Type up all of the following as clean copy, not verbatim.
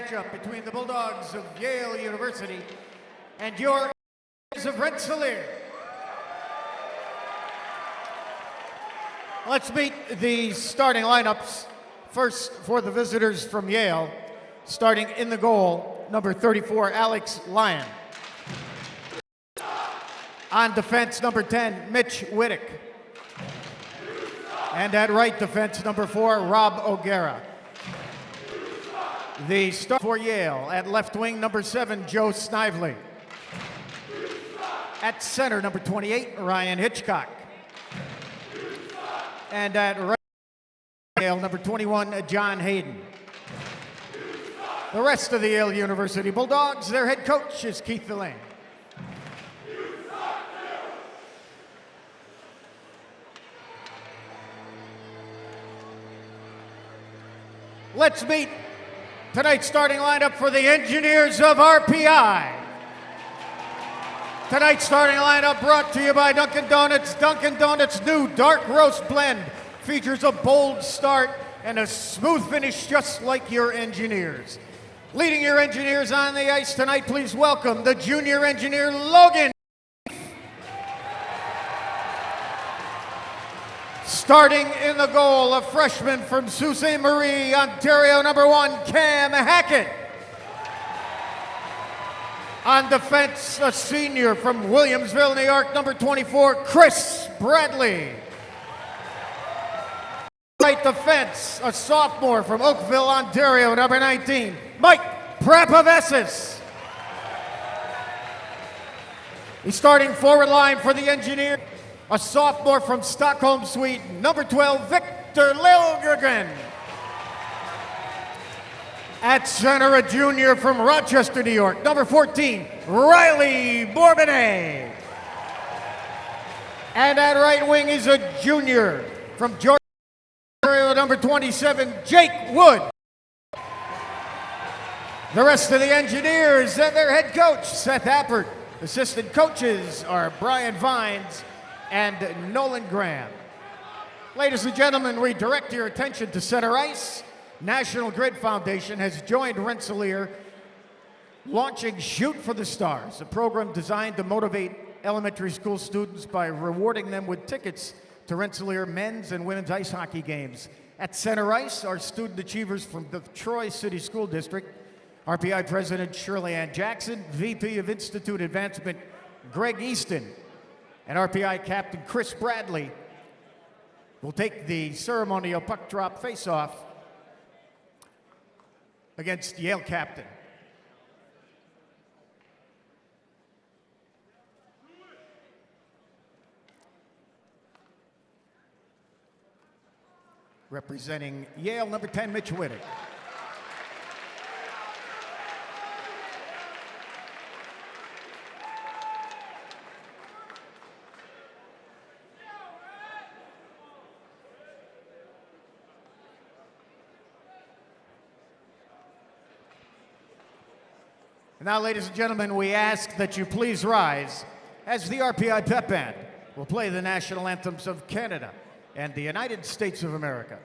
matchup between the Bulldogs of Yale University and your of Rensselaer. Let's meet the starting lineups. First, for the visitors from Yale, starting in the goal, number 34, Alex Lyon. On defense, number 10, Mitch Wittick. And at right defense, number 4, Rob O'Gara. The start for Yale, at left wing, number 7, Joe Snively. At center, number 28, Ryan Hitchcock. And at right, Yale, number 21, John Hayden. The rest of the Yale University Bulldogs, their head coach is Keith Villain. Let's meet tonight's starting lineup for the Engineers of RPI. Tonight's starting lineup brought to you by Dunkin' Donuts. Dunkin' Donuts' new dark roast blend features a bold start and a smooth finish just like your Engineers. Leading your Engineers on the ice tonight, please welcome the junior engineer, Logan. Starting in the goal, a freshman from Sault Ste. Marie, Ontario, number 1, Cam Hackett. On defense, a senior from Williamsville, New York, number 24, Chris Bradley. Right defense, a sophomore from Oakville, Ontario, number 19, Mike Prapavesis. The starting forward line for the Engineers, a sophomore from Stockholm, Sweden, number 12, Victor Lilgren. At center, a junior from Rochester, New York, number 14, Riley Bourbonnais. And at right wing is a junior from Georgia, number 27, Jake Wood. The rest of the Engineers and their head coach, Seth Appert. Assistant coaches are Brian Vines and Nolan Graham. Ladies and gentlemen, we direct your attention to center ice. National Grid Foundation has joined Rensselaer, launching Shoot for the Stars, a program designed to motivate elementary school students by rewarding them with tickets to Rensselaer men's and women's ice hockey games. At center ice are student achievers from the Troy City School District, RPI President Shirley Ann Jackson, VP of Institute Advancement Greg Easton, and RPI Captain Chris Bradley will take the ceremonial puck drop faceoff against Yale captain. Representing Yale, number 10, Mitch Wittick. Now, ladies and gentlemen, we ask that you please rise as the RPI Pep Band will play the national anthems of Canada and the United States of America.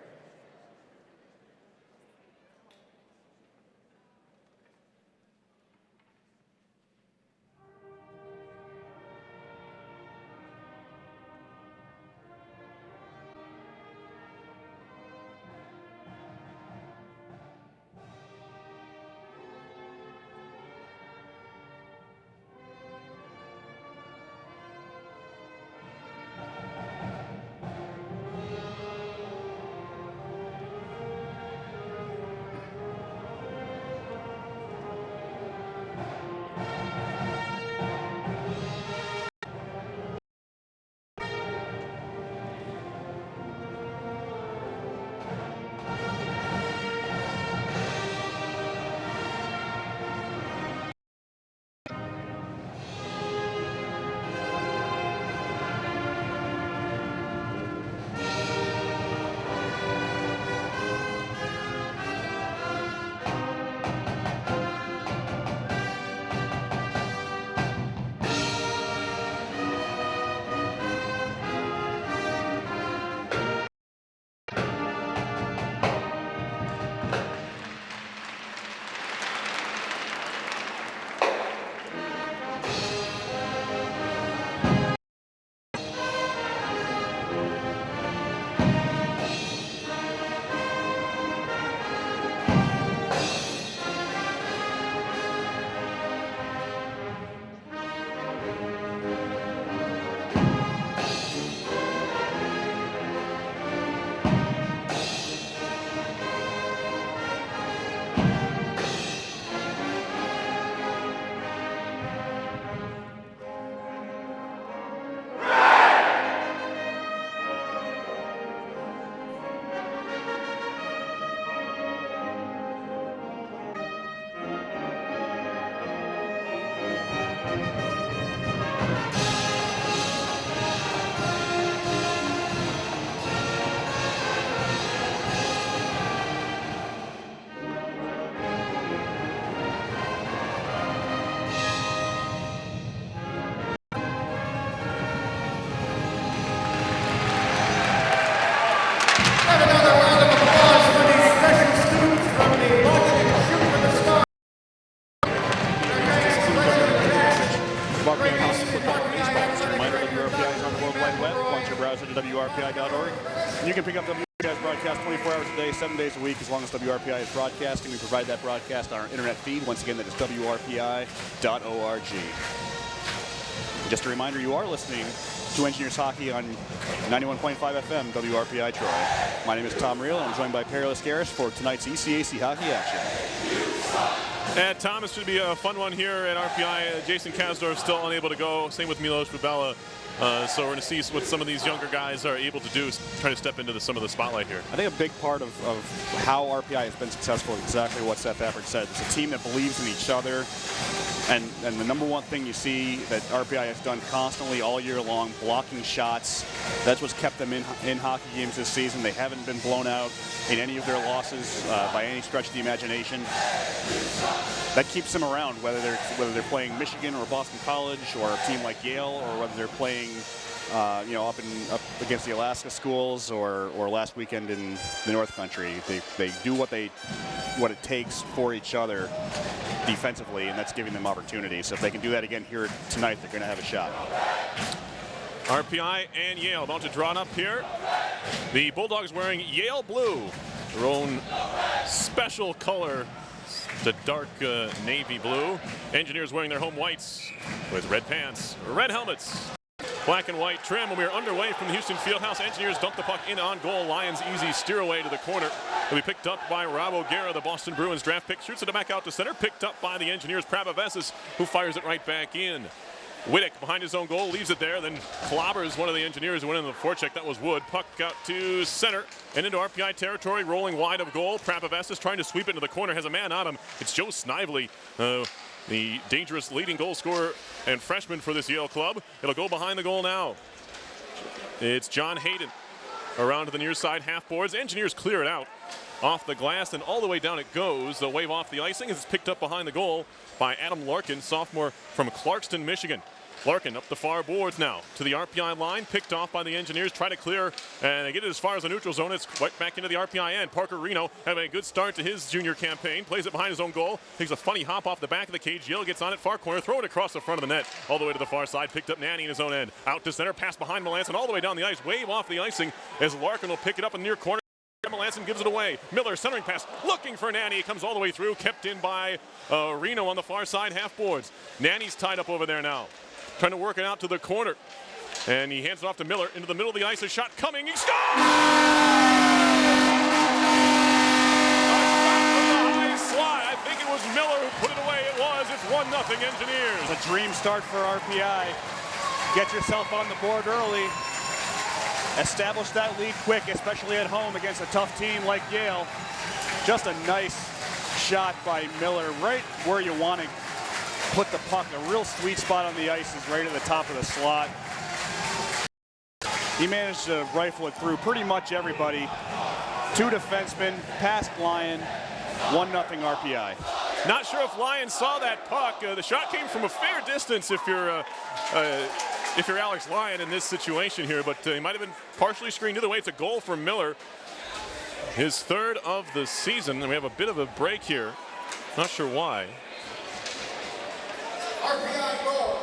to WRPI.org. And you can pick up WRPI's broadcast 24 hours a day, 7 days a week, as long as WRPI is broadcasting. We provide that broadcast on our internet feed. Once again, that is WRPI.org. Just a reminder, you are listening to Engineers Hockey on 91.5 FM, WRPI Troy. My name is Tom Reel, and I'm joined by Perry Lascaris for tonight's ECAC hockey action. And Tom, it should be a fun one here at RPI. Jason Kasdorf still unable to go. Same with Milos Bubela. So we're going to see what some of these younger guys are able to do, try to step into some of the spotlight here. I think a big part of how RPI has been successful is exactly what Seth Appert said. It's a team that believes in each other. And the number one thing you see that RPI has done constantly all year long, blocking shots. That's what's kept them in hockey games this season. They haven't been blown out in any of their losses by any stretch of the imagination. That keeps them around, whether they're playing Michigan or Boston College or a team like Yale, or whether they're playing up against the Alaska schools or last weekend in the North Country. They do what it takes for each other defensively, and that's giving them opportunities. So if they can do that again here tonight, they're going to have a shot. RPI and Yale about to draw it up here. The Bulldogs wearing Yale blue, their own special color, the dark navy blue. Engineers wearing their home whites with red pants, red helmets. Black and white trim, and we are underway from the Houston Fieldhouse. Engineers dump the puck in on goal. Lions easy steer away to the corner. It'll be picked up by Rob O'Gara, the Boston Bruins draft pick. Shoots it back out to center. Picked up by the Engineers' Prapavesis, who fires it right back in. Wittick behind his own goal, leaves it there, then clobbers one of the Engineers who went in the forecheck. That was Wood. Puck out to center and into RPI territory, rolling wide of goal. Prapavesis trying to sweep it into the corner, has a man on him. It's Joe Snively, the dangerous leading goal scorer and freshman for this Yale club. It'll go behind the goal now. It's John Hayden around to the near side half boards. Engineers clear it out off the glass, and all the way down it goes. The wave off the icing is picked up behind the goal by Adam Larkin, sophomore from Clarkston, Michigan. Larkin up the far boards now to the RPI line, picked off by the Engineers, try to clear, and they get it as far as the neutral zone. It's right back into the RPI end. Parker Reno having a good start to his junior campaign, plays it behind his own goal, takes a funny hop off the back of the cage. Yale gets on it, far corner, throw it across the front of the net, all the way to the far side, picked up Nanny in his own end. Out to center, pass behind Melanson, all the way down the ice, wave off the icing as Larkin will pick it up in the near corner. Melanson gives it away. Miller centering pass, looking for Nanny. It comes all the way through, kept in by Reno on the far side half boards. Nanny's tied up over there now, trying to work it out to the corner. And he hands it off to Miller into the middle of the ice. A shot coming. He scores! High slide. I think it was Miller who put it away. It was. It's 1-0 Engineers. It's a dream start for RPI. Get yourself on the board early. Establish that lead quick, especially at home against a tough team like Yale. Just a nice shot by Miller, right where you want to put the puck. A real sweet spot on the ice is right at the top of the slot. He managed to rifle it through pretty much everybody. Two defensemen, past Lyon, 1-0 RPI. Not sure if Lyon saw that puck. The shot came from a fair distance if you're Alex Lyon in this situation here, but he might have been partially screened. Either way, it's a goal for Miller. His third of the season, and we have a bit of a break here. Not sure why. RPI goal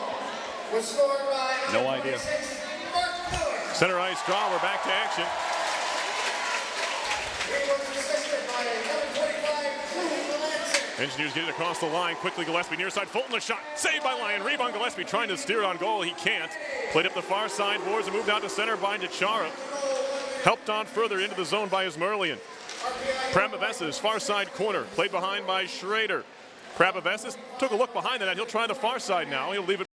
was scored by no idea. Center ice draw, we're back to action. It was assisted by number 25, Engineers get it across the line. Quickly Gillespie near side. Fulton the shot. Saved by Lyon. Rebound Gillespie trying to steer it on goal. He can't. Played up the far side boards and moved out to center by DeChara. Helped on further into the zone by Ismerlian. Prapavesis far side corner. Played behind by Schrader. Prapavesis took a look behind the net. He'll try the far side now. He'll leave it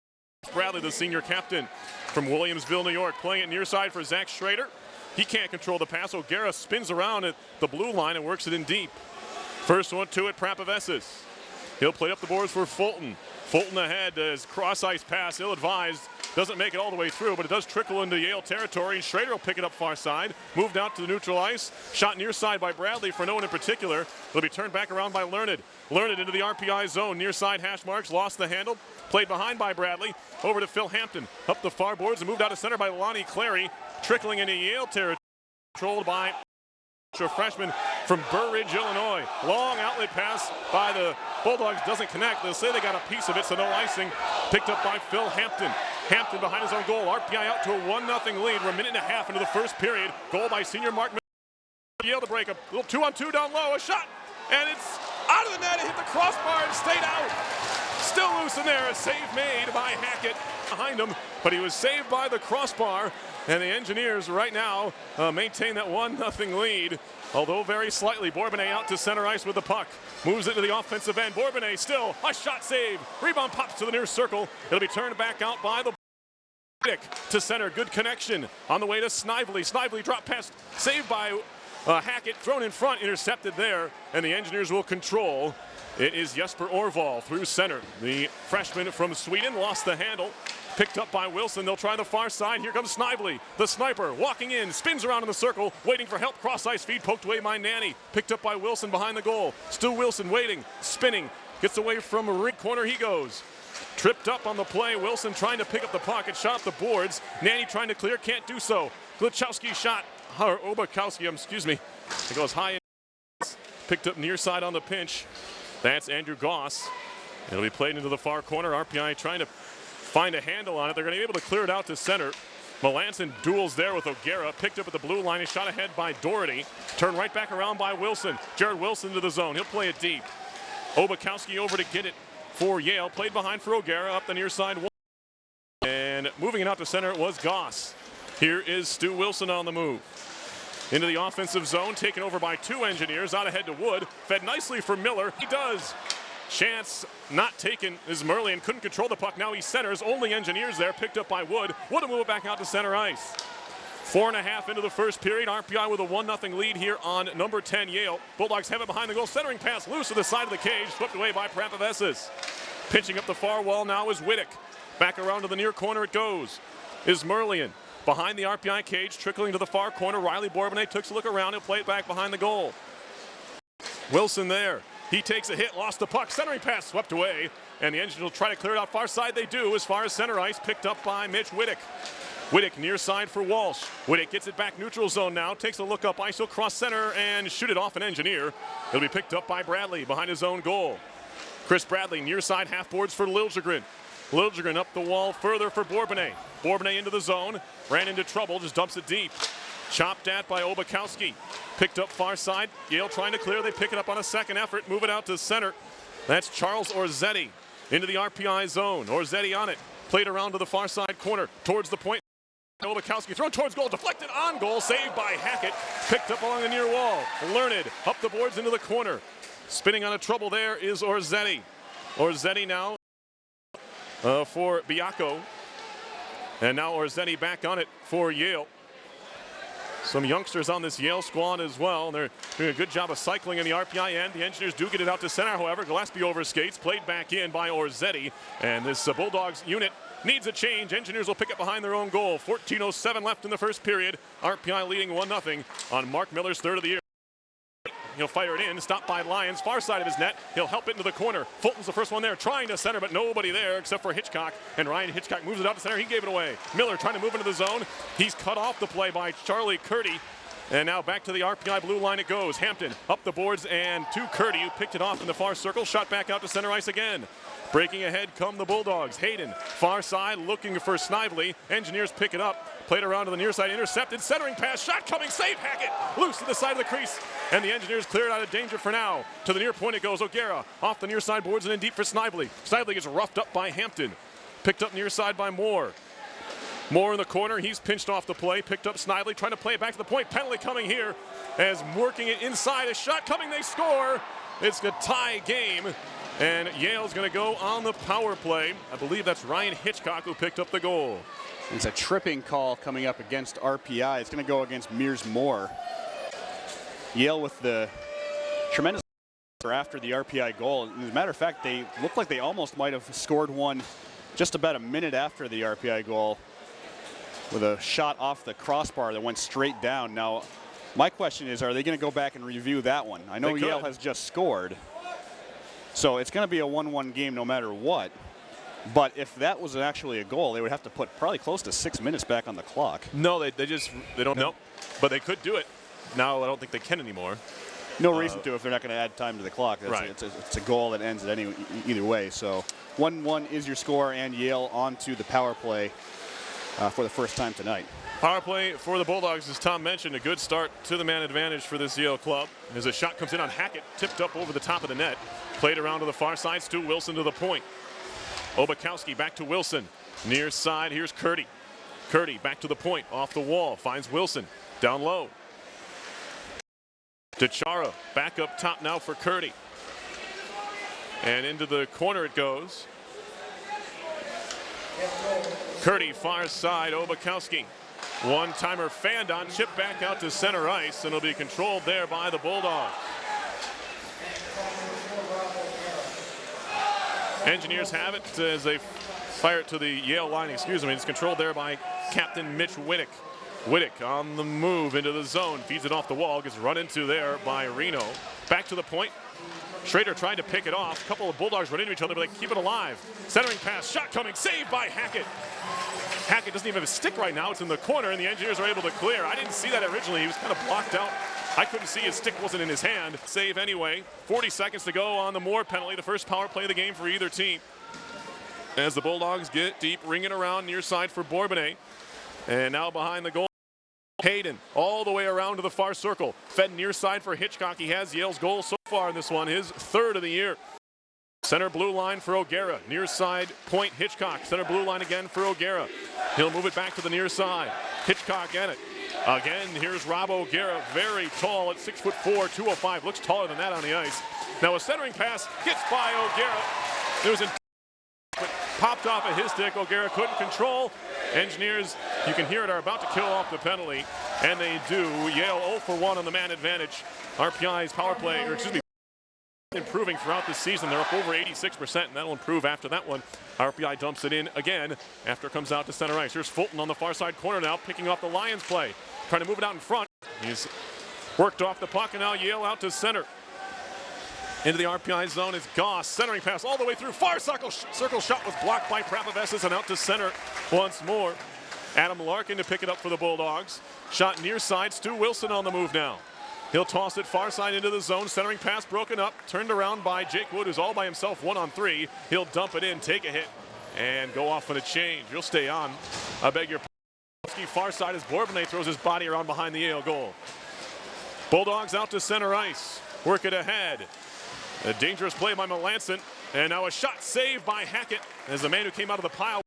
to Bradley, the senior captain from Williamsville, New York. Playing it near side for Zach Schrader. He can't control the pass. O'Gara spins around at the blue line and works it in deep. First one to it, Prapavesis. He'll play up the boards for Fulton. Fulton ahead as cross-ice pass, ill-advised. Doesn't make it all the way through, but it does trickle into Yale territory. Schrader will pick it up far side. Moved out to the neutral ice. Shot near side by Bradley for no one in particular. It'll be turned back around by Learned. Learned into the RPI zone. Near side hash marks. Lost the handle. Played behind by Bradley. Over to Phil Hampton. Up the far boards and moved out to center by Lonnie Clary. Trickling into Yale territory. Controlled by a freshman from Burr Ridge, Illinois. Long outlet pass by the Bulldogs doesn't connect. They'll say they got a piece of it, so no icing. Picked up by Phil Hampton. Hampton behind his own goal. RPI out to a 1-0 lead. We're a minute and a half into the first period. Goal by senior Mark Miller. Yale to break a little 2-on-2 down low. A shot, and it's out of the net. It hit the crossbar and stayed out. Still loose in there. A save made by Hackett behind him, but he was saved by the crossbar. And the Engineers right now maintain that 1-0 lead, although very slightly. Bourbonnais out to center ice with the puck. Moves it to the offensive end. Bourbonnais still a shot save. Rebound pops to the near circle. It'll be turned back out by the to center. Good connection on the way to Snively. Snively drop pass saved by Hackett, thrown in front, intercepted there, and the Engineers will control. It is Jesper Orval through center. The freshman from Sweden lost the handle. Picked up by Wilson. They'll try the far side. Here comes Snively, the sniper, walking in, spins around in the circle, waiting for help. Cross ice feed, poked away by Nanny. Picked up by Wilson behind the goal. Still Wilson waiting, spinning, gets away from a rig corner. He goes. Tripped up on the play. Wilson trying to pick up the puck. It shot up the boards. Nanny trying to clear, can't do so. Glachowski shot, or Obakowski, excuse me. It goes high. Picked up near side on the pinch. That's Andrew Goss. It'll be played into the far corner. RPI trying to find a handle on it. They're going to be able to clear it out to center. Melanson duels there with O'Gara. Picked up at the blue line. He's shot ahead by Doherty. Turned right back around by Wilson. Jared Wilson to the zone. He'll play it deep. Obakowski over to get it for Yale. Played behind for O'Gara up the near side. And moving it out to center, it was Goss. Here is Stu Wilson on the move. Into the offensive zone, taken over by two Engineers. Out ahead to Wood. Fed nicely for Miller. He does. Chance not taken is Merlian. Couldn't control the puck. Now he centers. Only Engineers there. Picked up by Wood. Wood will move it back out to center ice. 4.5 into the first period. RPI with a 1-0 lead here on number 10 Yale. Bulldogs have it behind the goal. Centering pass loose to the side of the cage. Swept away by Prapavesis. Pinching up the far wall now is Wittick. Back around to the near corner it goes. Is Merlian. Behind the RPI cage, trickling to the far corner. Riley Bourbonnais takes a look around. He'll play it back behind the goal. Wilson there. He takes a hit, lost the puck. Centering pass swept away. And the Engineers will try to clear it out far side. They do as far as center ice. Picked up by Mitch Wittick. Wittick near side for Walsh. Wittick gets it back neutral zone now. Takes a look up ice. He'll cross center and shoot it off an Engineer. It'll be picked up by Bradley behind his own goal. Chris Bradley near side half boards for Liljegren. Liljegren up the wall further for Bourbonnais. Bourbonnais into the zone. Ran into trouble. Just dumps it deep. Chopped at by Obakowski. Picked up far side. Yale trying to clear. They pick it up on a second effort. Move it out to center. That's Charles Orzetti into the RPI zone. Orzetti on it. Played around to the far side corner. Towards the point. Obakowski thrown towards goal. Deflected on goal. Saved by Hackett. Picked up along the near wall. Learned up the boards into the corner. Spinning on a trouble there is Orzetti. Orzetti now for Biacco. And now Orzetti back on it for Yale. Some youngsters on this Yale squad as well. They're doing a good job of cycling in the RPI end. The Engineers do get it out to center, however. Gillespie overskates, played back in by Orzetti. And this Bulldogs unit needs a change. Engineers will pick it behind their own goal. 14:07 left in the first period. RPI leading 1-0 on Mark Miller's third of the year. He'll fire it in, stopped by Lyons, far side of his net. He'll help it into the corner. Fulton's the first one there, trying to center, but nobody there except for Hitchcock. And Ryan Hitchcock moves it out to center. He gave it away. Miller trying to move into the zone. He's cut off the play by Charlie Curdy. And now back to the RPI blue line it goes. Hampton up the boards and to Curdy, who picked it off in the far circle. Shot back out to center ice again. Breaking ahead come the Bulldogs. Hayden, far side, looking for Snively. Engineers pick it up. Played around to the near side, intercepted. Centering pass, shot coming, save Hackett. Loose to the side of the crease. And the Engineers clear it out of danger for now. To the near point it goes. O'Gara off the near side boards and in deep for Snively. Snively gets roughed up by Hampton. Picked up near side by Moore. Moore in the corner. He's pinched off the play. Picked up Snively, trying to play it back to the point. Penalty coming here as working it inside. A shot coming, they score. It's a tie game. And Yale's going to go on the power play. I believe that's Ryan Hitchcock who picked up the goal. It's a tripping call coming up against RPI. It's going to go against Mears Moore. Yale with the tremendous after the RPI goal. As a matter of fact, they looked like they almost might have scored one just about a minute after the RPI goal with a shot off the crossbar that went straight down. Now, my question is, are they going to go back and review that one? I know Yale has just scored, so it's going to be a 1-1 game no matter what. But if that was actually a goal, they would have to put probably close to 6 minutes back on the clock. No, they don't know, but they could do it. Now I don't think they can anymore. No reason to if they're not going to add time to the clock. Right. It's a goal that ends at either way. So 1-1 is your score, and Yale onto the power play for the first time tonight. Power play for the Bulldogs, as Tom mentioned, a good start to the man advantage for this Yale club. As a shot comes in on Hackett, tipped up over the top of the net, played around to the far side, Stu Wilson to the point. Obakowski back to Wilson, near side, here's Curdy. Curdy back to the point, off the wall, finds Wilson, down low. DeChara back up top now for Curdy. And into the corner it goes. Curdy far side, Obakowski. One-timer fanned on, chip back out to center ice, and it'll be controlled there by the Bulldogs. Engineers have it as they fire it to the Yale line, excuse me. It's controlled there by Captain Mitch Wittick. Wittick on the move into the zone, feeds it off the wall, gets run into there by Reno. Back to the point. Schrader tried to pick it off. A couple of Bulldogs run into each other, but they keep it alive. Centering pass, shot coming, saved by Hackett. Hackett doesn't even have a stick right now. It's in the corner, and the Engineers are able to clear. I didn't see that originally. He was kind of blocked out. I couldn't see his stick wasn't in his hand. Save anyway. 40 seconds to go on the Moore penalty, the first power play of the game for either team. As the Bulldogs get deep, ringing around near side for Bourbonnais. And now behind the goal, Hayden all the way around to the far circle. Fed near side for Hitchcock. He has Yale's goal so far in this one, his third of the year. Center blue line for O'Gara. Near side point Hitchcock. Center blue line again for O'Gara. He'll move it back to the near side. Hitchcock in it. Again, here's Rob O'Gara, very tall at 6'4", 205. Looks taller than that on the ice. Now a centering pass gets by O'Gara. It was popped off at his stick. O'Gara couldn't control. Engineers, you can hear it, are about to kill off the penalty, and they do. Yale 0 for 1 on the man advantage. RPI's power play, or excuse me, improving throughout this season. They're up over 86%, and that'll improve after that one. RPI dumps it in again after it comes out to center ice. Here's Fulton on the far side corner now, picking off the Lions play. Trying to move it out in front. He's worked off the puck, and now Yale out to center. Into the RPI zone is Goss. Centering pass all the way through. Far circle shot was blocked by Prapavesis, and out to center once more. Adam Larkin to pick it up for the Bulldogs. Shot near side. Stu Wilson on the move now. He'll toss it far side into the zone. Centering pass broken up. Turned around by Jake Wood, who's all by himself 1-on-3. He'll dump it in, take a hit, and go off on a change. He'll stay on. I beg your pardon. Far side as Bourbonnais throws his body around behind the Yale goal. Bulldogs out to center ice. Work it ahead. A dangerous play by Melanson. And now a shot saved by Hackett as the man who came out of the pile.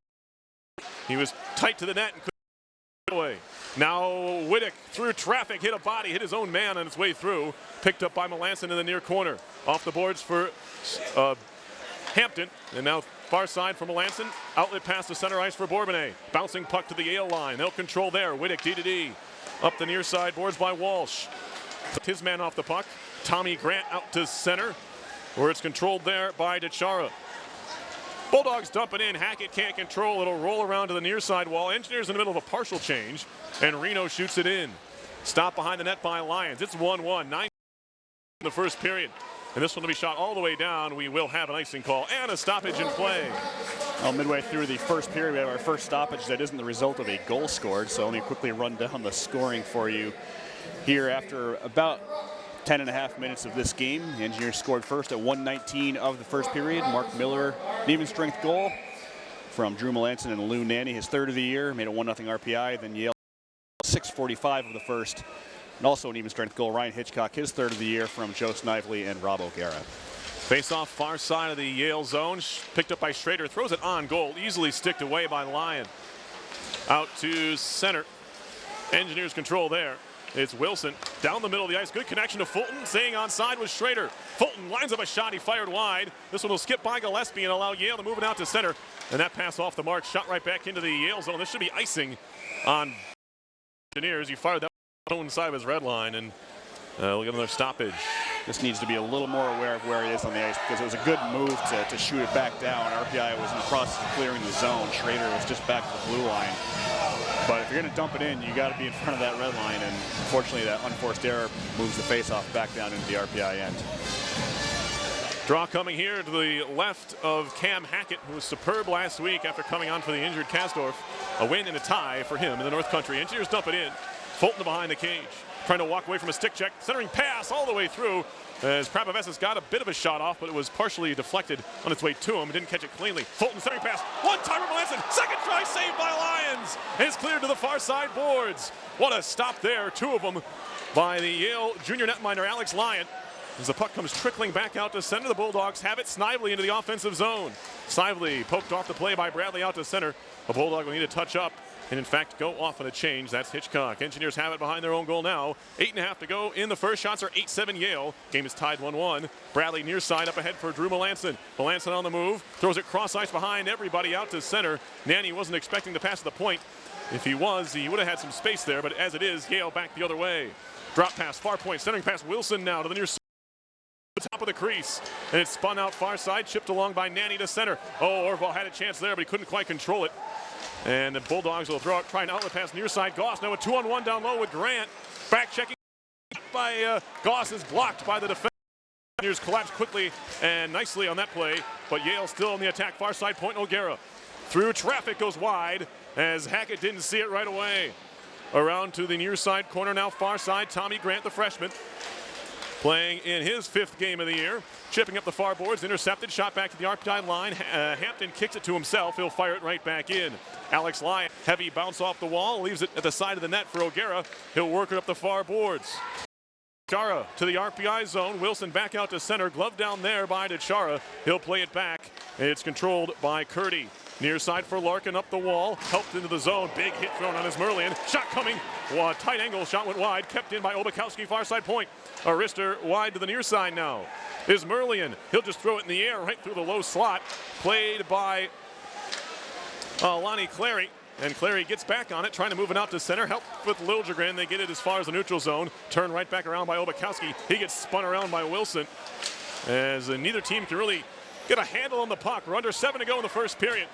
He was tight to the net and couldn't get away. Now Wittick through traffic, hit a body, hit his own man on its way through. Picked up by Melanson in the near corner. Off the boards for Hampton. And now far side for Melanson. Outlet pass to center ice for Bourbonnais. Bouncing puck to the Yale line. They'll control there. Wittick D-to-D. Up the near side, boards by Walsh. His man off the puck. Tommy Grant out to center, where it's controlled there by DeChara. Bulldogs dump it in. Hackett can't control. It'll roll around to the near side wall. Engineers in the middle of a partial change, and Reno shoots it in. Stopped behind the net by Lions. It's 1-1. 9 in the first period. And this one will be shot all the way down. We will have an icing call and a stoppage in play. Well, midway through the first period, we have our first stoppage that isn't the result of a goal scored. So let me quickly run down the scoring for you here after about 10.5 minutes of this game. The Engineers scored first at 1:19 of the first period. Mark Miller, an even strength goal from Drew Melanson and Lou Nanny, his third of the year, made a 1-0 RPI. Then Yale 6:45 of the first, and also an even strength goal. Ryan Hitchcock, his third of the year, from Joe Snively and Rob O'Gara. Face off far side of the Yale zone, picked up by Schrader, throws it on goal, easily sticked away by Lyon. Out to center. Engineers control there. It's Wilson down the middle of the ice. Good connection to Fulton. Staying onside was Schrader. Fulton lines up a shot. He fired wide. This one will skip by Gillespie and allow Yale to move it out to center. And that pass off the mark. Shot right back into the Yale zone. This should be icing on Engineers. He fired that on side of his red line. And we'll get another stoppage. Just needs to be a little more aware of where he is on the ice, because it was a good move to shoot it back down. RPI was in the process of clearing the zone. Schrader was just back to the blue line. But if you're going to dump it in, you got to be in front of that red line, and unfortunately that unforced error moves the face-off back down into the RPI end. Draw coming here to the left of Cam Hackett, who was superb last week after coming on for the injured Kasdorf. A win and a tie for him in the North Country. Engineers dump it in. Fulton behind the cage. trying to walk away from a stick check. Centering pass all the way through as Prapavessis got a bit of a shot off, but it was partially deflected on its way to him. Didn't catch it cleanly. Fulton centering pass. One-timer Melanson. Second try saved by Lions. And it's cleared to the far side boards. What a stop there. Two of them by the Yale junior netminder Alex Lyon. As the puck comes trickling back out to center, the Bulldogs have it. Snively into the offensive zone. Snively poked off the play by Bradley out to center. The Bulldog will need to touch up and, in fact, go off on a change. That's Hitchcock. Engineers have it behind their own goal now. 8.5 to go in the first. Shots are 8-7 Yale. Game is tied 1-1. Bradley near side up ahead for Drew Melanson. Melanson on the move. Throws it cross ice behind everybody out to center. Nanny wasn't expecting to pass the point. If he was, he would have had some space there, but as it is, Yale back the other way. Drop pass, far point, centering pass, Wilson now to the near side. Top of the crease, and it's spun out far side, chipped along by Nanny to center. Oh, Orval had a chance there, but he couldn't quite control it. And the Bulldogs will throw out, try an outlet pass near side. Goss now a 2-on-1 down low with Grant. Back checking by Goss is blocked by the defense. Engineers collapse quickly and nicely on that play, but Yale still on the attack. Far side point, O'Gara. Through traffic goes wide as Hackett didn't see it right away. Around to the near side corner now, far side. Tommy Grant, the freshman, playing in his 5th game of the year. Chipping up the far boards, intercepted, shot back to the RPI line. Hampton kicks it to himself. He'll fire it right back in. Alex Lyon, heavy bounce off the wall, leaves it at the side of the net for O'Gara. He'll work it up the far boards. Chara to the RPI zone. Wilson back out to center. Glove down there by Chara. He'll play it back. It's controlled by Curdy. Near side for Larkin up the wall. Helped into the zone. Big hit thrown on his Merlian. Shot coming. Tight angle. Shot went wide. Kept in by Obakowski. Far side point. Arister wide to the near side now. Is Merlian. He'll just throw it in the air right through the low slot. Played by Lonnie Clary. And Clary gets back on it, trying to move it out to center. Help with Liljegren. They get it as far as the neutral zone. Turn right back around by Obakowski. He gets spun around by Wilson. As neither team can really get a handle on the puck. We're under 7 to go in the first period.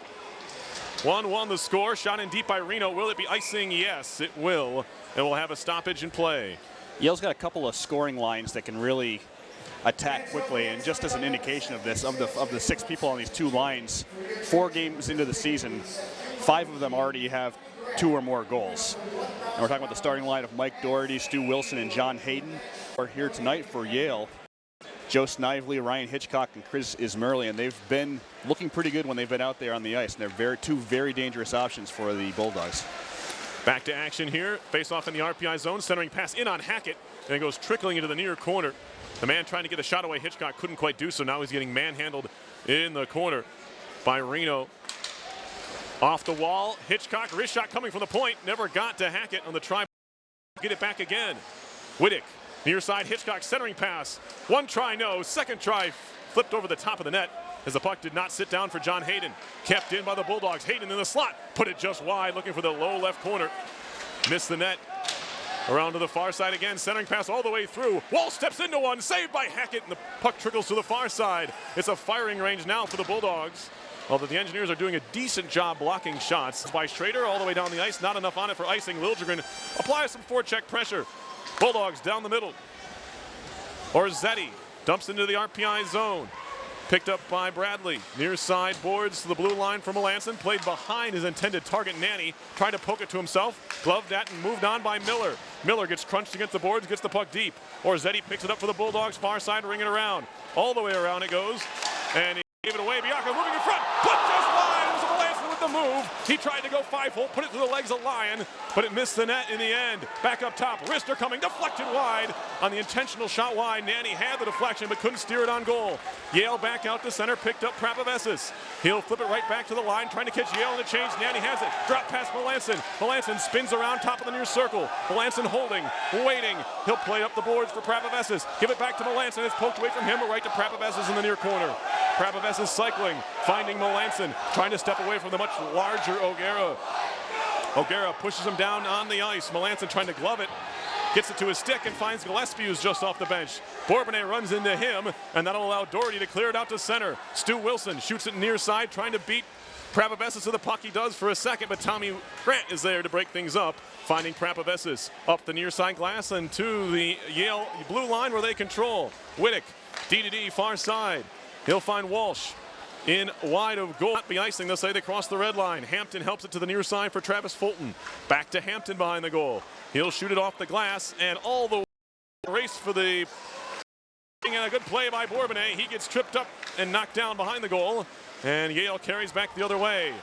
1-1 the score. Shot in deep by Reno. Will it be icing? Yes, it will. And we'll have a stoppage in play. Yale's got a couple of scoring lines that can really attack quickly, and just as an indication of this, of the 6 people on these 2 lines, 4 games into the season, 5 of them already have 2 or more goals. And we're talking about the starting line of Mike Doherty, Stu Wilson, and John Hayden are here tonight for Yale. Joe Snively, Ryan Hitchcock, and Chris Ismerlian. They've been looking pretty good when they've been out there on the ice, and they're 2 very dangerous options for the Bulldogs. Back to action here. Face off in the RPI zone. Centering pass in on Hackett, and it goes trickling into the near corner. The man trying to get a shot away. Hitchcock couldn't quite do so. Now he's getting manhandled in the corner by Reno. Off the wall. Hitchcock, wrist shot coming from the point. Never got to Hackett on the try. Get it back again. Whittick, near side. Hitchcock centering pass. 1 try, no. Second try flipped over the top of the net as the puck did not sit down for John Hayden. Kept in by the Bulldogs. Hayden in the slot. Put it just wide, looking for the low left corner. Missed the net. Around to the far side again. Centering pass all the way through. Wall steps into one. Saved by Hackett, and the puck trickles to the far side. It's a firing range now for the Bulldogs. Although the Engineers are doing a decent job blocking shots. By Schrader all the way down the ice. Not enough on it for icing. Liljegren applies some forecheck pressure. Bulldogs down the middle. Orzetti dumps into the RPI zone. Picked up by Bradley. Near side boards to the blue line for Melanson. Played behind his intended target, Nanny. Tried to poke it to himself. Gloved at and moved on by Miller. Miller gets crunched against the boards, gets the puck deep. Orzetti picks it up for the Bulldogs. Far side, ring it around. All the way around it goes. And he gave it away. Bianca moving in front. Put just wide. It was Melanson with the move. He tried to go 5-hole, put it through the legs of Lyon, but it missed the net in the end. Back up top. Rister coming, deflected wide. On the intentional shot wide, Nanny had the deflection but couldn't steer it on goal. Yale back out to center, picked up Prapavessis. He'll flip it right back to the line, trying to catch Yale in the change. Nanny has it. Drop past Melanson. Melanson spins around top of the near circle. Melanson holding, waiting. He'll play up the boards for Prapavessis. Give it back to Melanson. It's poked away from him, but right to Prapavessis in the near corner. Prapavessis cycling, finding Melanson, trying to step away from the much larger O'Gara. O'Gara pushes him down on the ice. Melanson trying to glove it. Gets it to his stick and finds Gillespie, who's just off the bench. Bourbonnais runs into him, and that'll allow Doherty to clear it out to center. Stu Wilson shoots it near side, trying to beat Prapavessis to the puck. He does for a second, but Tommy Grant is there to break things up, finding Prapavessis up the near side glass and to the Yale blue line where they control. Whittick, D-to-D, far side. He'll find Walsh. in wide of goal. Not be icing, they'll say they cross the red line. Hampton helps it to the near side for Travis Fulton. Back to Hampton behind the goal. He'll shoot it off the glass and all the race for the and a good play by Bourbonnais. He gets tripped up and knocked down behind the goal, and Yale carries back the other way.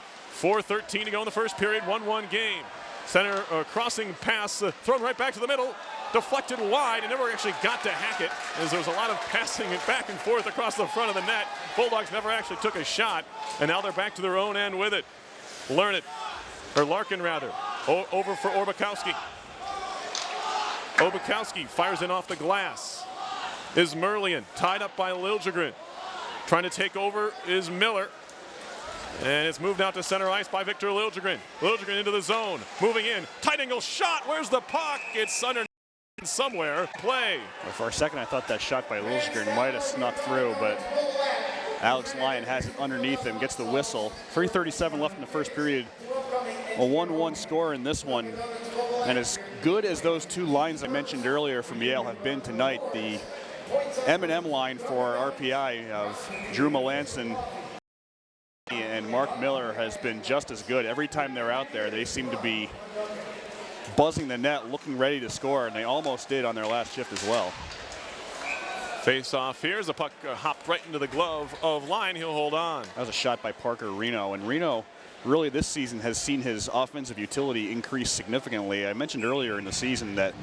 4:13 to go in the first period, 1-1 game. Center crossing pass thrown right back to the middle, deflected wide and never actually got to Hackett, as there was a lot of passing it back and forth across the front of the net. Bulldogs never actually took a shot, and now they're back to their own end with it. Larkin rather, over for Orbakowski. Orbakowski fires in off the glass. Is Merlian, tied up by Liljegren. Trying to take over is Miller. And it's moved out to center ice by Victor Liljegren. Liljegren into the zone, moving in. Tight angle shot, where's the puck? It's under somewhere. Play. Well, for a second, I thought that shot by Liljegren might have snuck through, but Alex Lyon has it underneath him, gets the whistle. 3:37 left in the first period. A 1-1 score in this one. And as good as those two lines I mentioned earlier from Yale have been tonight, the M&M line for RPI of Drew Melanson and Mark Miller has been just as good. Every time they're out there, they seem to be buzzing the net, looking ready to score, and they almost did on their last shift as well. Face off here as the puck hopped right into the glove of Lyon. He'll hold on. That was a shot by Parker Reno, and Reno really this season has seen his offensive utility increase significantly. I mentioned earlier in the season that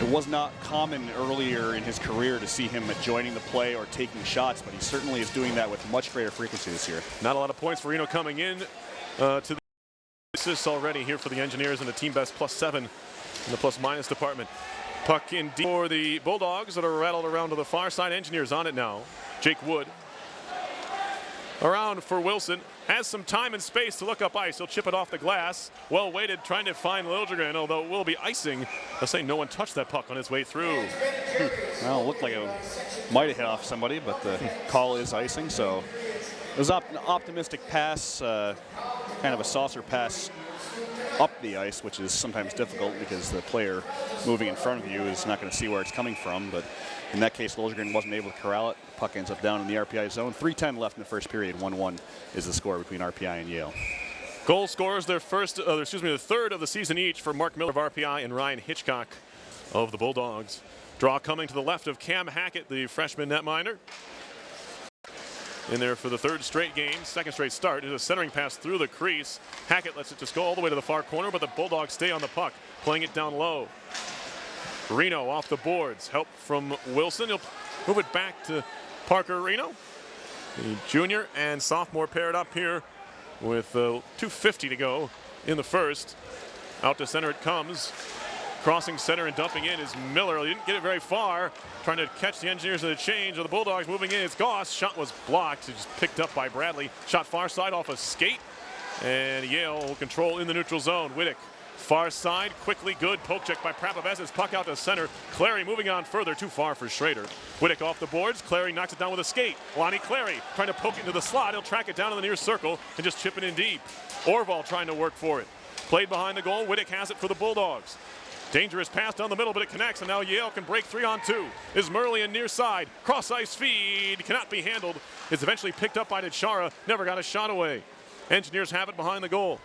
it was not common earlier in his career to see him joining the play or taking shots, but he certainly is doing that with much greater frequency this year. Not a lot of points for Reno coming in to the assists already here for the Engineers, and a team best +7 in the plus-minus department. Puck in deep for the Bulldogs that are rattled around to the far side. Engineers on it now. Jake Wood around for Wilson. Has some time and space to look up ice. He'll chip it off the glass. Well weighted, trying to find Liljegren, although it will be icing. They'll say no one touched that puck on his way through. Well, it looked like it might have hit off somebody, but the call is icing, so it was an optimistic pass, kind of a saucer pass up the ice, which is sometimes difficult because the player moving in front of you is not going to see where it's coming from, but in that case, Liljegren wasn't able to corral it. Puck ends up down in the RPI zone. 3:10 left in the first period. 1-1 is the score between RPI and Yale. Goal scorers, the third of the season each for Mark Miller of RPI and Ryan Hitchcock of the Bulldogs. Draw coming to the left of Cam Hackett, the freshman netminder. In there for the third straight game, second straight start. Is a centering pass through the crease. Hackett lets it just go all the way to the far corner, but the Bulldogs stay on the puck, playing it down low. Reno off the boards. Help from Wilson. He'll move it back to Parker Reno. The junior and sophomore paired up here with 2:50 to go in the first. Out to center it comes. Crossing center and dumping in is Miller. He didn't get it very far. Trying to catch the Engineers in the change. Of the Bulldogs moving in. It's Goss. Shot was blocked. It just picked up by Bradley. Shot far side off a skate. And Yale will control in the neutral zone. Whittick. Far side, quickly good poke check by Prapavezis. Puck out to center. Clary moving on further, too far for Schrader. Whittick off the boards. Clary knocks it down with a skate. Lonnie Clary trying to poke it into the slot. He'll track it down in the near circle and just chip it in deep. Orval trying to work for it. Played behind the goal. Whittick has it for the Bulldogs. Dangerous pass down the middle, but it connects, and now Yale can break 3-on-2. Is Merlian near side. Cross ice feed. Cannot be handled. It's eventually picked up by Dechara. Never got a shot away. Engineers have it behind the goal.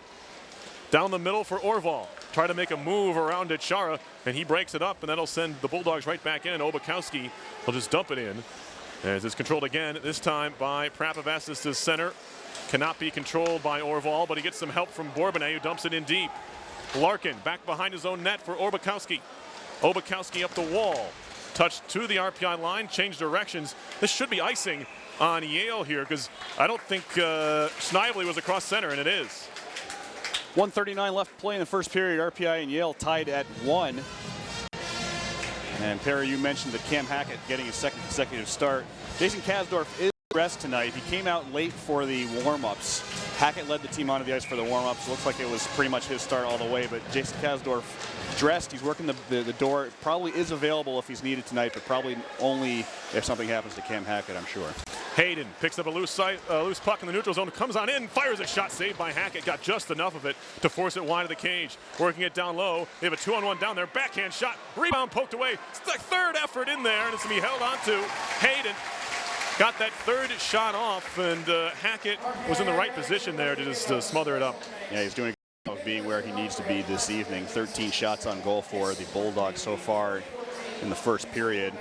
Down the middle for Orval. Try to make a move around Dechara, and he breaks it up, and that'll send the Bulldogs right back in. Orbakowski will just dump it in. As it's controlled again, this time by Prapavezis to center. Cannot be controlled by Orval, but he gets some help from Bourbonnais, who dumps it in deep. Larkin back behind his own net for Orbakowski. Orbakowski up the wall. Touched to the RPI line, changed directions. This should be icing on Yale here, because I don't think Snively was across center, and it is. 1:39 left to play in the first period. RPI and Yale tied at 1. And Perry, you mentioned that Cam Hackett getting his second consecutive start. Jason Kasdorf is rest tonight. He came out late for the warm-ups. Hackett led the team onto the ice for the warm-ups. Looks like it was pretty much his start all the way, but Jason Kasdorf dressed. He's working the door. Probably is available if he's needed tonight, but probably only if something happens to Cam Hackett, I'm sure. Hayden picks up a loose puck in the neutral zone, comes on in, fires a shot, saved by Hackett, got just enough of it to force it wide of the cage. Working it down low, they have a 2-on-1 down there, backhand shot, rebound poked away. It's the third effort in there, and it's going to be held on to Hayden. got that third shot off, and Hackett was in the right position there to just smother it up. Yeah, he's doing a good job of being where he needs to be this evening. 13 shots on goal for the Bulldogs so far in the first period.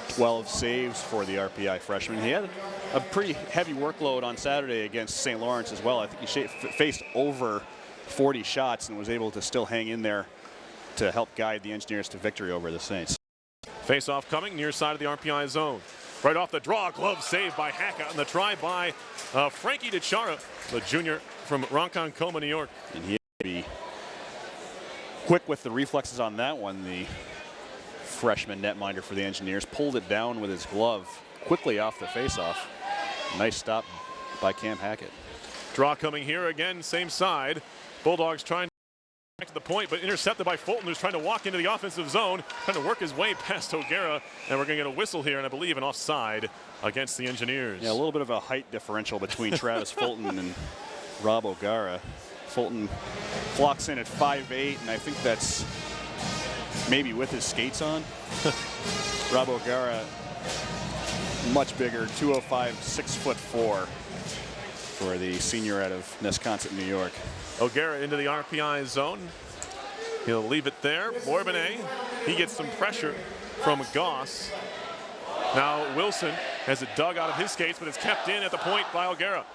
12 saves for the RPI freshman. He had a pretty heavy workload on Saturday against St. Lawrence as well. I think he faced over 40 shots and was able to still hang in there to help guide the Engineers to victory over the Saints. Face-off coming near side of the RPI zone. Right off the draw, glove saved by Hackett, and the try by Frankie DeChara, the junior from Ronkonkoma, New York. And he had to be quick with the reflexes on that one. The freshman netminder for the Engineers pulled it down with his glove quickly off the face-off. Nice stop by Cam Hackett. Draw coming here again, same side. Bulldogs trying to back to the point, but intercepted by Fulton, who's trying to walk into the offensive zone, trying to work his way past O'Gara, and we're going to get a whistle here, and I believe an offside against the Engineers. Yeah, a little bit of a height differential between Travis Fulton and Rob O'Gara. Fulton clocks in at 5'8", and I think that's maybe with his skates on. Rob O'Gara, much bigger, 205, 6'4" for the senior out of Nesconset, New York. O'Gara into the RPI zone. He'll leave it there. Bourbonnais, he gets some pressure from Goss. Now Wilson has it dug out of his skates, but it's kept in at the point by O'Gara.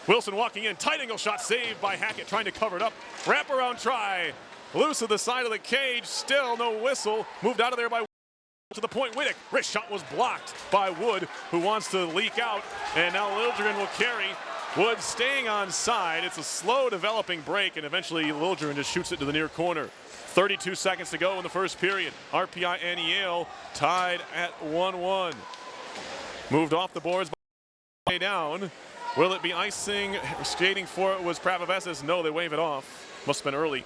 Wilson walking in, tight angle shot saved by Hackett, trying to cover it up. Wraparound try, loose of the side of the cage, still no whistle. Moved out of there by to the point. Wittick, wrist shot was blocked by Wood, who wants to leak out, and now Liljegren will carry. Wood staying on side. It's a slow developing break, and eventually Liljegren just shoots it to the near corner. 32 seconds to go in the first period. RPI and Yale tied at 1-1. Moved off the boards by down. Will it be icing? Skating for it was Prapavesis. No, they wave it off. Must have been early.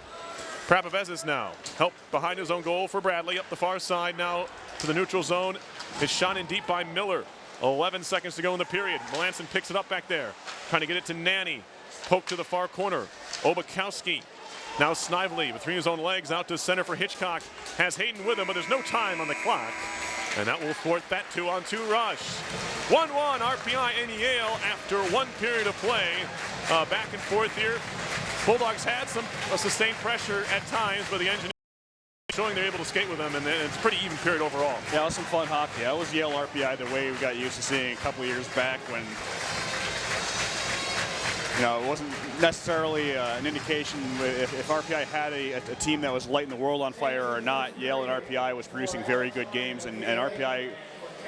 Prapavesis now. Help behind his own goal for Bradley. Up the far side now to the neutral zone. It's shot in deep by Miller. 11 seconds to go in the period. Melanson picks it up back there. Trying to get it to Nanny. Poke to the far corner. Obakowski. Now Snively between his own legs out to center for Hitchcock. Has Hayden with him, but there's no time on the clock. And that will thwart that 2-on-2 rush. 1-1 RPI and Yale after one period of play. Back and forth here. Bulldogs had some sustained pressure at times, but the Engineers showing they're able to skate with them, and it's a pretty even period overall. Yeah, it was some fun hockey. That was Yale RPI the way we got used to seeing a couple of years back when, you know, it wasn't necessarily an indication if RPI had a team that was lighting the world on fire or not. Yale and RPI was producing very good games, and RPI,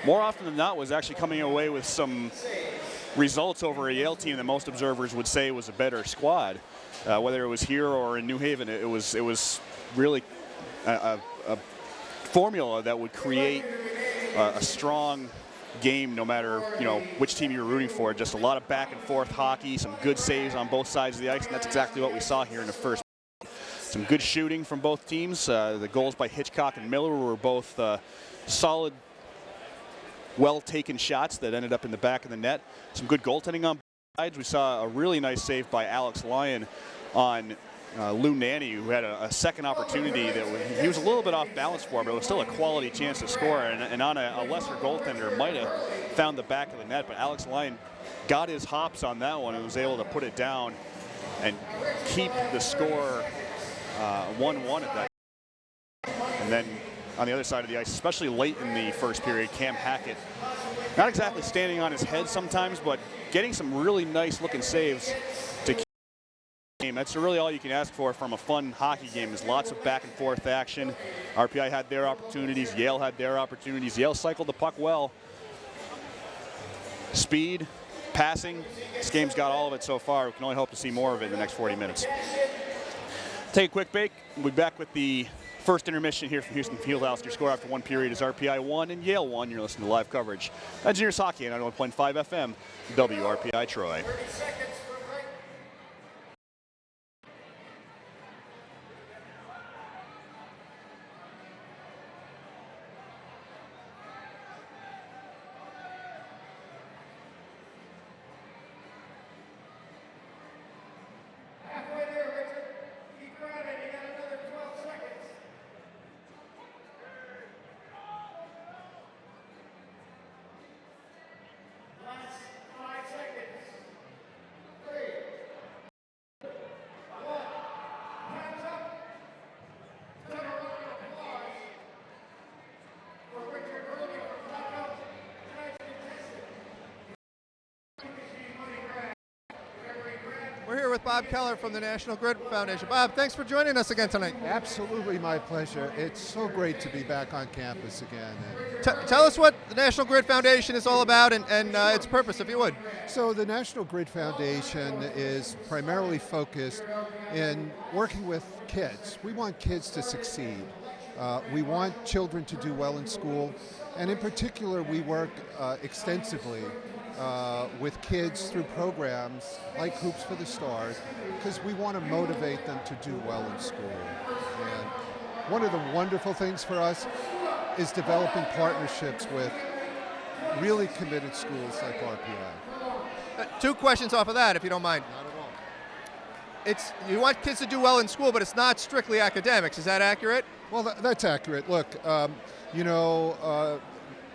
more often than not, was actually coming away with some results over a Yale team that most observers would say was a better squad. Whether it was here or in New Haven, it was really a formula that would create a strong game no matter, you know, which team you're rooting for. Just a lot of back and forth hockey, some good saves on both sides of the ice, and that's exactly what we saw here in the first. Some good shooting from both teams. The goals by Hitchcock and Miller were both solid, well-taken shots that ended up in the back of the net. Some good goaltending on both sides. We saw a really nice save by Alex Lyon on Lou Nanny, who had a second opportunity that he was a little bit off balance for, but it was still a quality chance to score. And on a lesser goaltender, might have found the back of the net, but Alex Lyon got his hops on that one and was able to put it down and keep the score 1-1 at that. And then on the other side of the ice, especially late in the first period, Cam Hackett, not exactly standing on his head sometimes, but getting some really nice looking saves to keep the game. That's really all you can ask for from a fun hockey game, is lots of back and forth action. RPI had their opportunities, Yale had their opportunities. Yale cycled the puck well. Speed, passing, this game's got all of it so far. We can only hope to see more of it in the next 40 minutes. Take a quick break. We'll be back with the first intermission here from Houston Fieldhouse. Your score after one period is RPI 1 and Yale 1. You're listening to live coverage. Engineers Hockey on 91.5 FM, WRPI Troy. Bob Keller from the National Grid Foundation. Bob, thanks for joining us again tonight. Absolutely my pleasure. It's so great to be back on campus again. Tell us what the National Grid Foundation is all about and its purpose, if you would. So the National Grid Foundation is primarily focused in working with kids. We want kids to succeed. We want children to do well in school, and in particular we work extensively with kids through programs like Hoops for the Stars, because we want to motivate them to do well in school. And one of the wonderful things for us is developing partnerships with really committed schools like RPI. Two questions off of that, if you don't mind. Not at all. You want kids to do well in school, but it's not strictly academics. Is that accurate? Well, that's accurate. Look,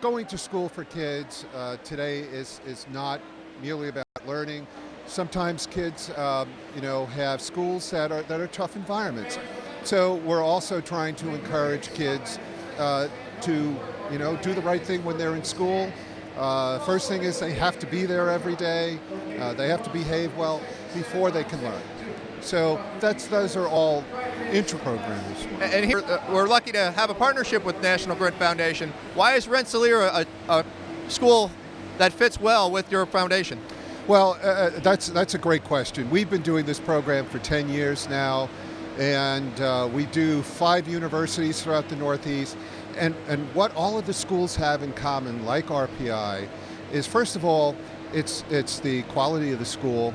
going to school for kids today is not merely about learning. Sometimes kids, have schools that are tough environments. So we're also trying to encourage kids to, do the right thing when they're in school. First thing is they have to be there every day. They have to behave well before they can learn. So those are all intra-programmers. And here, we're lucky to have a partnership with National Grid Foundation. Why is Rensselaer a school that fits well with your foundation? Well, that's a great question. We've been doing this program for 10 years now, and we do 5 universities throughout the Northeast. And what all of the schools have in common, like RPI, is first of all, it's the quality of the school.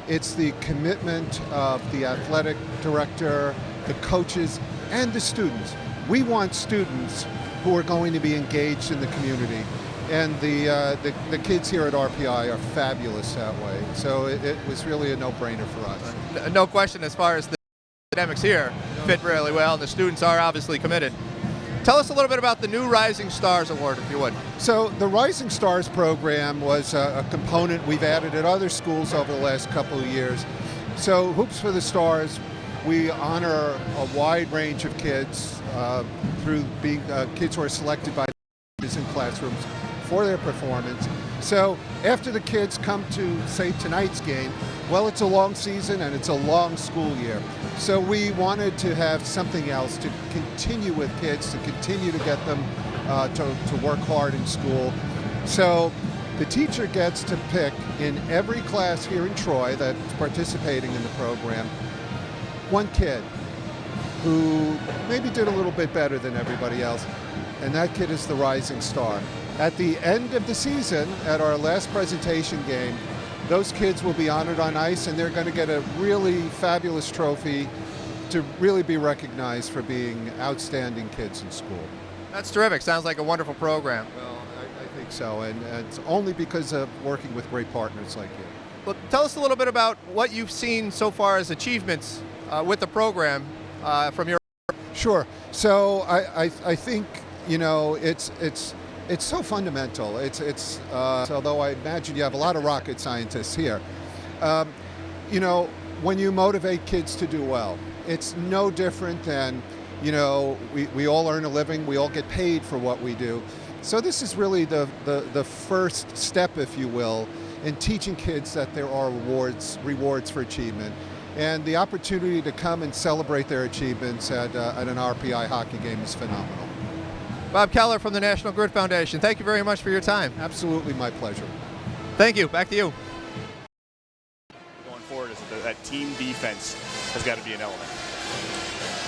It's the commitment of the athletic director, the coaches, and the students. We want students who are going to be engaged in the community. And the kids here at RPI are fabulous that way. So it was really a no-brainer for us. No question, as far as the academics here fit really well, and the students are obviously committed. Tell us a little bit about the new Rising Stars Award, if you would. So the Rising Stars program was a component we've added at other schools over the last couple of years. So Hoops for the Stars, we honor a wide range of kids through being kids who are selected by teachers in classrooms for their performance. So after the kids come to, say, tonight's game, well, it's a long season and it's a long school year. So we wanted to have something else to continue with kids, to continue to get them to work hard in school. So the teacher gets to pick in every class here in Troy that's participating in the program, one kid who maybe did a little bit better than everybody else, and that kid is the rising star. At the end of the season, at our last presentation game, those kids will be honored on ice, and they're going to get a really fabulous trophy to really be recognized for being outstanding kids in school. That's terrific. Sounds like a wonderful program. Well, I think so, and it's only because of working with great partners like you. Well, tell us a little bit about what you've seen so far as achievements with the program from your... Sure. So I think, it's so fundamental. Although I imagine you have a lot of rocket scientists here. When you motivate kids to do well, it's no different than, we all earn a living, we all get paid for what we do. So this is really the first step, if you will, in teaching kids that there are rewards for achievement. And the opportunity to come and celebrate their achievements at an RPI hockey game is phenomenal. Bob Keller from the National Grid Foundation, thank you very much for your time. Absolutely my pleasure. Thank you. Back to you. Going forward, is that team defense has got to be an element.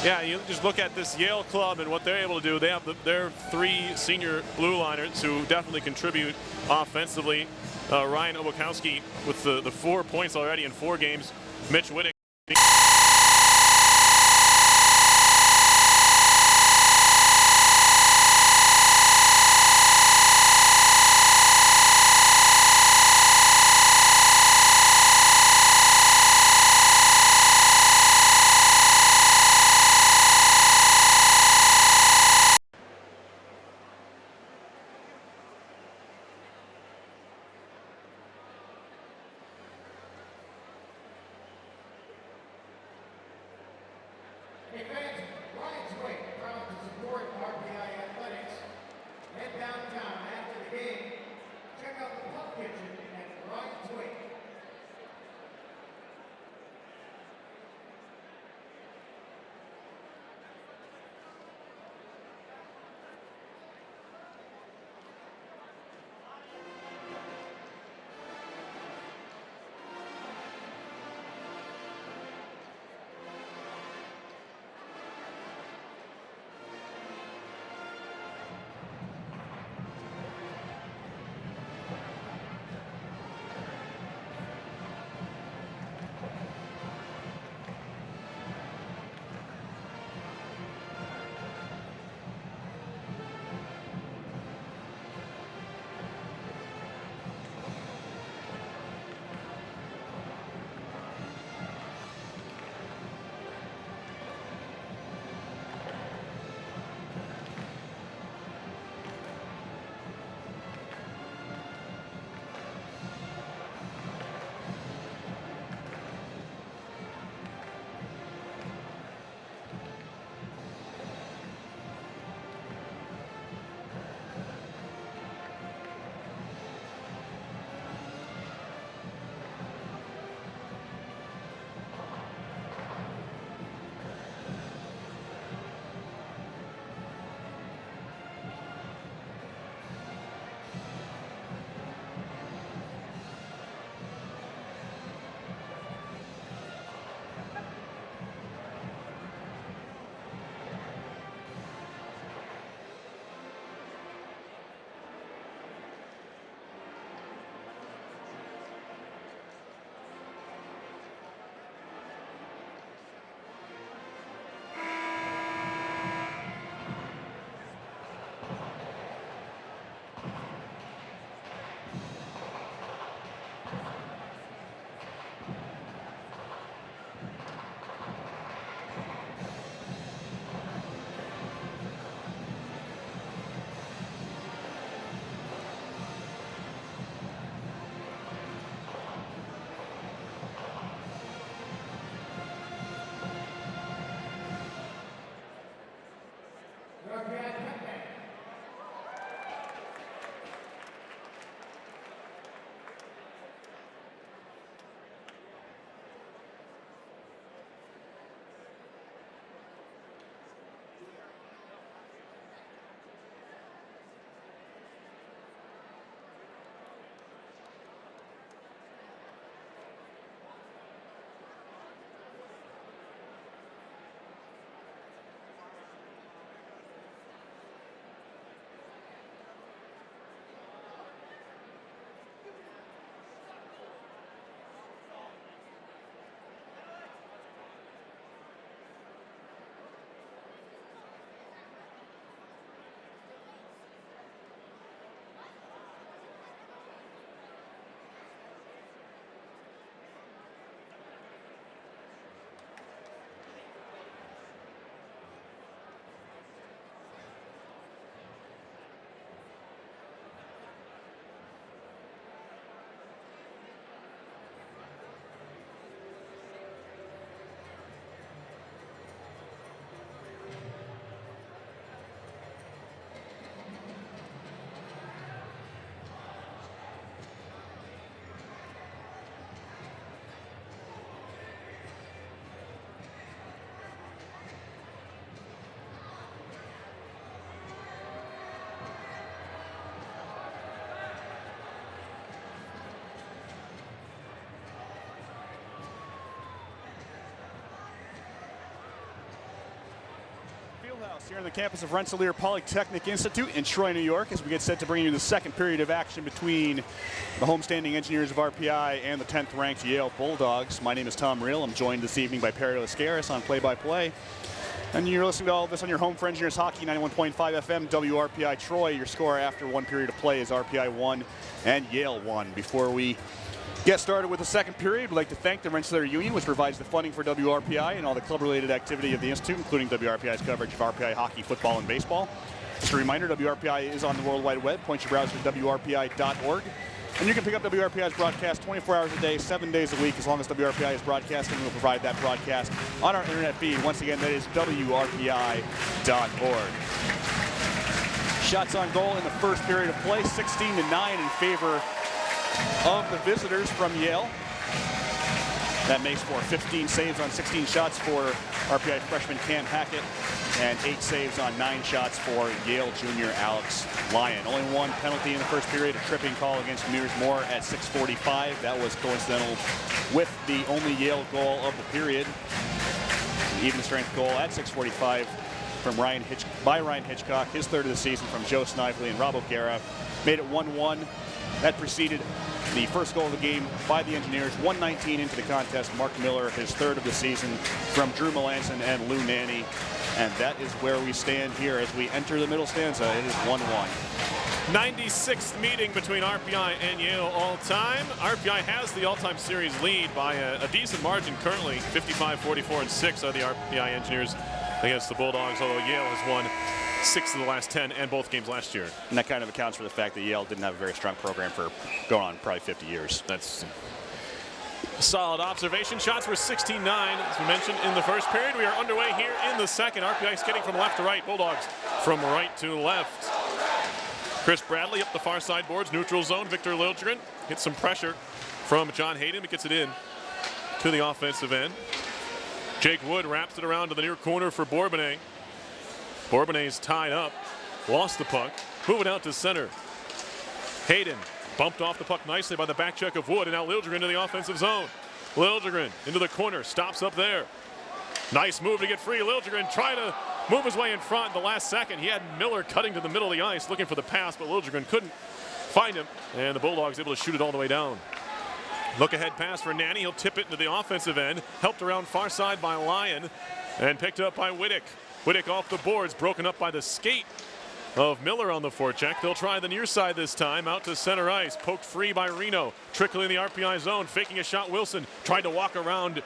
Yeah, you just look at this Yale club and what they're able to do. They have their 3 senior blue liners who definitely contribute offensively. Ryan Obakowski with the 4 points already in 4 games. Mitch Whittick. Fieldhouse here on the campus of Rensselaer Polytechnic Institute in Troy, New York, as we get set to bring you the second period of action between the homestanding Engineers of RPI and the 10th ranked Yale Bulldogs. My name is Tom Reel. I'm joined this evening by Perry Lascaris on play-by-play. And you're listening to all of this on your home for Engineers Hockey, 91.5 FM, WRPI Troy. Your score after one period of play is RPI 1 and Yale 1. Before we get started with the second period, we'd like to thank the Rensselaer Union, which provides the funding for WRPI and all the club-related activity of the Institute, including WRPI's coverage of RPI hockey, football, and baseball. Just a reminder, WRPI is on the World Wide Web. Point your browser to WRPI.org. And you can pick up WRPI's broadcast 24 hours a day, 7 days a week. As long as WRPI is broadcasting, we'll provide that broadcast on our internet feed. Once again, that is WRPI.org. Shots on goal in the first period of play, 16-9 in favor of the visitors from Yale. That makes for 15 saves on 16 shots for RPI freshman Cam Hackett and 8 saves on 9 shots for Yale junior Alex Lyon. Only one penalty in the first period, a tripping call against Mears Moore at 6:45. That was coincidental with the only Yale goal of the period. An even strength goal at 6:45 from Ryan Hitchcock, his third of the season from Joe Snively and Rob O'Gara. Made it 1-1. That preceded the first goal of the game by the Engineers. 1:19 into the contest, Mark Miller, his third of the season from Drew Melanson and Lou Nanny. And that is where we stand here as we enter the middle stanza. It is 1-1. 96th meeting between RPI and Yale all time. RPI has the all-time series lead by a decent margin currently. 55-44-6 are the RPI Engineers against the Bulldogs, although Yale has won 6 of the last 10 and both games last year. And that kind of accounts for the fact that Yale didn't have a very strong program for going on probably 50 years. That's a solid observation. Shots were 16-9, as we mentioned, in the first period. We are underway here in the second. RPI skating from left to right. Bulldogs from right to left. Chris Bradley up the far side boards, neutral zone. Victor Liljegren gets some pressure from John Hayden, but gets it in to the offensive end. Jake Wood wraps it around to the near corner for Bourbonnais. Bourbonnais tied up, lost the puck, moving out to center. Hayden bumped off the puck nicely by the back check of Wood, and now Liljegren to the offensive zone. Liljegren into the corner, stops up there. Nice move to get free. Liljegren trying to move his way in front in the last second. He had Miller cutting to the middle of the ice looking for the pass, but Liljegren couldn't find him, and the Bulldogs able to shoot it all the way down. Look ahead pass for Nanny. He'll tip it into the offensive end, helped around far side by Lyon, and picked up by Wittick. Wittick off the boards, broken up by the skate of Miller on the forecheck. They'll try the near side this time, out to center ice. Poked free by Reno, trickling the RPI zone, faking a shot. Wilson tried to walk around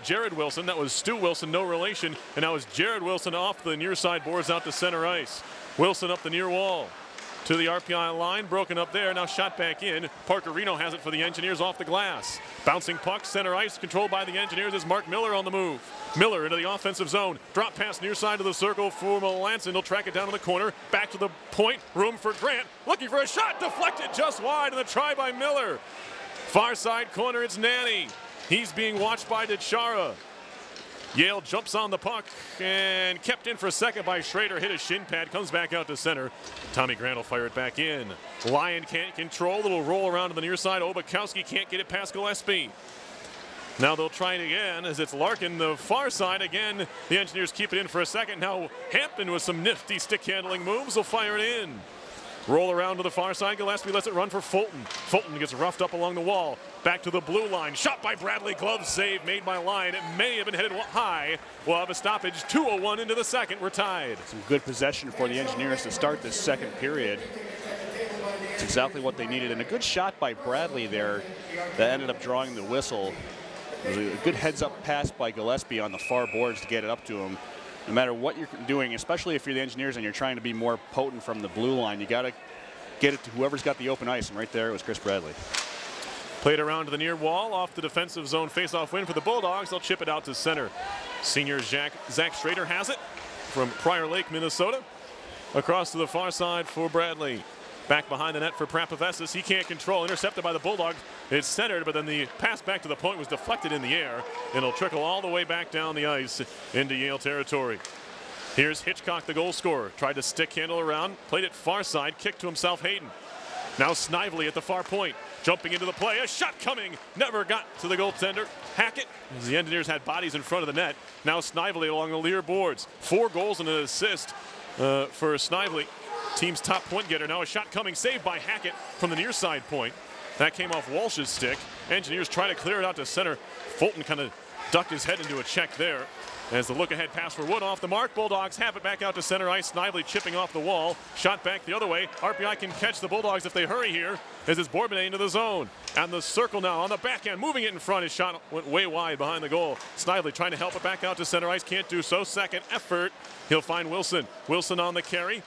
Jared Wilson. That was Stu Wilson, no relation. And now it's Jared Wilson off the near side boards out to center ice. Wilson up the near wall to the RPI line, broken up there, now shot back in. Parker Reno has it for the Engineers off the glass. Bouncing puck, center ice, controlled by the Engineers is Mark Miller on the move. Miller into the offensive zone, drop pass near side of the circle for Melanson. He'll track it down in the corner, back to the point, room for Grant, looking for a shot, deflected just wide, and the try by Miller. Far side corner, it's Nanny. He's being watched by DeChara. Yale jumps on the puck and kept in for a second by Schrader. Hit a shin pad, comes back out to center. Tommy Grant will fire it back in. Lyon can't control. Little roll around to the near side. Obakowski can't get it past Gillespie. Now they'll try it again as it's Larkin, the far side. Again, the Engineers keep it in for a second. Now Hampton with some nifty stick handling moves will fire it in. Roll around to the far side. Gillespie lets it run for Fulton. Fulton gets roughed up along the wall. Back to the blue line. Shot by Bradley. Glove save made by Lyon. It may have been headed high. We'll have a stoppage. 2:01 into the second. We're tied. Some good possession for the Engineers to start this second period. It's exactly what they needed. And a good shot by Bradley there that ended up drawing the whistle. It was a good heads-up pass by Gillespie on the far boards to get it up to him. No matter what you're doing, especially if you're the Engineers and you're trying to be more potent from the blue line, you got to get it to whoever's got the open ice, and right there it was Chris Bradley. Played around to the near wall, off the defensive zone, face-off win for the Bulldogs. They'll chip it out to center. Senior Zach Schrader has it from Prior Lake, Minnesota. Across to the far side for Bradley. Back behind the net for Prapavesis. He can't control. Intercepted by the Bulldogs. It's centered, but then the pass back to the point was deflected in the air. It'll trickle all the way back down the ice into Yale territory. Here's Hitchcock, the goal scorer. Tried to stick handle around. Played it far side. Kicked to himself, Hayden. Now Snively at the far point. jumping into the play. A shot coming. Never got to the goaltender. Hackett, as the Engineers had bodies in front of the net. Now Snively along the near boards. 4 goals and an assist for Snively. Team's top point getter. Now a shot coming, saved by Hackett from the near side point. That came off Walsh's stick. Engineers try to clear it out to center. Fulton kind of ducked his head into a check there. As the look-ahead pass for Wood off the mark, Bulldogs have it back out to center ice. Snively chipping off the wall. Shot back the other way. RPI can catch the Bulldogs if they hurry here. As it's Bourbonnais into the zone. And the circle now on the backhand, moving it in front. His shot went way wide behind the goal. Snively trying to help it back out to center ice. Can't do so. Second effort. He'll find Wilson. Wilson on the carry.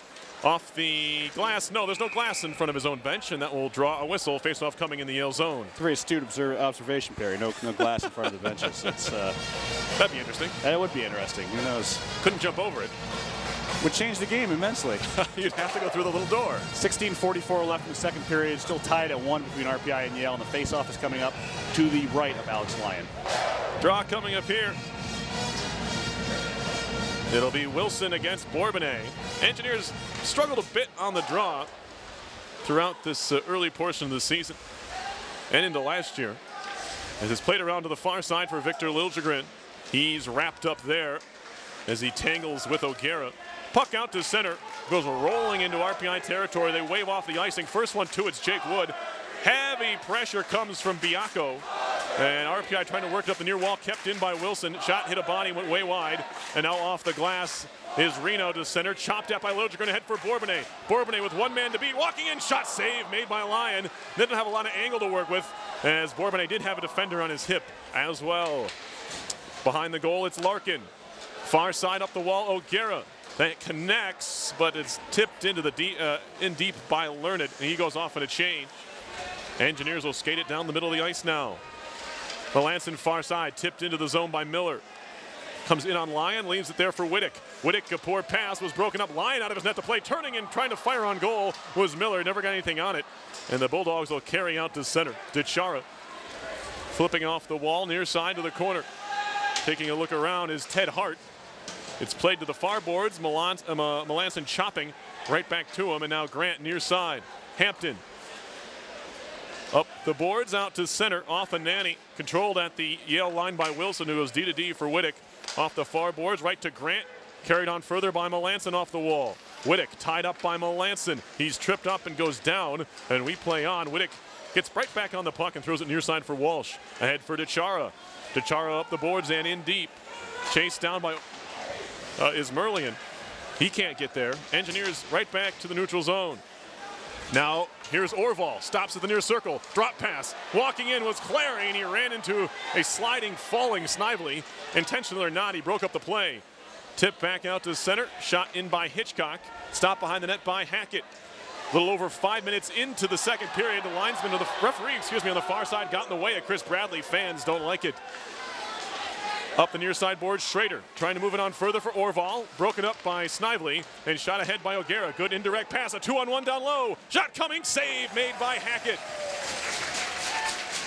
Off the glass. No, there's no glass in front of his own bench, and that will draw a whistle. Face-off coming in the Yale zone. It's a very astute observation, Perry. No glass in front of the benches. It's, that'd be interesting. That would be interesting. Who knows? Couldn't jump over it. Would change the game immensely. You'd have to go through the little door. 16:44 left in the second period. Still tied at 1 between RPI and Yale, and the face-off is coming up to the right of Alex Lyon. Draw coming up here. It'll be Wilson against Bourbonnais. Engineers struggled a bit on the draw throughout this early portion of the season and into last year. As it's played around to the far side for Victor Liljegren. He's wrapped up there as he tangles with O'Gara. Puck out to center, goes rolling into RPI territory. They wave off the icing. First one to it's Jake Wood. Heavy pressure comes from Biacco. And RPI trying to work it up the near wall, kept in by Wilson. Shot hit a body, went way wide. And now off the glass is Reno to center. Chopped at by Liljegren, head for Bourbonnais. Bourbonnais with 1 man to beat, walking in, shot save made by Lyon. Didn't have a lot of angle to work with, as Bourbonnais did have a defender on his hip as well. Behind the goal, it's Larkin. Far side up the wall, O'Gara. That connects, but it's tipped into the in deep by Learned, and he goes off in a change. Engineers will skate it down the middle of the ice now. Melanson far side, tipped into the zone by Miller. Comes in on Lyon, leaves it there for Wittick. Wittick, a poor pass, was broken up. Lyon out of his net to play, turning and trying to fire on goal was Miller. Never got anything on it. And the Bulldogs will carry out to center. DeChara flipping off the wall, near side to the corner. Taking a look around is Ted Hart. It's played to the far boards. Melanson chopping right back to him, and now Grant near side. Hampton up the boards, out to center, off a Nanny. Controlled at the Yale line by Wilson, who goes D to D for Wittick. Off the far boards, right to Grant. Carried on further by Melanson off the wall. Wittick tied up by Melanson. He's tripped up and goes down, and we play on. Wittick gets right back on the puck and throws it near side for Walsh. Ahead for DeChara. DeChara up the boards and in deep. Chased down by is Merlian. He can't get there. Engineers right back to the neutral zone. Now, here's Orval, stops at the near circle, drop pass. Walking in was Clary, and he ran into a sliding, falling Snively. Intentional or not, he broke up the play. Tip back out to center, shot in by Hitchcock. Stop behind the net by Hackett. A little over 5 minutes into the second period, the linesman, or the referee, on the far side got in the way of Chris Bradley. Fans don't like it. Up the near side board, Schrader trying to move it on further for Orval. Broken up by Snively and shot ahead by O'Gara. Good indirect pass, a 2-on-1 down low. Shot coming, save made by Hackett.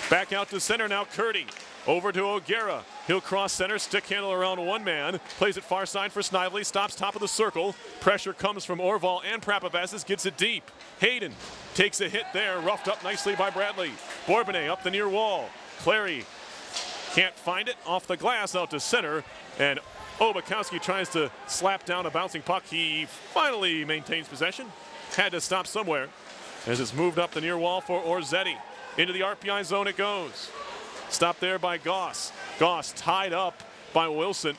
Back out to center now, Curdy. Over to O'Gara. He'll cross center, stick handle around 1 man. Plays it far side for Snively, stops top of the circle. Pressure comes from Orval and Prapavesis, gets it deep. Hayden takes a hit there, roughed up nicely by Bradley. Bourbonnais up the near wall. Clary can't find it, off the glass out to center, and Obakowski tries to slap down a bouncing puck. He finally maintains possession. Had to stop somewhere as it's moved up the near wall for Orzetti. Into the RPI zone it goes. Stopped there by Goss. Goss tied up by Wilson,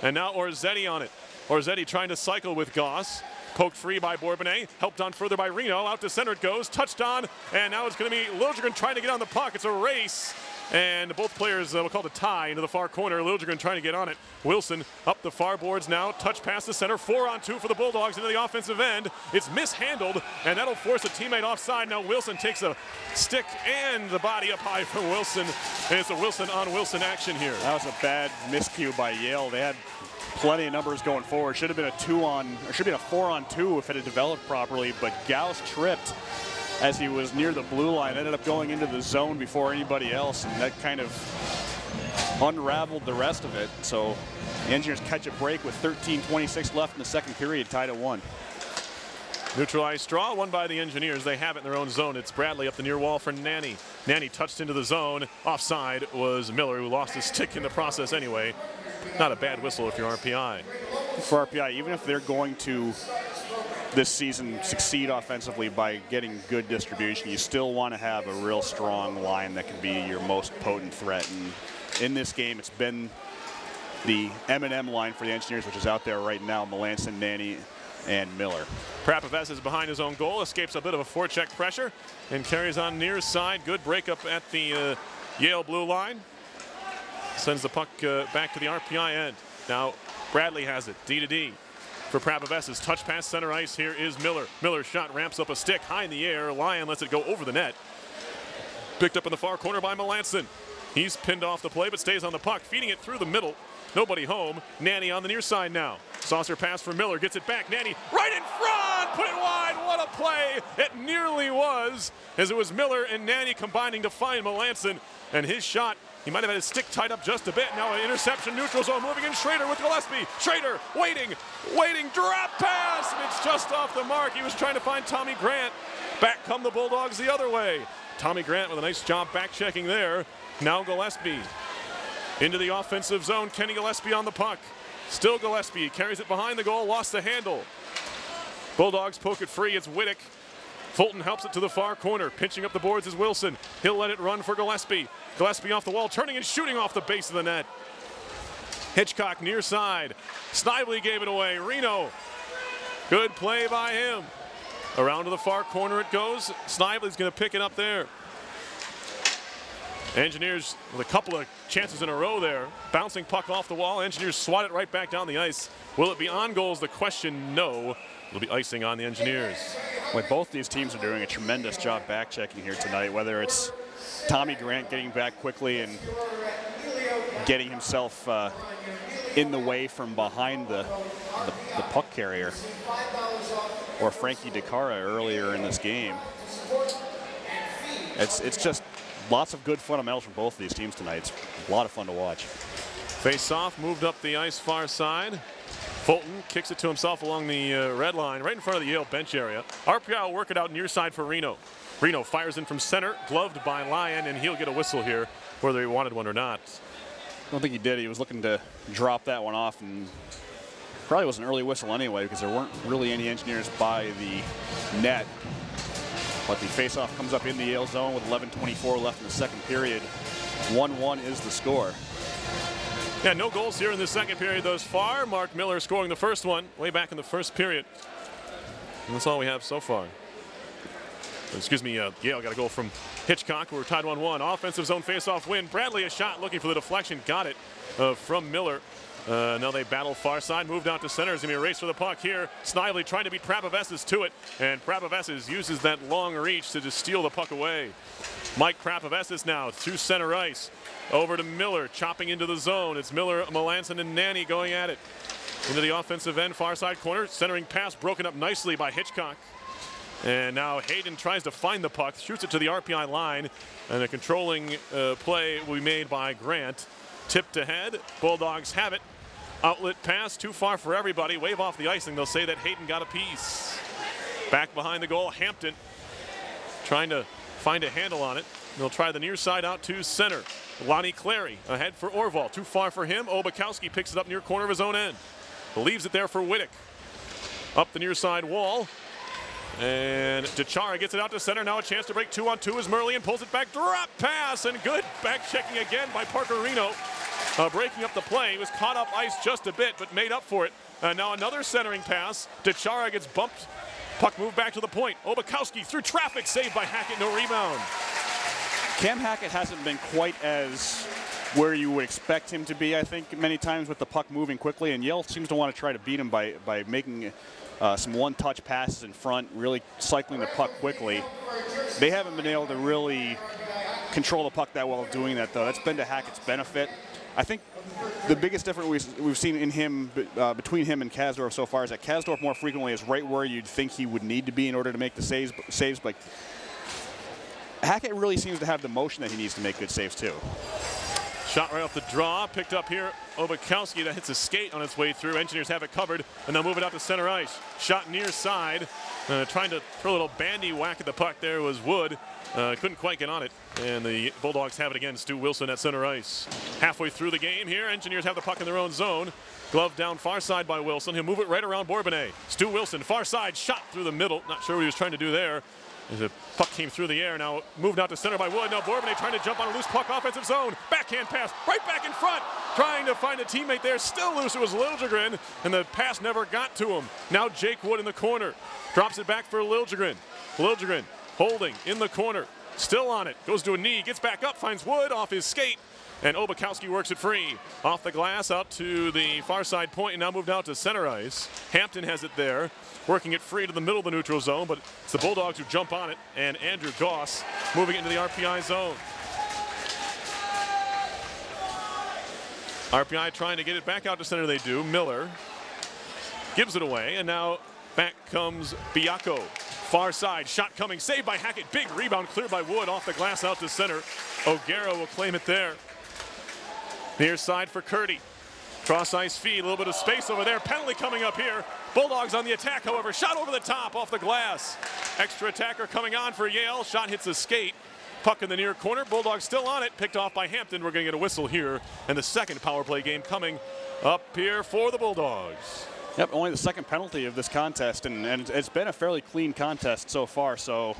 and now Orzetti on it. Orzetti trying to cycle with Goss. Poked free by Bourbonnais, helped on further by Reno. Out to center it goes, touched on, and now it's going to be Liljegren trying to get on the puck. It's a race. And both players, we'll call it a tie into the far corner. Liljegren trying to get on it. Wilson up the far boards now. Touch past the center. 4-on-2 for the Bulldogs into the offensive end. It's mishandled, and that'll force a teammate offside. Now Wilson takes a stick and the body up high from Wilson. And it's a Wilson-on-Wilson action here. That was a bad miscue by Yale. They had plenty of numbers going forward. Should have been a 4-on-2 if it had developed properly, but Gauss tripped as he was near the blue line, ended up going into the zone before anybody else, and that kind of unraveled the rest of it. So the Engineers catch a break with 13:26 left in the second period, tied at 1. Neutralized straw, won by the Engineers. They have it in their own zone. It's Bradley up the near wall for Nanny. Nanny touched into the zone. Offside was Miller, who lost his stick in the process anyway. Not a bad whistle if you're RPI. For RPI, even if they're going to this season succeed offensively by getting good distribution, you still want to have a real strong line that can be your most potent threat. And in this game, it's been the M&M line for the Engineers, which is out there right now, Melanson, Nanny, and Miller. Prapaves is behind his own goal, escapes a bit of a forecheck pressure, and carries on near side. Good breakup at the Yale blue line. Sends the puck back to the RPI end. Now Bradley has it, D to D. For Prapaves, touch pass center ice, here is Miller. Miller's shot ramps up a stick high in the air. Lyon lets it go over the net. Picked up in the far corner by Melanson. He's pinned off the play but stays on the puck, feeding it through the middle. Nobody home. Nanny on the near side now. Saucer pass for Miller, gets it back. Nanny right in front, put it wide. What a play. It nearly was, as it was Miller and Nanny combining to find Melanson. And his shot, he might have had his stick tied up just a bit. Now an interception, neutral zone, moving in Schrader with Gillespie. Schrader waiting, drop pass, and it's just off the mark. He was trying to find Tommy Grant. Back come the Bulldogs the other way. Tommy Grant with a nice job back checking there. Now Gillespie into the offensive zone. Kenny Gillespie on the puck. Still Gillespie, carries it behind the goal, lost the handle. Bulldogs poke it free, it's Whittick. Fulton helps it to the far corner. Pinching up the boards is Wilson. He'll let it run for Gillespie. Gillespie off the wall, turning and shooting off the base of the net. Hitchcock near side. Snively gave it away. Reno, good play by him. Around to the far corner it goes. Snively's gonna pick it up there. Engineers with a couple of chances in a row there. Bouncing puck off the wall. Engineers swat it right back down the ice. Will it be on goal is the question. No. It'll be icing on the Engineers. Well, both these teams are doing a tremendous job back checking here tonight, whether it's Tommy Grant getting back quickly and getting himself in the way from behind the puck carrier, or Frankie DeCara earlier in this game. It's just lots of good fundamentals from both of these teams tonight. It's a lot of fun to watch. Face off, moved up the ice far side. Fulton kicks it to himself along the red line, right in front of the Yale bench area. RPI will work it out near side for Reno. Reno fires in from center, gloved by Lyon, and he'll get a whistle here, whether he wanted one or not. I don't think he did. He was looking to drop that one off, and probably was an early whistle anyway, because there weren't really any Engineers by the net. But the faceoff comes up in the Yale zone with 11:24 left in the second period. 1-1 is the score. Yeah, no goals here in the second period thus far. Mark Miller scoring the first one way back in the first period. And that's all we have so far. Excuse me, Yale got a goal from Hitchcock. We're tied 1-1. Offensive zone faceoff win. Bradley a shot looking for the deflection. Got it from Miller. Now they battle far side, moved out to center. There's going to be a race for the puck here. Snively trying to beat Prapaves to it, and Prapaves uses that long reach to just steal the puck away. Mike Prapaves now through center ice. Over to Miller, chopping into the zone. It's Miller, Melanson, and Nanny going at it. Into the offensive end, far side corner. Centering pass broken up nicely by Hitchcock. And now Hayden tries to find the puck, shoots it to the RPI line, and a controlling play will be made by Grant. Tipped ahead, Bulldogs have it. Outlet pass, too far for everybody. Wave off the icing, they'll say that Hayden got a piece. Back behind the goal, Hampton trying to find a handle on it. They'll try the near side out to center. Lonnie Clary ahead for Orval, too far for him. Obakowski picks it up near corner of his own end. Leaves it there for Whittick. Up the near side wall. And DeChara gets it out to center. Now a chance to break 2-on-2 as Merlian pulls it back. Drop pass, and good back checking again by Parker Reno. Breaking up the play. He was caught up ice just a bit, but made up for it. Now another centering pass. DeChara gets bumped. Puck moved back to the point. Obakowski through traffic, saved by Hackett, no rebound. Cam Hackett hasn't been quite as where you would expect him to be, I think, many times with the puck moving quickly, and Yale seems to want to try to beat him by making some one-touch passes in front, really cycling the puck quickly. They haven't been able to really control the puck that well doing that, though. That's been to Hackett's benefit. I think the biggest difference we've seen in him between him and Kasdorf so far is that Kasdorf more frequently is right where you'd think he would need to be in order to make the saves, but Hackett really seems to have the motion that he needs to make good saves too. Shot right off the draw, picked up here. Obakowski, that hits a skate on its way through. Engineers have it covered, and they'll move it out to center ice. Shot near side, trying to throw a little bandy whack at the puck there was Wood. Couldn't quite get on it, and the Bulldogs have it again. Stu Wilson at center ice. Halfway through the game here, Engineers have the puck in their own zone. Glove down far side by Wilson. He'll move it right around Bourbonnais. Stu Wilson, far side, shot through the middle. Not sure what he was trying to do there. The puck came through the air. Now moved out to center by Wood. Now Bourbonnais trying to jump on a loose puck, offensive zone. Backhand pass, right back in front. Trying to find a teammate there. Still loose. It was Liljegren, and the pass never got to him. Now Jake Wood in the corner. Drops it back for Liljegren. Liljegren holding in the corner. Still on it. Goes to a knee. Gets back up. Finds Wood off his skate. And Obakowski works it free. Off the glass out to the far side point, and now moved out to center ice. Hampton has it there, working it free to the middle of the neutral zone, but it's the Bulldogs who jump on it, and Andrew Goss moving into the RPI zone. RPI trying to get it back out to center, they do. Miller gives it away, and now back comes Biako. Far side, shot coming, saved by Hackett. Big rebound cleared by Wood off the glass out to center. O'Gara will claim it there. Near side for Curdy. Cross ice feed, a little bit of space over there. Penalty coming up here. Bulldogs on the attack, however. Shot over the top off the glass. Extra attacker coming on for Yale. Shot hits a skate. Puck in the near corner. Bulldogs still on it. Picked off by Hampton. We're going to get a whistle here. And the second power play game coming up here for the Bulldogs. Yep, only the second penalty of this contest, and it's been a fairly clean contest so far. So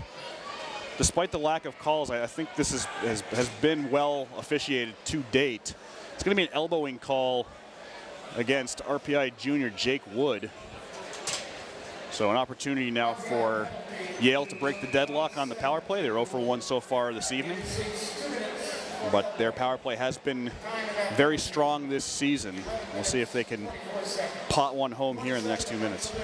despite the lack of calls, I think this has been well officiated to date. It's going to be an elbowing call against RPI junior Jake Wood. So an opportunity now for Yale to break the deadlock on the power play. They're 0 for 1 so far this evening. But their power play has been very strong this season. We'll see if they can pot one home here in the next 2 minutes.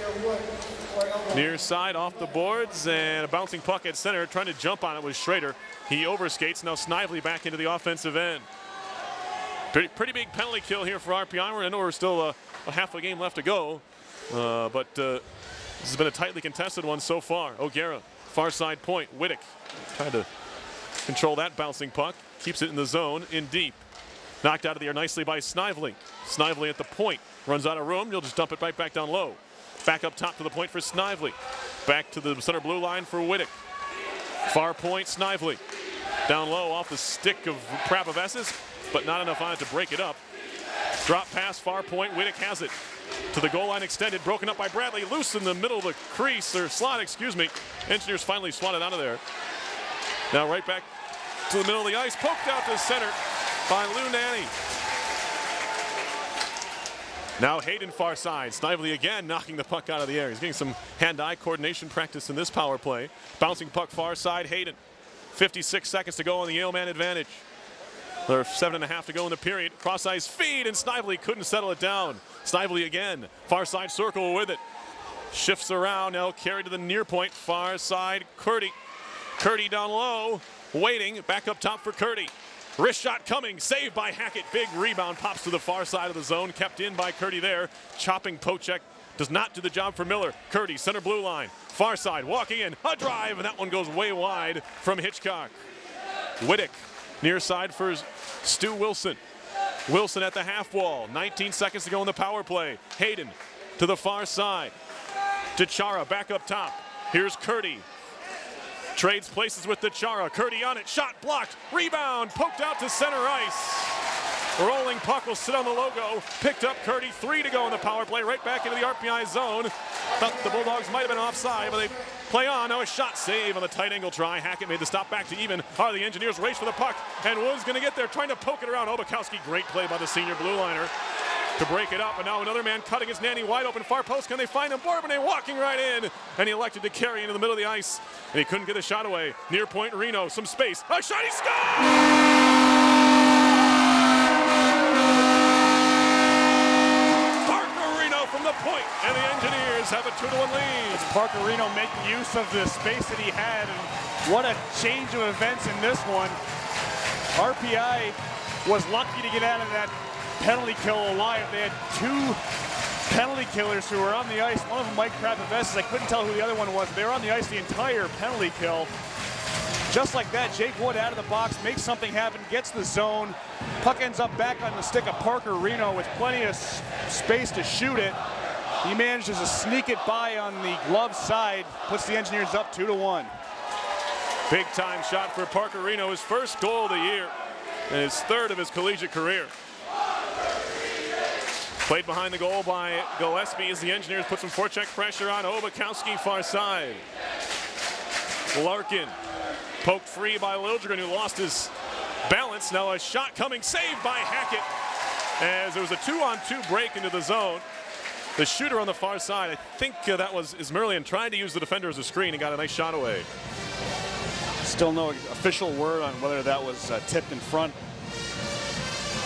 Near side off the boards, and a bouncing puck at center. Trying to jump on it was Schrader. He overskates. Now Snively back into the offensive end. Pretty big penalty kill here for RPI. I know we're still a half a game left to go, but this has been a tightly contested one so far. O'Gara, far side point. Wittick trying to control that bouncing puck. Keeps it in the zone, in deep. Knocked out of the air nicely by Snively. Snively at the point. Runs out of room. You'll just dump it right back down low. Back up top to the point for Snively. Back to the center blue line for Wittick. Far point, Snively. Down low off the stick of Pravoves's, but not enough on it to break it up. Drop pass, far point. Wittick has it. To the goal line extended, broken up by Bradley. Loose in the middle of the crease, or slot, excuse me. Engineers finally swatted out of there. Now right back to the middle of the ice, poked out to center by Lou Nanny. Now Hayden far side. Snively again knocking the puck out of the air. He's getting some hand-eye coordination practice in this power play. Bouncing puck far side, Hayden. 56 seconds to go on the Yale man advantage. There's 7.5 to go in the period. Cross ice feed, and Snively couldn't settle it down. Snively again, far side circle with it. Shifts around, now carried to the near point. Far side, Curdy. Curdy down low, waiting, back up top for Curdy. Wrist shot coming, saved by Hackett. Big rebound, pops to the far side of the zone, kept in by Curdy there. Chopping Pocek does not do the job for Miller. Curdy, center blue line, far side, walking in, a drive, and that one goes way wide from Hitchcock. Wittick, near side for Stu Wilson. Wilson at the half wall, 19 seconds to go in the power play. Hayden to the far side. DeChara back up top. Here's Curdy. Trades places with DeChara. Curdy on it. Shot blocked. Rebound. Poked out to center ice. Rolling puck will sit on the logo. Picked up Curdy. 3 to go in the power play. Right back into the RPI zone. Thought the Bulldogs might have been offside, but they play on. Now a shot save on the tight angle try. Hackett made the stop back to even. The Engineers race for the puck. And Wood's going to get there, trying to poke it around. Obakowski. Great play by the senior blue liner to break it up, and now another man cutting his Nanny wide open far post. Can they find him? Bourbonnais walking right in, and he elected to carry into the middle of the ice, and he couldn't get the shot away. Near point, Reno, some space, a shot, he scores! Parker Reno from the point, and the Engineers have a 2-1 lead. It's Parker Reno making use of the space that he had, and what a change of events in this one. RPI was lucky to get out of that penalty kill alive. They had 2 penalty killers who were on the ice. One of them, Mike Pravoves's. I couldn't tell who the other one was. They were on the ice the entire penalty kill. Just like that, Jake Wood out of the box, makes something happen, gets the zone. Puck ends up back on the stick of Parker Reno with plenty of space to shoot it. He manages to sneak it by on the glove side, puts the Engineers up 2-1. Big time shot for Parker Reno, his first goal of the year and his third of his collegiate career. Played behind the goal by Gillespie as the Engineers put some forecheck pressure on Obakowski far side. Larkin poked free by Liljegren, who lost his balance. Now a shot coming, saved by Hackett as there was a 2-on-2 break into the zone. The shooter on the far side, I think that was Ismerlian, trying to use the defender as a screen and got a nice shot away. Still no official word on whether that was tipped in front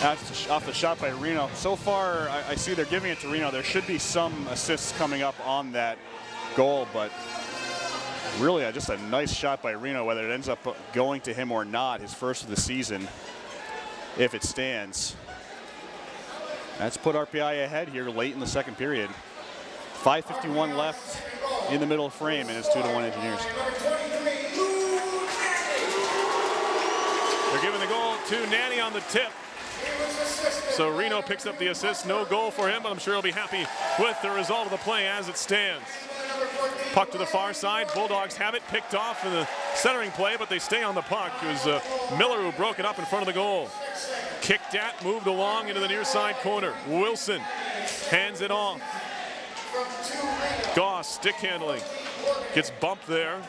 off the shot by Reno. So far, I see they're giving it to Reno. There should be some assists coming up on that goal, but really just a nice shot by Reno, whether it ends up going to him or not, his first of the season, if it stands. That's put RPI ahead here late in the second period. 5:51 left in the middle frame, and it's 2-1 Engineers. They're giving the goal to Nanny on the tip. So Reno picks up the assist. No goal for him, but I'm sure he'll be happy with the result of the play as it stands. Puck to the far side. Bulldogs have it picked off in the centering play, but they stay on the puck. It was Miller who broke it up in front of the goal. Kicked at, moved along into the near side corner. Wilson hands it off. Goss, stick handling. Gets bumped there.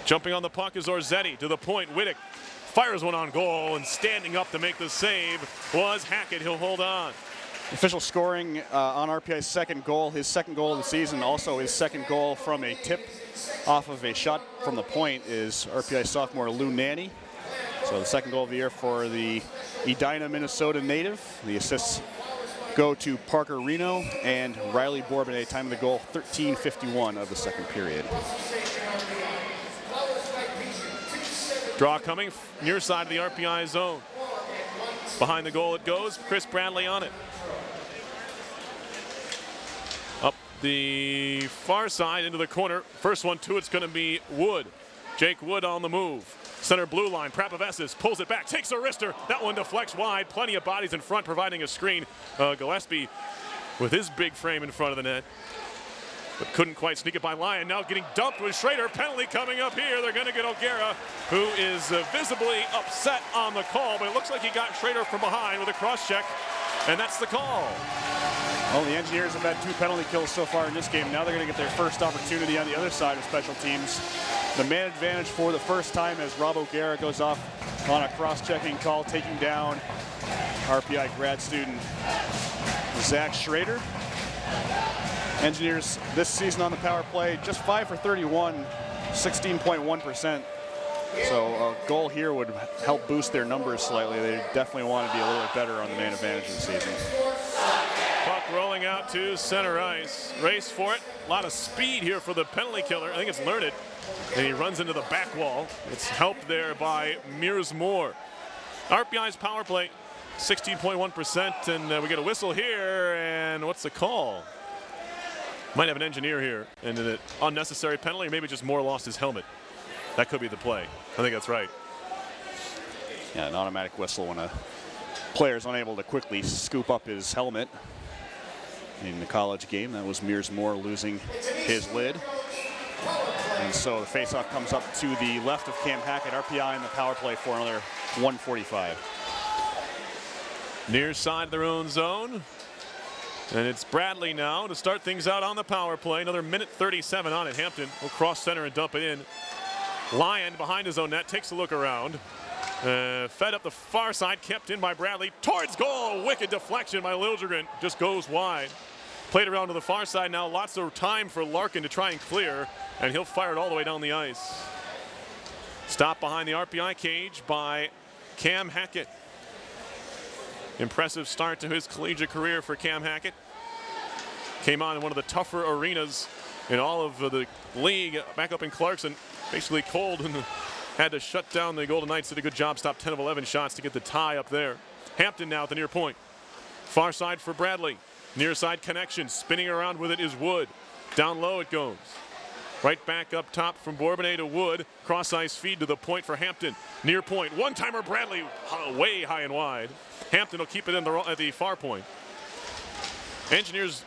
Jumping on the puck is Orzetti to the point. Wittick fires one on goal, and standing up to make the save was Hackett. He'll hold on. Official scoring on RPI's second goal, his second goal of the season, also his second goal from a tip off of a shot from the point, is RPI sophomore Lou Nanny. So the second goal of the year for the Edina, Minnesota native. The assists go to Parker Reno and Riley Bourbonnais. Time of the goal, 13:51 of the second period. Draw coming near side of the RPI zone. Behind the goal it goes. Chris Bradley on it. Up the far side into the corner. First one to it's going to be Wood. Jake Wood on the move. Center blue line. Prapavesis pulls it back. Takes a wrister. That one deflects wide. Plenty of bodies in front providing a screen. Gillespie with his big frame in front of the net, but couldn't quite sneak it by Lyon. Now getting dumped with Schrader. Penalty coming up here. They're going to get O'Gara, who is visibly upset on the call, but it looks like he got Schrader from behind with a cross check, and that's the call. Well, the Engineers have had 2 penalty kills so far in this game. Now they're going to get their first opportunity on the other side of special teams. The man advantage for the first time as Rob O'Gara goes off on a cross-checking call, taking down RPI grad student Zach Schrader. Engineers this season on the power play, just 5 for 31, 16.1%. So a goal here would help boost their numbers slightly. They definitely want to be a little bit better on the man advantage this season. Puck rolling out to center ice. Race for it. A lot of speed here for the penalty killer. I think it's Learned. And he runs into the back wall. It's helped there by Mears Moore. RPI's power play, 16.1%. And we get a whistle here. And what's the call? Might have an engineer here. And an unnecessary penalty. Or maybe just Moore lost his helmet. That could be the play. I think that's right. Yeah, an automatic whistle when a player is unable to quickly scoop up his helmet. In the college game, that was Mears Moore losing his lid. And so the faceoff comes up to the left of Cam Hackett. RPI in the power play for another 1:45. Near side of their own zone. And it's Bradley now to start things out on the power play. Another minute 37 on it. Hampton will cross center and dump it in. Lyon behind his own net takes a look around. Fed up the far side, kept in by Bradley. Towards goal, wicked deflection by Liljegren. Just goes wide. Played around to the far side now. Lots of time for Larkin to try and clear, and he'll fire it all the way down the ice. Stopped behind the RPI cage by Cam Hackett. Impressive start to his collegiate career for Cam Hackett. Came on in one of the tougher arenas in all of the league, back up in Clarkson. Basically cold and had to shut down the Golden Knights. Did a good job, stopped 10 of 11 shots to get the tie up there. Hampton now at the near point. Far side for Bradley. Near side connection, spinning around with it is Wood. Down low it goes. Right back up top from Bourbonnais to Wood. Cross ice feed to the point for Hampton. Near point. One-timer Bradley way high and wide. Hampton will keep it in at the far point. Engineers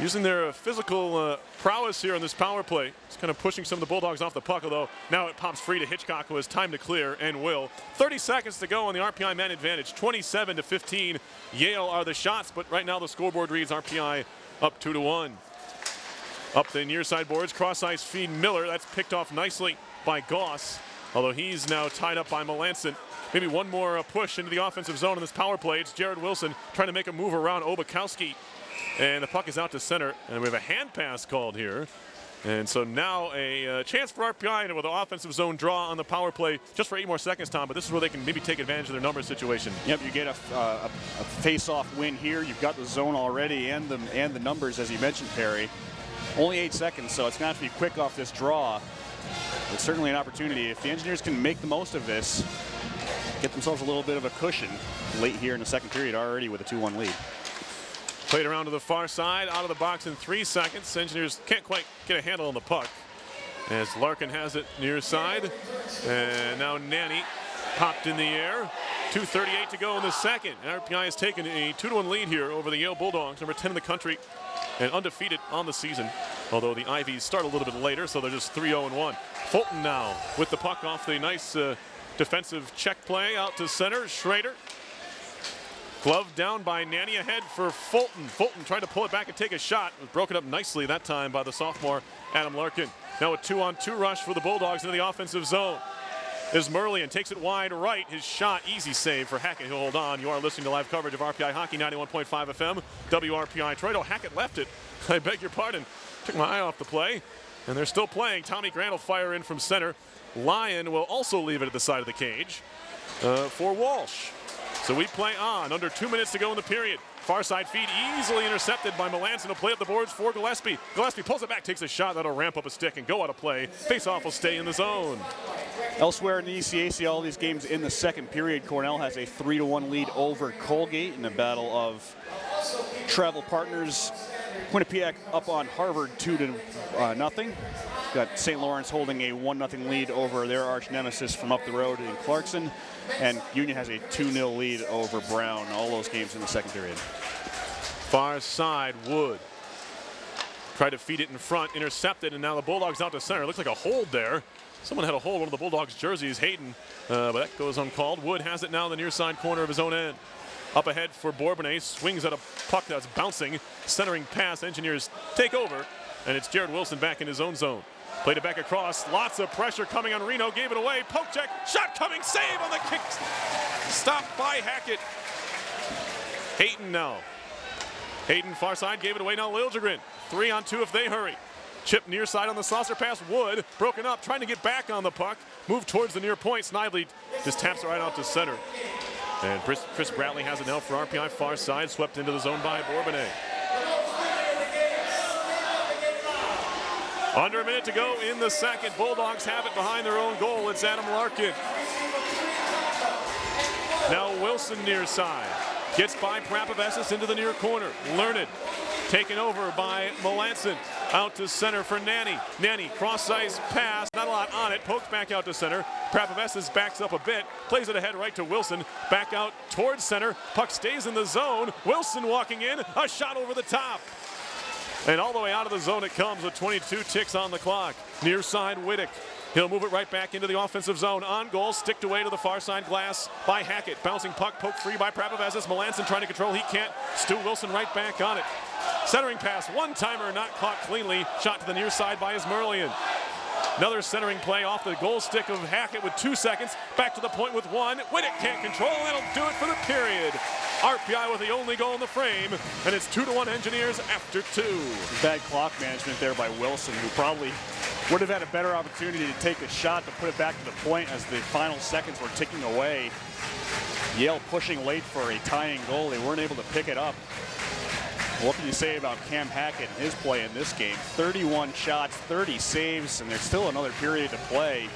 using their physical prowess here on this power play. It's kind of pushing some of the Bulldogs off the puck, although now it pops free to Hitchcock, who has time to clear and will. 30 seconds to go on the RPI man advantage. 27-15. Yale are the shots, but right now the scoreboard reads RPI up 2-1. Up the near side boards, cross ice feed Miller. That's picked off nicely by Goss, although he's now tied up by Melanson. Maybe one more push into the offensive zone in this power play. It's Jared Wilson trying to make a move around Obakowski. And the puck is out to center, and we have a hand pass called here. And so now a chance for RPI with an offensive zone draw on the power play just for 8 more seconds, Tom, but this is where they can maybe take advantage of their numbers situation. Yep, you get a face-off win here. You've got the zone already and the numbers, as you mentioned, Perry. Only 8 seconds, so it's going to have to be quick off this draw. It's certainly an opportunity. If the Engineers can make the most of this, get themselves a little bit of a cushion late here in the second period already with a 2-1 lead. Played around to the far side, out of the box in 3 seconds. Engineers can't quite get a handle on the puck as Larkin has it near side. And now Nanny popped in the air. 2:38 to go in the second. RPI has taken a 2-1 lead here over the Yale Bulldogs, number 10 in the country, and undefeated on the season. Although the Ivies start a little bit later, so they're just 3-0-1. Fulton now with the puck off the nice defensive check play out to center. Schrader. Glove down by Nanny, ahead for Fulton. Fulton tried to pull it back and take a shot. It was broken up nicely that time by the sophomore Adam Larkin. Now a 2-on-2 rush for the Bulldogs into the offensive zone. Ismerlian takes it wide right. His shot, easy save for Hackett. He'll hold on. You are listening to live coverage of RPI Hockey, 91.5 FM, WRPI Toronto. Hackett left it. I beg your pardon. Took my eye off the play. And they're still playing. Tommy Grant will fire in from center. Lyon will also leave it at the side of the cage for Walsh. So we play on. Under 2 minutes to go in the period. Far side feed easily intercepted by Melanson. He'll play up the boards for Gillespie. Gillespie pulls it back, takes a shot. That'll ramp up a stick and go out of play. Face-off will stay in the zone. Elsewhere in the ECAC, all these games in the second period, Cornell has a 3-1 lead over Colgate in a battle of travel partners. Quinnipiac up on Harvard 2-0. Got St. Lawrence holding a 1-0 lead over their arch nemesis from up the road in Clarkson. And Union has a 2-0 lead over Brown. All those games in the second period. Far side, Wood. Tried to feed it in front, intercepted, and now the Bulldogs out to center. Looks like a hold there. Someone had a hold on one of the Bulldogs' jerseys, Hayden, but that goes uncalled. Wood has it now in the near side corner of his own end. Up ahead for Bourbonnais, swings at a puck that's bouncing. Centering pass, Engineers take over, and it's Jared Wilson back in his own zone. Played it back across, lots of pressure coming on Reno, gave it away, poke check, shot coming, save on the kick. Stopped by Hackett. Hayden now. Hayden far side, gave it away, now Liljegren. 3-on-2 if they hurry. Chip near side on the saucer pass, Wood, broken up, trying to get back on the puck, move towards the near point, Snively just taps it right out to center. And Chris Bradley has it now for RPI far side, swept into the zone by Bourbonnais. Under a minute to go in the second. Bulldogs have it behind their own goal. It's Adam Larkin. Now Wilson near side. Gets by Prapavesis into the near corner. Learned. Taken over by Melanson. Out to center for Nanny. Nanny, cross ice pass. Not a lot on it. Pokes back out to center. Prapavesis backs up a bit. Plays it ahead right to Wilson. Back out towards center. Puck stays in the zone. Wilson walking in. A shot over the top. And all the way out of the zone it comes with 22 ticks on the clock. Near side Wittick. He'll move it right back into the offensive zone. On goal, sticked away to the far side glass by Hackett. Bouncing puck, poked free by Prapavesis. Melanson trying to control, he can't. Stu Wilson right back on it. Centering pass, one-timer not caught cleanly. Shot to the near side by Ismerlian. Another centering play off the goal stick of Hackett with 2 seconds. Back to the point with 1. Wittick can't control, that'll do it for the period. RPI with the only goal in the frame, and it's 2-1 Engineers after 2. Bad clock management there by Wilson, who probably would have had a better opportunity to take a shot to put it back to the point as the final seconds were ticking away. Yale pushing late for a tying goal. They weren't able to pick it up. What can you say about Cam Hackett and his play in this game? 31 shots, 30 saves, and there's still another period to play.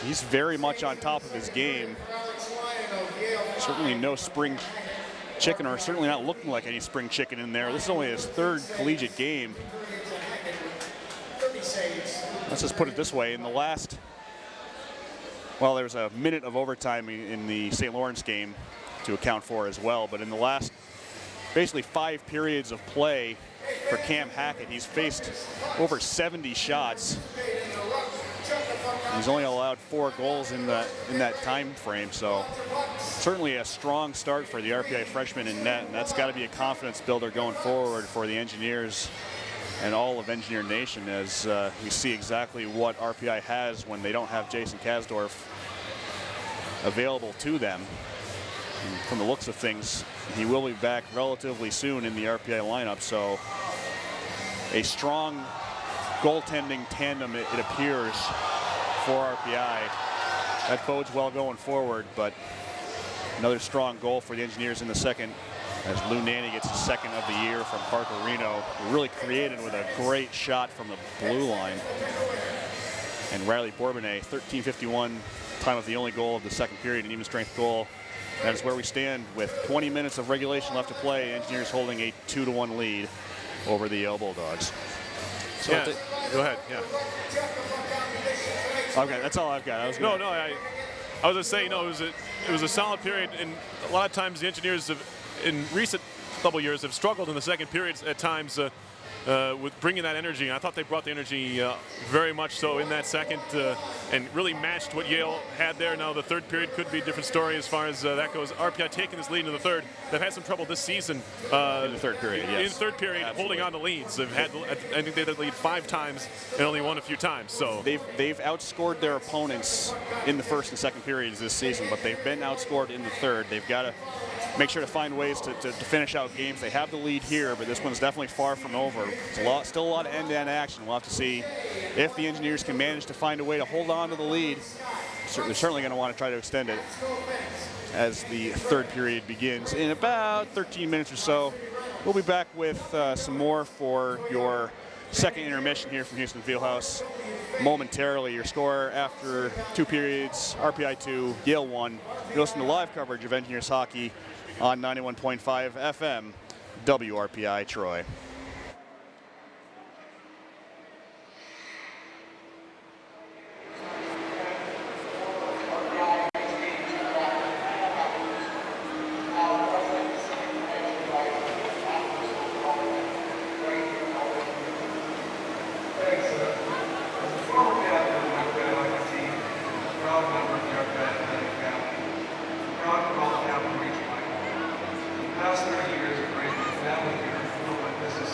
He's very much on top of his game. Certainly no spring chicken, or certainly not looking like any spring chicken in there. This is only his 3rd collegiate game. let's just put it this way, in the last, well, there was a minute of overtime in the St. Lawrence game to account for as well, but in the last basically 5 periods of play for Cam Hackett, he's faced over 70 shots. He's only allowed 4 goals in that time frame, so certainly a strong start for the RPI freshman in net, and that's got to be a confidence builder going forward for the Engineers and all of Engineer Nation, as we see exactly what RPI has when they don't have Jason Kasdorf available to them. And from the looks of things, he will be back relatively soon in the RPI lineup, so a strong goaltending tandem, it appears, for RPI. That bodes well going forward, but another strong goal for the Engineers in the second, as Lou Nanny gets his second of the year from Parker Reno, really created with a great shot from the blue line. And Riley Bourbonnais, 13:51, time of the only goal of the second period, an even strength goal. That is where we stand with 20 minutes of regulation left to play. Engineers holding a 2-1 lead over the Yale Bulldogs. So yeah, go ahead. Yeah. Okay, that's all I've got. I was just saying, it was a solid period, and a lot of times the Engineers have, in recent couple years, have struggled in the second periods at times with bringing that energy. And I thought they brought the energy very much so in that second, and really matched what Yale had there. Now the third period could be a different story as far as that goes. RPI taking this lead in the third. They've had some trouble this season. In the third period, yes. In the third period, Absolutely. holding on to leads. They've had, I think they had the lead 5 times and only won a few times. So they've outscored their opponents in the first and second periods this season, but they've been outscored in the third. They've got to make sure to find ways to finish out games. They have the lead here, but this one's definitely far from over. It's still a lot of end-to-end action. We'll have to see if the Engineers can manage to find a way to hold on to the lead. They're certainly going to want to try to extend it as the third period begins in about 13 minutes or so. We'll be back with some more for your second intermission here from Houston Fieldhouse momentarily. Your score after 2 periods, RPI 2, Yale 1. You listen to live coverage of Engineers hockey on 91.5 FM, WRPI Troy. Past 30 years of raising a family here, filled with business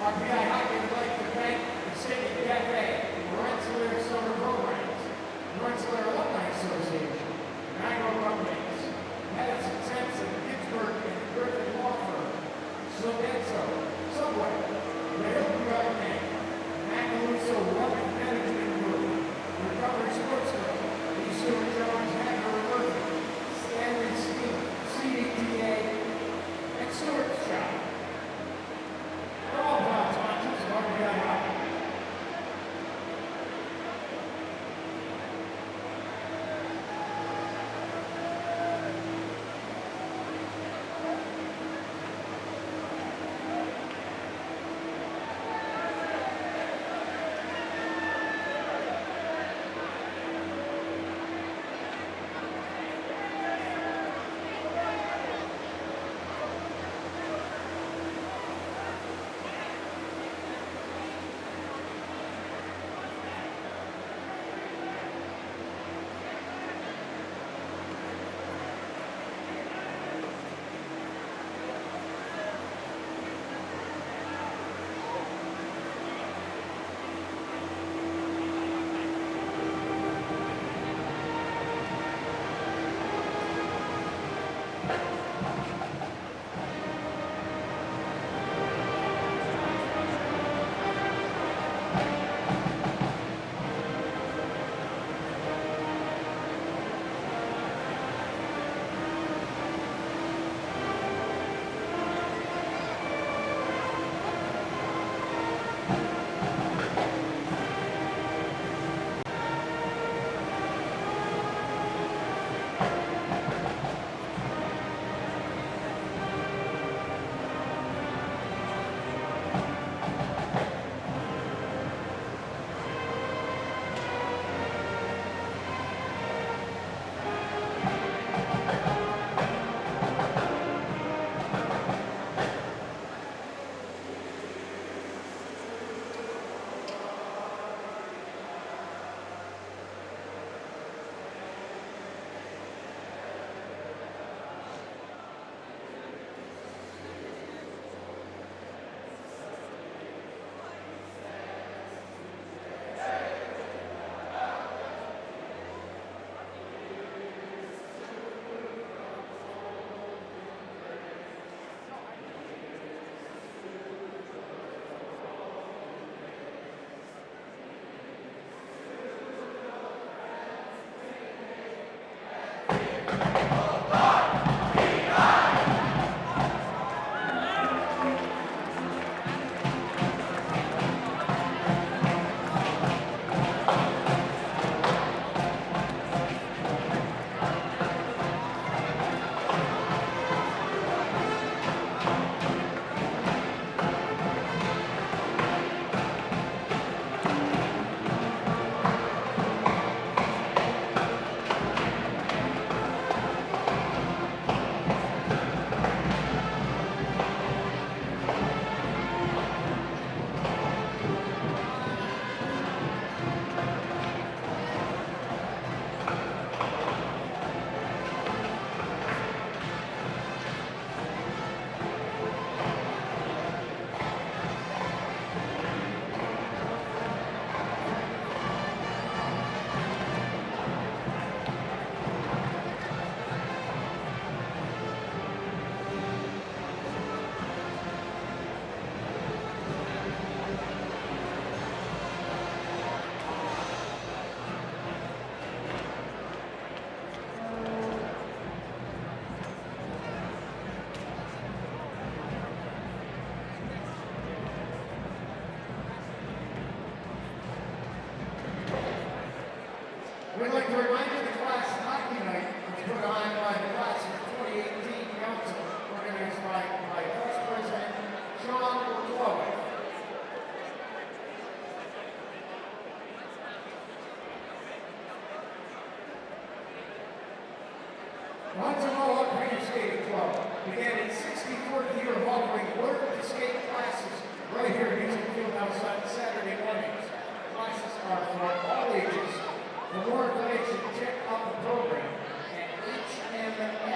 RPI Hockey would like to thank the City Cafe, Rensselaer Summer Programs, Rensselaer Alumni Association, Niagara Companies, Madison Sampson, Ginsburg, and Griffin Law Firm, Sodenso, Subway, the Hilton Garden, Macaluso Wealth Management Group, Recovery Sports Club, the Stuart Jones Hacker Murphy, Stanley Steel, CDTA, and Stewart's Shop. They're all proud sponsors of RPI Hockey. We'd like to remind you the class hockey night was put on by the class of 2018 council, organized by Vice President Sean Goalie. The Hudson Mohawk Figure Skating Club began its 64th year of offering learn to skate classes right here at Houston Fieldhouse on Saturday mornings. Classes are for all ages. For more information, check out the program at hmfsc.org.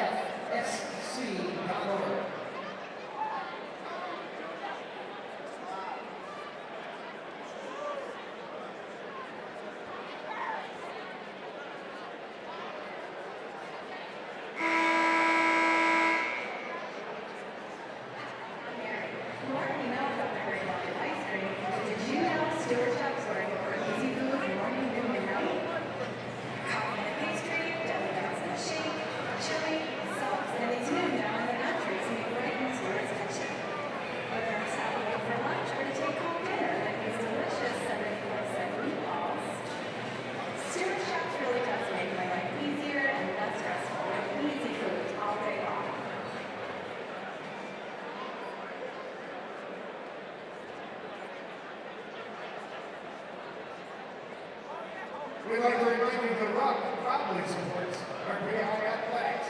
We'd like to remind you that Rock proudly supports RPI athletics.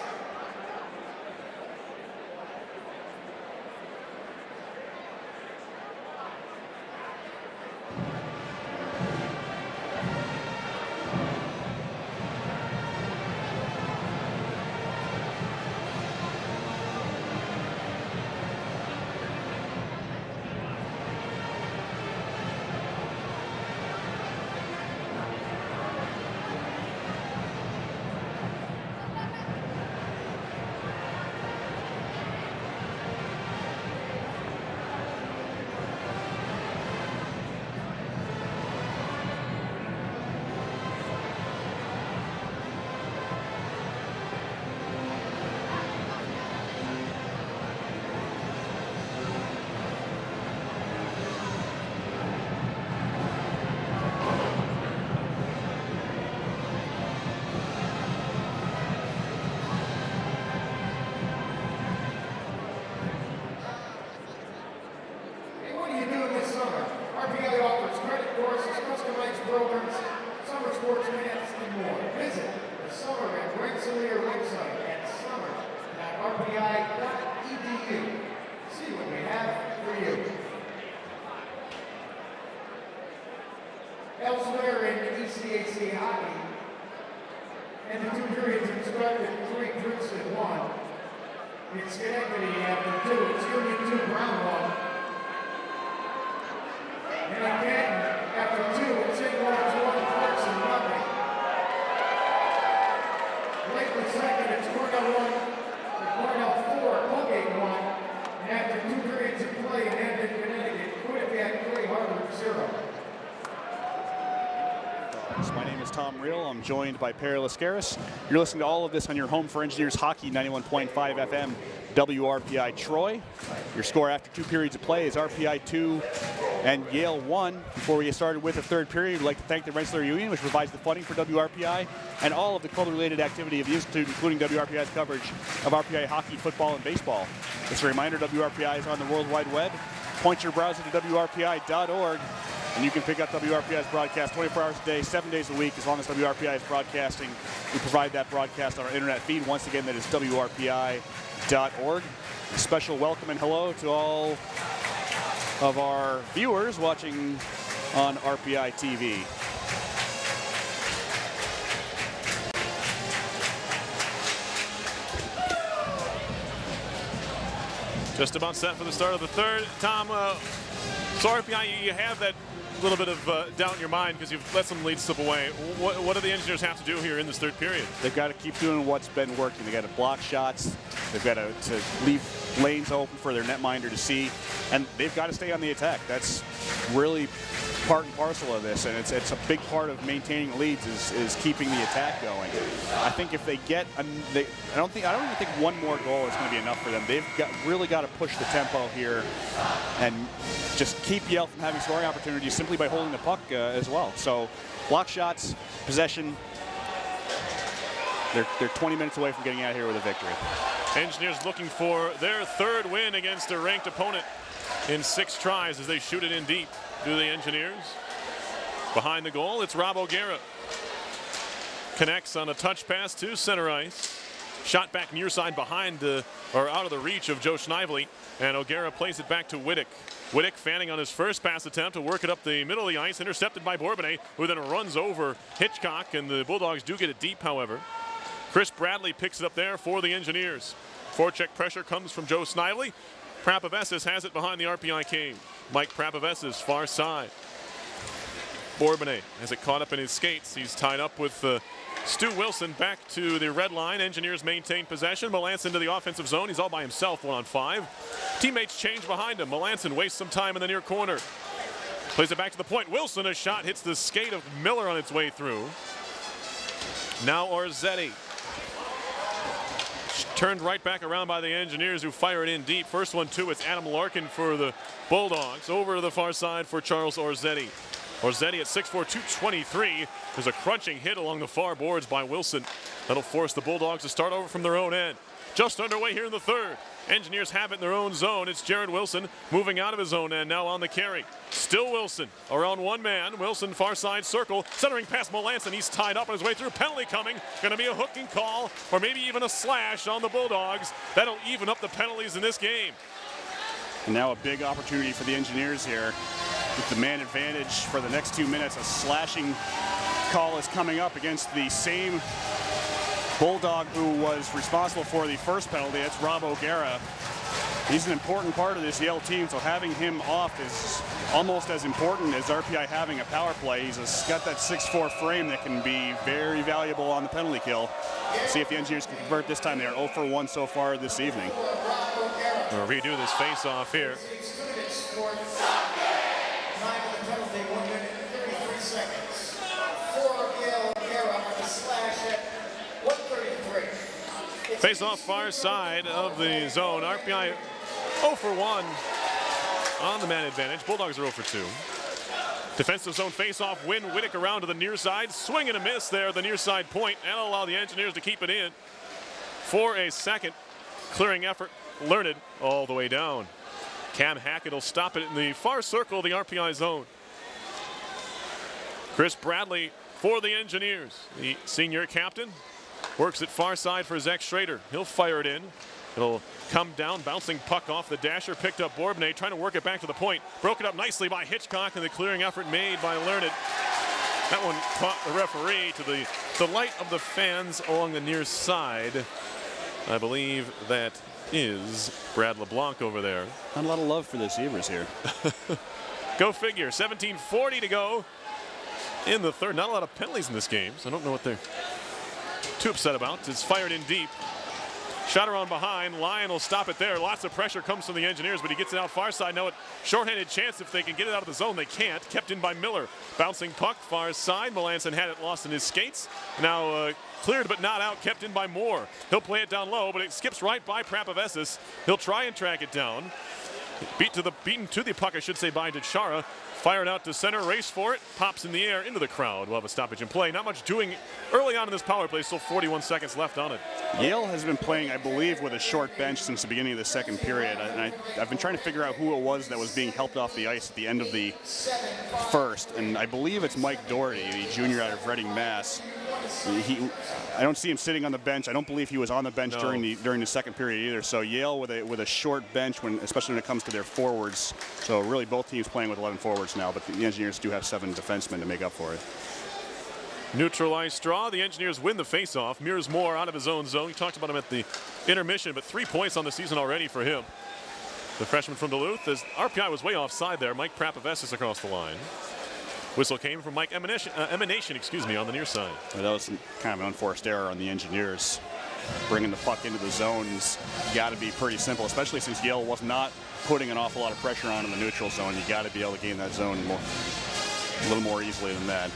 Programs, summer sports camps, and more. Visit the Summer and Rensselaer website at summer.rpi.edu. See what we have for you. Elsewhere in ECAC hockey, and the two periods have started at 3 Princeton 1. It's Schenectady after 2. It's Union 2 Brownwell. And again, after 2, it's St. Lawrence 1, Clarkson nothing. Lakeland second, it's Cornell 1, Cornell 4, Colgate 1. And after 2 periods of play in Hampton, Connecticut, Quinnipiac 3, Harvard 0. My name is Tom Reel. I'm joined by Perry Lascaris. You're listening to all of this on your home for Engineers Hockey, 91.5 FM, WRPI Troy. Your score after 2 periods of play is RPI 2 and Yale 1. Before we get started with the third period, we'd like to thank the Rensselaer Union, which provides the funding for WRPI and all of the club-related activity of the Institute, including WRPI's coverage of RPI hockey, football, and baseball. Just a reminder, WRPI is on the World Wide Web. Point your browser to WRPI.org. And you can pick up WRPI's broadcast 24 hours a day, 7 days a week, as long as WRPI is broadcasting. We provide that broadcast on our internet feed. Once again, that is WRPI.org. A special welcome and hello to all of our viewers watching on RPI TV. Just about set for the start of the third. Tom, so RPI, you have that little bit of doubt in your mind because you've let some leads slip away. What do the Engineers have to do here in this third period? They've got to keep doing what's been working. They've got to block shots. They've got to leave lanes open for their netminder to see. And they've got to stay on the attack. That's really part and parcel of this, and it's a big part of maintaining leads is keeping the attack going. I think if they get, I don't even think one more goal is going to be enough for them. They've really got to push the tempo here and just keep Yale from having scoring opportunities simply by holding the puck as well. So block shots, possession. They're 20 minutes away from getting out of here with a victory. Engineers looking for their third win against a ranked opponent in 6 tries as they shoot it in deep. Do the Engineers. Behind the goal, it's Rob O'Gara. Connects on a touch pass to center ice. Shot back near side behind or out of the reach of Joe Snively, and O'Gara plays it back to Wittick. Wittick fanning on his first pass attempt to work it up the middle of the ice, intercepted by Bourbonnais, who then runs over Hitchcock, and the Bulldogs do get it deep, however. Chris Bradley picks it up there for the Engineers. Forecheck pressure comes from Joe Snively. Prapavesis has it behind the RPI cage. Mike Prapavesis, far side. Bourbonnais has it caught up in his skates. He's tied up with Stu Wilson back to the red line. Engineers maintain possession. Melanson to the offensive zone. He's all by himself, 1-on-5. Teammates change behind him. Melanson wastes some time in the near corner. Plays it back to the point. Wilson, a shot hits the skate of Miller on its way through. Now Orzetti. Turned right back around by the Engineers, who fire it in deep. First one, too. It's Adam Larkin for the Bulldogs. Over to the far side for Charles Orzetti. Orzetti at 6'4", 223. There's a crunching hit along the far boards by Wilson. That'll force the Bulldogs to start over from their own end. Just underway here in the third. Engineers have it in their own zone. It's Jared Wilson moving out of his own end now on the carry. Still Wilson around one man. Wilson far side circle, centering past Melanson. He's tied up on his way through. Penalty coming. Going to be a hooking call or maybe even a slash on the Bulldogs. That'll even up the penalties in this game. And now a big opportunity for the Engineers here. With the man advantage for the next 2 minutes, a slashing call is coming up against the same Bulldog who was responsible for the first penalty. That's Rob O'Gara. He's an important part of this Yale team, so having him off is almost as important as RPI having a power play. He's got that 6'4" frame that can be very valuable on the penalty kill. See if the Engineers can convert this time. They are 0 for 1 so far this evening. We'll redo this face-off here. Face-off far side of the zone. RPI 0 for 1 on the man advantage. Bulldogs are 0 for 2. Defensive zone face-off. Win Whittick around to the near side. Swing and a miss there, the near side point, and allow the Engineers to keep it in for a second. Clearing effort. Learned all the way down. Cam Hackett will stop it in the far circle of the RPI zone. Chris Bradley for the Engineers, the senior captain. Works it far side for Zach Schrader. He'll fire it in. It'll come down, bouncing puck off the dasher. Picked up Borbonnet, trying to work it back to the point. Broken up nicely by Hitchcock, and the clearing effort made by Learned. That one caught the referee, to the delight of the fans along the near side. I believe that is Brad LeBlanc over there. Not a lot of love for the Zebras here. Go figure. 17:40 to go in the third. Not a lot of penalties in this game, so I don't know what they're too upset about. It's fired in deep. Shot around behind. Lyon will stop it there. Lots of pressure comes from the Engineers, but he gets it out far side. Now a shorthanded chance if they can get it out of the zone. They can't. Kept in by Miller. Bouncing puck far side. Melanson had it lost in his skates. Now cleared but not out. Kept in by Moore. He'll play it down low, but it skips right by Prapavesis. He'll try and track it down. Beaten to the puck, I should say, by DeChara. Fired out to center, race for it, pops in the air into the crowd. We'll have a stoppage in play. Not much doing early on in this power play, still 41 seconds left on it. Yale has been playing, I believe, with a short bench since the beginning of the second period. And I've been trying to figure out who it was that was being helped off the ice at the end of the first. And I believe it's Mike Doherty, the junior out of Reading, Mass. I don't see him sitting on the bench. I don't believe he was on the bench during the second period either. So Yale with a short bench, especially when it comes to their forwards. So really both teams playing with 11 forwards now, but the Engineers do have 7 defensemen to make up for it. Neutral ice draw. The Engineers win the faceoff. Mears Moore out of his own zone. We talked about him at the intermission, but 3 points on the season already for him. The freshman from Duluth, as RPI was way offside there. Mike Prapavesis across the line. Whistle came from Mike Emanation, on the near side. Well, that was kind of an unforced error on the Engineers. Bringing the puck into the zones got to be pretty simple, especially since Yale was not putting an awful lot of pressure on in the neutral zone. You got to be able to gain that zone a little more easily than that.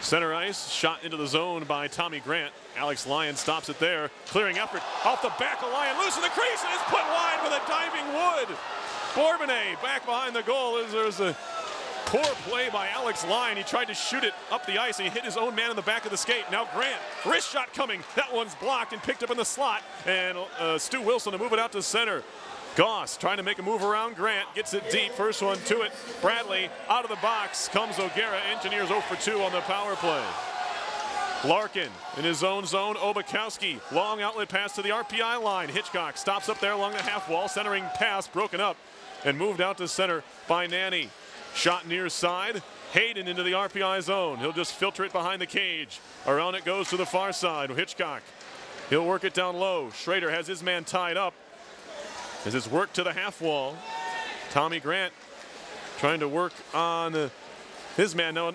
Center ice, shot into the zone by Tommy Grant. Alex Lyon stops it there. Clearing effort off the back of Lyon. Loose in the crease, and it's put wide with a diving Wood. Bourbonnais back behind the goal as there's a poor play by Alex Lyon. He tried to shoot it up the ice. He hit his own man in the back of the skate. Now Grant, wrist shot coming. That one's blocked and picked up in the slot. And Stu Wilson to move it out to center. Goss trying to make a move around Grant. Gets it deep. First one to it. Bradley out of the box. Comes O'Gara. Engineers 0 for 2 on the power play. Larkin in his own zone. Obakowski. Long outlet pass to the RPI line. Hitchcock stops up there along the half wall. Centering pass broken up and moved out to center by Nanny. Shot near side. Hayden into the RPI zone. He'll just filter it behind the cage. Around it goes to the far side. Hitchcock. He'll work it down low. Schrader has his man tied up. As it's worked to the half wall. Tommy Grant trying to work on his man. Now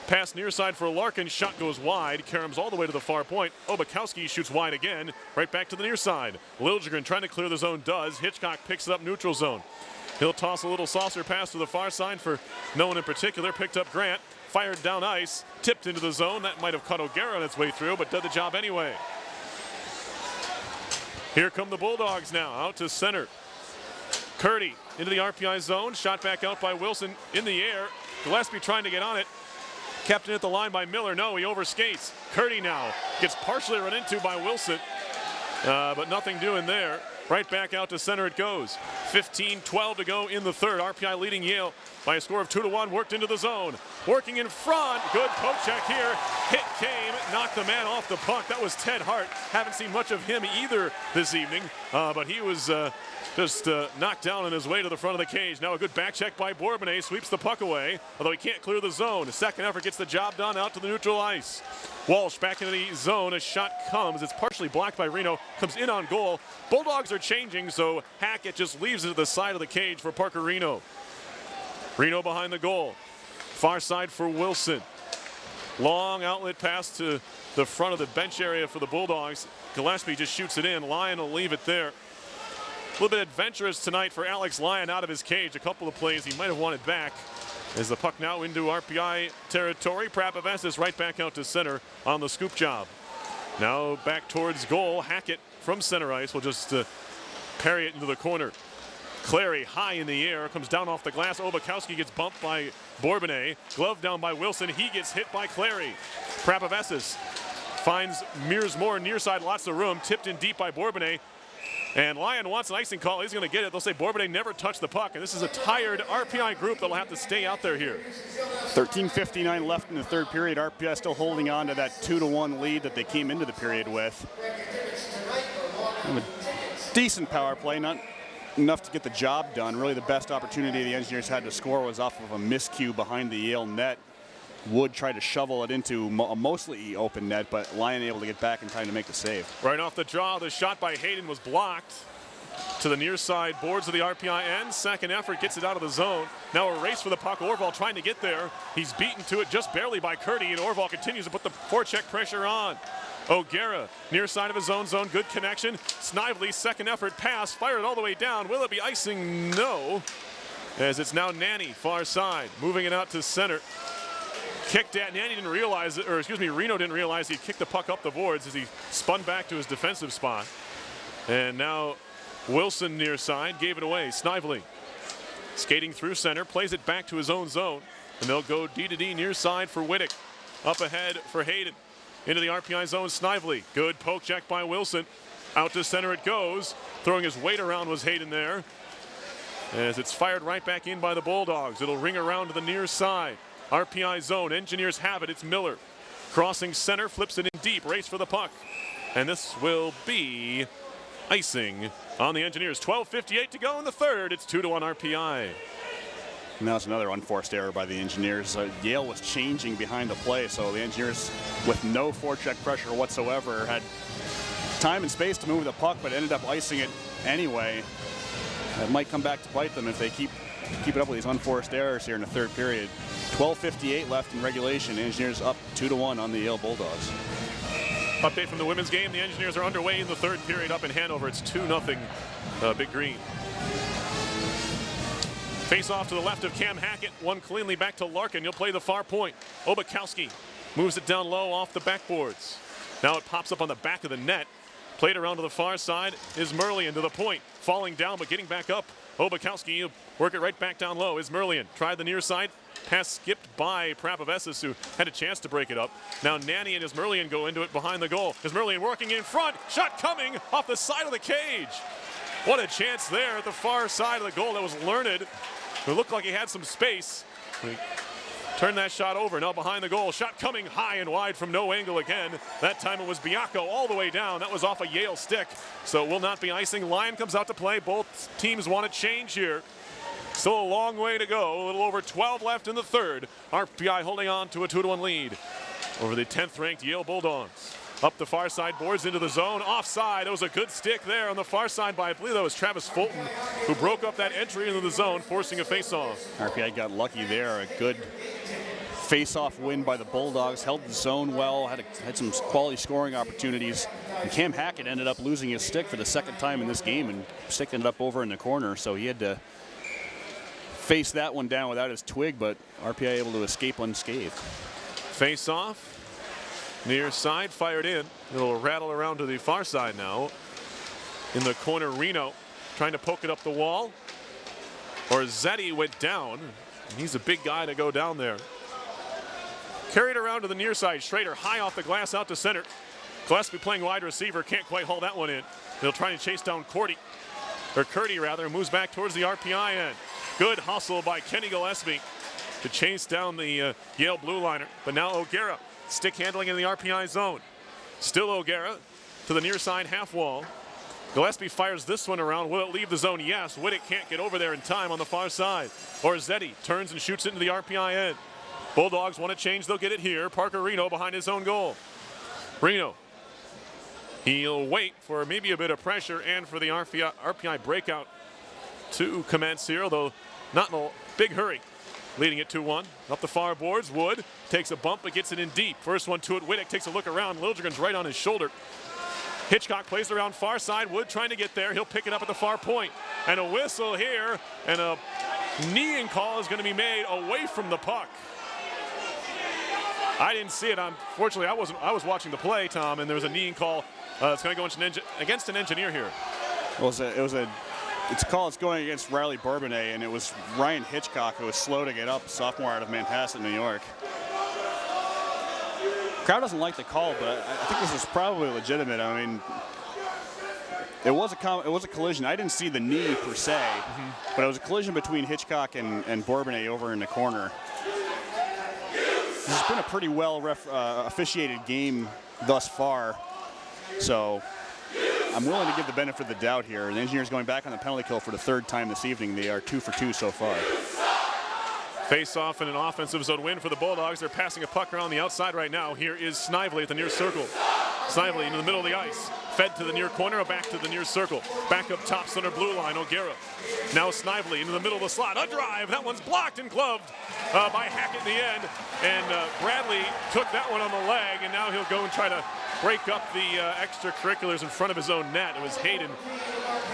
pass near side for Larkin. Shot goes wide. Karams all the way to the far point. Obakowski shoots wide again. Right back to the near side. Liljegren trying to clear the zone. Does. Hitchcock picks it up neutral zone. He'll toss a little saucer pass to the far side for no one in particular. Picked up Grant, fired down ice, tipped into the zone. That might have caught O'Gara on its way through, but did the job anyway. Here come the Bulldogs now, out to center. Curdy into the RPI zone, shot back out by Wilson in the air. Gillespie trying to get on it. Kept in at the line by Miller. No, he overskates. Curdy now gets partially run into by Wilson, but nothing doing there. Right back out to center it goes. 15-12 to go in the third. RPI leading Yale by a score of 2-1. Worked into the zone. Working in front. Good poke check here. Hit came, knocked the man off the puck. That was Ted Hart. Haven't seen much of him either this evening, but he was just knocked down on his way to the front of the cage. Now a good back check by Bourbonnais. Sweeps the puck away, although he can't clear the zone. His second effort gets the job done out to the neutral ice. Walsh back into the zone. A shot comes. It's partially blocked by Reno. Comes in on goal. Bulldogs are changing, so Hackett just leaves it to the side of the cage for Parker Reno. Reno behind the goal. Far side for Wilson. Long outlet pass to the front of the bench area for the Bulldogs. Gillespie just shoots it in. Lyon will leave it there. A little bit adventurous tonight for Alex Lyon out of his cage. A couple of plays he might have wanted back. As the puck now into RPI territory. Prapavestis right back out to center on the scoop job. Now back towards goal. Hackett from center ice will just parry it into the corner. Clary high in the air, comes down off the glass. Obakowski gets bumped by Bourbonnais. Glove down by Wilson. He gets hit by Clary. Prapavestis finds Mearsmore near side, lots of room. Tipped in deep by Bourbonnais. And Lyon wants an icing call. He's going to get it. They'll say Bourbonnais never touched the puck. And this is a tired RPI group that will have to stay out there here. 13:59 left in the third period. RPI still holding on to that 2-1 lead that they came into the period with. And a decent power play, not enough to get the job done. Really the best opportunity the Engineers had to score was off of a miscue behind the Yale net. Wood tried to shovel it into a mostly open net, but Lyon able to get back in time to make the save. Right off the draw, the shot by Hayden was blocked to the near side boards of the RPI end. Second effort gets it out of the zone. Now a race for the puck. Orval trying to get there. He's beaten to it just barely by Curdy, and Orval continues to put the forecheck pressure on. O'Gara near side of his own zone. Good connection. Snively, second effort pass, fired all the way down. Will it be icing? No. As it's now Nanny, far side, moving it out to center. Kicked at. Nanny didn't realize it, or excuse me, Reno didn't realize he kicked the puck up the boards as he spun back to his defensive spot. And now Wilson near side gave it away. Snively skating through center, plays it back to his own zone, and they'll go D-to-D near side for Wittick. Up ahead for Hayden. Into the RPI zone, Snively. Good poke check by Wilson. Out to center it goes. Throwing his weight around was Hayden there. As it's fired right back in by the Bulldogs. It'll ring around to the near side. RPI zone, Engineers have it, it's Miller. Crossing center, flips it in deep, race for the puck. And this will be icing on the Engineers. 12:58 to go in the third, it's 2-1 RPI. And that was another unforced error by the Engineers. Yale was changing behind the play, so the Engineers, with no forecheck pressure whatsoever, had time and space to move the puck, but ended up icing it anyway. It might come back to bite them if they keep it up with these unforced errors here in the third period. 12:58 left in regulation. Engineers up 2-1 on the Yale Bulldogs. Update from the women's game. The Engineers are underway in the third period up in Hanover. It's 2-0 Big Green. Face off to the left of Cam Hackett. One cleanly back to Larkin. He'll play the far point. Obakowski moves it down low off the backboards. Now it pops up on the back of the net. Played around to the far side is Merlian to the point. Falling down but getting back up. Obakowski work it right back down low is Merlian. Tried the near side. Pass skipped by Prapavestis, who had a chance to break it up. Now Nanny and Ismerlian go into it behind the goal. Ismerlian working in front. Shot coming off the side of the cage. What a chance there at the far side of the goal. That was Learned, who looked like he had some space. He turned that shot over. Now behind the goal. Shot coming high and wide from no angle again. That time it was Biacco all the way down. That was off a Yale stick. So it will not be icing. Lyon comes out to play. Both teams want to change here. Still a long way to go. A little over 12 left in the third. RPI holding on to a 2-1 lead over the 10th ranked Yale Bulldogs. Up the far side, boards into the zone. Offside. It was a good stick there on the far side by, I believe that was Travis Fulton, who broke up that entry into the zone, forcing a face-off. RPI got lucky there. A good face-off win by the Bulldogs. Held the zone well. Had some quality scoring opportunities. And Cam Hackett ended up losing his stick for the second time in this game, and stick ended up over in the corner, so he had to face that one down without his twig, but RPI able to escape unscathed. Face off. Near side, fired in. It'll rattle around to the far side now. In the corner, Reno trying to poke it up the wall. Orzetti went down. He's a big guy to go down there. Carried around to the near side. Schrader high off the glass out to center. Gillespie playing wide receiver. Can't quite haul that one in. They'll try to chase down Curdy rather, moves back towards the RPI end. Good hustle by Kenny Gillespie to chase down the Yale blue liner. But now O'Gara stick handling in the RPI zone. Still O'Gara to the near side half wall. Gillespie fires this one around. Will it leave the zone? Yes. Whittick can't get over there in time on the far side. Orzetti turns and shoots into the RPI end. Bulldogs want to change. They'll get it here. Parker Reno behind his own goal. Reno. He'll wait for maybe a bit of pressure and for the RPI breakout to commence here, although not in a big hurry. Leading it 2-1. Up the far boards, Wood takes a bump but gets it in deep. First one to it, Whittick takes a look around. Liljegren's right on his shoulder. Hitchcock plays around far side. Wood trying to get there. He'll pick it up at the far point. And a whistle here, and a kneeing call is going to be made away from the puck. I didn't see it. Unfortunately, I was watching the play, Tom, and there was a kneeing call. It's going to go against an engineer here. It's going against Riley Bourbonnais, and it was Ryan Hitchcock who was slow to get up, sophomore out of Manhasset, New York. Crowd doesn't like the call, but I think this is probably legitimate. I mean, it was a collision. I didn't see the knee per se, but it was a collision between Hitchcock and Bourbonnais over in the corner. This has been a pretty well officiated game thus far, so I'm willing to give the benefit of the doubt here. The Engineers going back on the penalty kill for the third time this evening. They are 2 for 2 so far. Face off in an offensive zone win for the Bulldogs. They're passing a puck around the outside right now. Here is Snively at the near circle. Snively into the middle of the ice. Fed to the near corner, back to the near circle. Back up top center blue line, O'Gara. Now Snively into the middle of the slot. A drive, that one's blocked and gloved by Hackett in the end. And Bradley took that one on the leg, and now he'll go and try to break up the extracurriculars in front of his own net. It was Hayden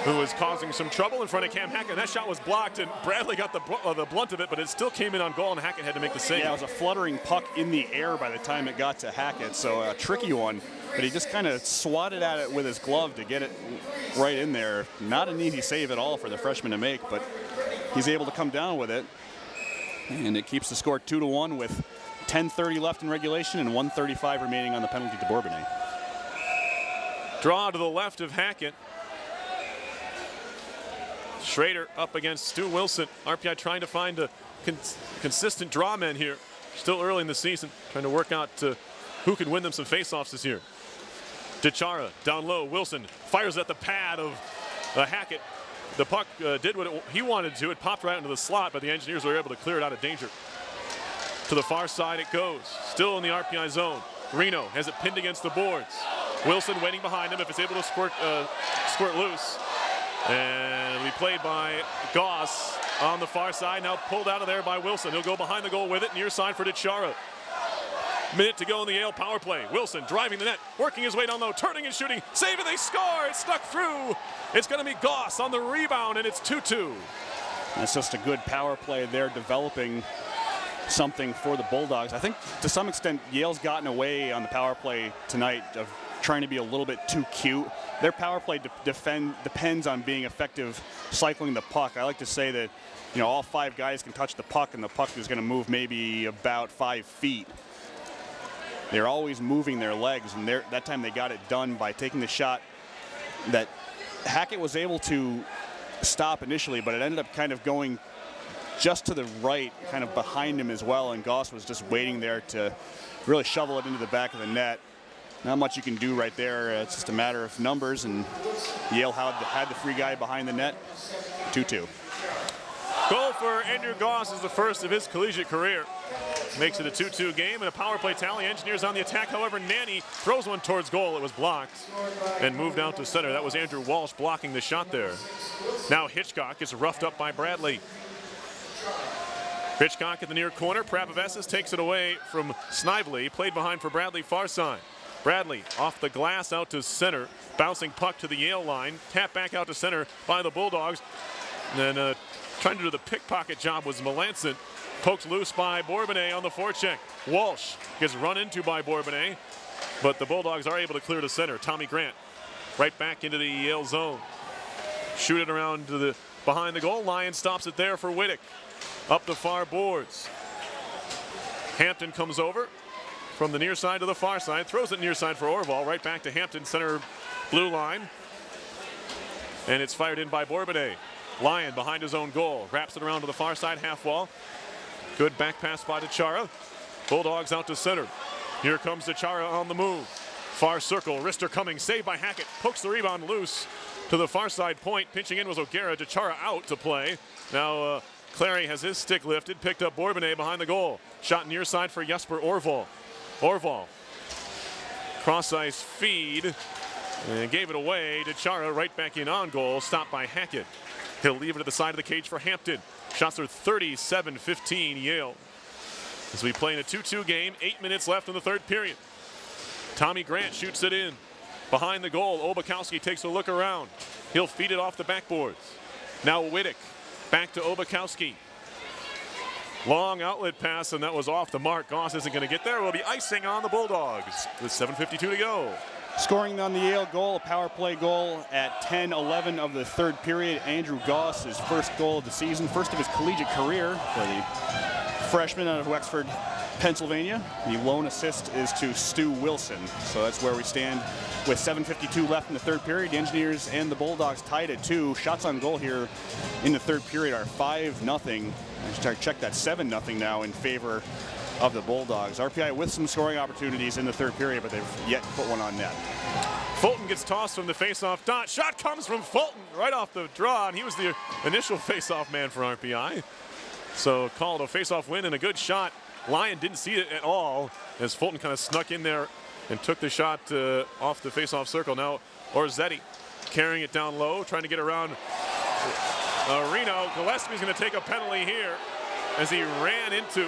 who was causing some trouble in front of Cam Hackett. That shot was blocked, and Bradley got the blunt of it, but it still came in on goal, and Hackett had to make the save. Yeah, it was a fluttering puck in the air by the time it got to Hackett, so a tricky one. But he just kind of swatted at it with his glove to get it right in there. Not an easy save at all for the freshman to make, but he's able to come down with it. And it keeps the score 2-1 with 10:30 left in regulation and 1:35 remaining on the penalty to Bourbonnais. Draw to the left of Hackett. Schrader up against Stu Wilson. RPI trying to find a consistent draw man here. Still early in the season, trying to work out who can win them some faceoffs this year. DeChara down low. Wilson fires at the pad of Hackett. The puck did what he wanted to. It popped right into the slot, but the Engineers were able to clear it out of danger. To the far side it goes. Still in the RPI zone. Reno has it pinned against the boards. Wilson waiting behind him if it's able to squirt loose. And it'll be played by Goss on the far side. Now pulled out of there by Wilson. He'll go behind the goal with it. Near side for DeChara. Minute to go in the Yale power play. Wilson driving the net, working his way down low, turning and shooting. Save it, they score. It's stuck through. It's going to be Goss on the rebound, and it's 2-2. That's just a good power play there, developing something for the Bulldogs. I think to some extent Yale's gotten away on the power play tonight of trying to be a little bit too cute. Their power play depends on being effective cycling the puck. I like to say that, you know, all 5 guys can touch the puck, and the puck is going to move maybe about 5 feet. They're always moving their legs, and that time they got it done by taking the shot that Hackett was able to stop initially, but it ended up kind of going just to the right, kind of behind him as well, and Goss was just waiting there to really shovel it into the back of the net. Not much you can do right there. It's just a matter of numbers, and Yale had the free guy behind the net. 2-2. Goal for Andrew Goss is the first of his collegiate career. Makes it a 2-2 game and a power play tally. Engineers on the attack. However, Nanny throws one towards goal. It was blocked and moved out to center. That was Andrew Walsh blocking the shot there. Now Hitchcock is roughed up by Bradley. Hitchcock at the near corner. Prabhavessis takes it away from Snively. Played behind for Bradley, far side. Bradley off the glass out to center. Bouncing puck to the Yale line. Tap back out to center by the Bulldogs. And then trying to do the pickpocket job was Melanson. Poked loose by Bourbonnais on the forecheck. Walsh gets run into by Bourbonnais, but the Bulldogs are able to clear to center. Tommy Grant right back into the Yale zone. Shoot it around to the behind the goal line. Stops it there for Wittick. Up the far boards. Hampton comes over from the near side to the far side. Throws it near side for Orval. Right back to Hampton, center blue line. And it's fired in by Bourbonnais. Lyon behind his own goal. Wraps it around to the far side half wall. Good back pass by Chara. Bulldogs out to center. Here comes Chara on the move. Far circle, wrister coming, saved by Hackett. Pokes the rebound loose to the far side point. Pinching in was O'Gara. Chara out to play. Now Clary has his stick lifted. Picked up Bourbonnais behind the goal. Shot near side for Jesper Orval. Orval. Cross ice feed. And gave it away. Chara right back in on goal. Stopped by Hackett. He'll leave it at the side of the cage for Hampton. Shots are 37-15 Yale. As we play in a 2-2 game, 8 minutes left in the third period. Tommy Grant shoots it in. Behind the goal, Obakowski takes a look around. He'll feed it off the backboards. Now Wittick, back to Obakowski. Long outlet pass, and that was off the mark. Goss isn't going to get there. Will be icing on the Bulldogs with 7:52 to go. Scoring on the Yale goal, a power play goal at 10-11 of the third period. Andrew Goss, his first goal of the season, first of his collegiate career for the freshman out of Wexford, Pennsylvania. The lone assist is to Stu Wilson. So that's where we stand with 7:52 left in the third period. The Engineers and the Bulldogs tied at 2. Shots on goal here in the third period are 5-0. I should check that 7-0 now in favor of the Bulldogs. RPI with some scoring opportunities in the third period, but they've yet to put one on net. Fulton gets tossed from the faceoff dot. Shot comes from Fulton right off the draw, and he was the initial faceoff man for RPI. So called a faceoff win and a good shot. Lyon didn't see it at all as Fulton kind of snuck in there and took the shot off the faceoff circle. Now Orzetti carrying it down low, trying to get around Reno. Gillespie's going to take a penalty here as he ran into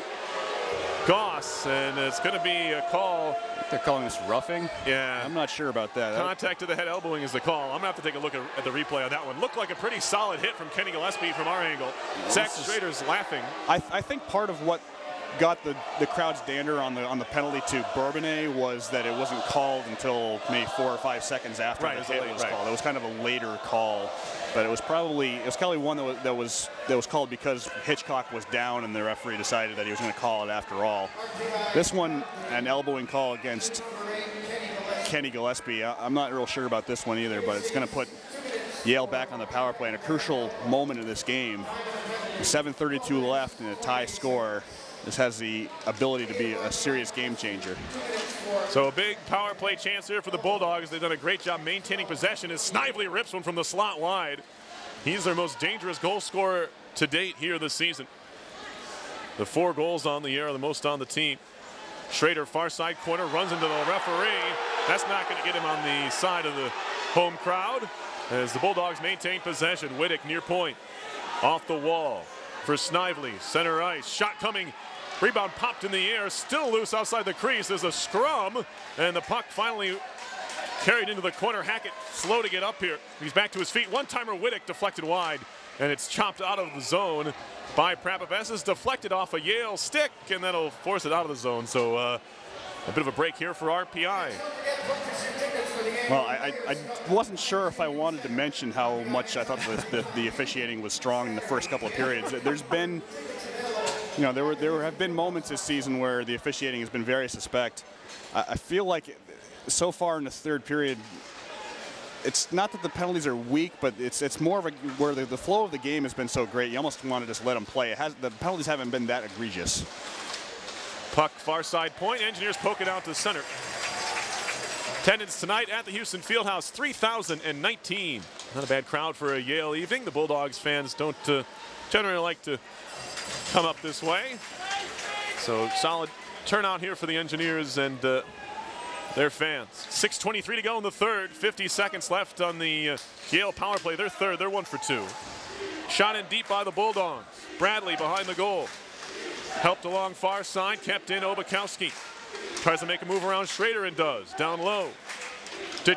Goss, and it's going to be a call. They're calling this roughing? Yeah. I'm not sure about that. Contact to the head elbowing is the call. I'm going to have to take a look at the replay on that one. Looked like a pretty solid hit from Kenny Gillespie from our angle. Zach Schrader's laughing. I think part of what got the crowd's dander on the penalty to Bourbonnais was that it wasn't called until maybe 4 or 5 seconds after the hit was called. It was kind of a later call, but it was probably one that was called because Hitchcock was down and the referee decided that he was going to call it after all. This one, an elbowing call against Kenny Gillespie. I'm not real sure about this one either, but it's going to put Yale back on the power play in a crucial moment in this game. 7:32 left in a tie score. This has the ability to be a serious game changer. So a big power play chance here for the Bulldogs. They've done a great job maintaining possession as Snively rips one from the slot wide. He's their most dangerous goal scorer to date here this season. The 4 goals on the year are the most on the team. Schrader, far side corner, runs into the referee. That's not going to get him on the side of the home crowd as the Bulldogs maintain possession. Wittick near point. Off the wall for Snively. Center ice. Shot coming. Rebound popped in the air, still loose outside the crease. There's a scrum, and the puck finally carried into the corner. Hackett slow to get up here. He's back to his feet. One-timer Wittick deflected wide, and it's chopped out of the zone by Prapavesas. Deflected off a Yale stick, and that'll force it out of the zone. So a bit of a break here for RPI. Well, I wasn't sure if I wanted to mention how much I thought the officiating was strong in the first couple of periods. There's been, there have been moments this season where the officiating has been very suspect. I feel like so far in the third period, it's not that the penalties are weak, but it's more of where the flow of the game has been so great. You almost want to just let them play. The penalties haven't been that egregious. Puck far side point. Engineers poke it out to center. Attendance tonight at the Houston Fieldhouse, 3,019. Not a bad crowd for a Yale evening. The Bulldogs fans don't generally like to come up this way. So solid turnout here for the Engineers and their fans. 6:23 to go in the third. 50 seconds left on the Yale power play. They're third. They're 1 for 2. Shot in deep by the Bulldogs. Bradley behind the goal. Helped along far side. Kept in Obakowski. Tries to make a move around Schrader and does. Down low.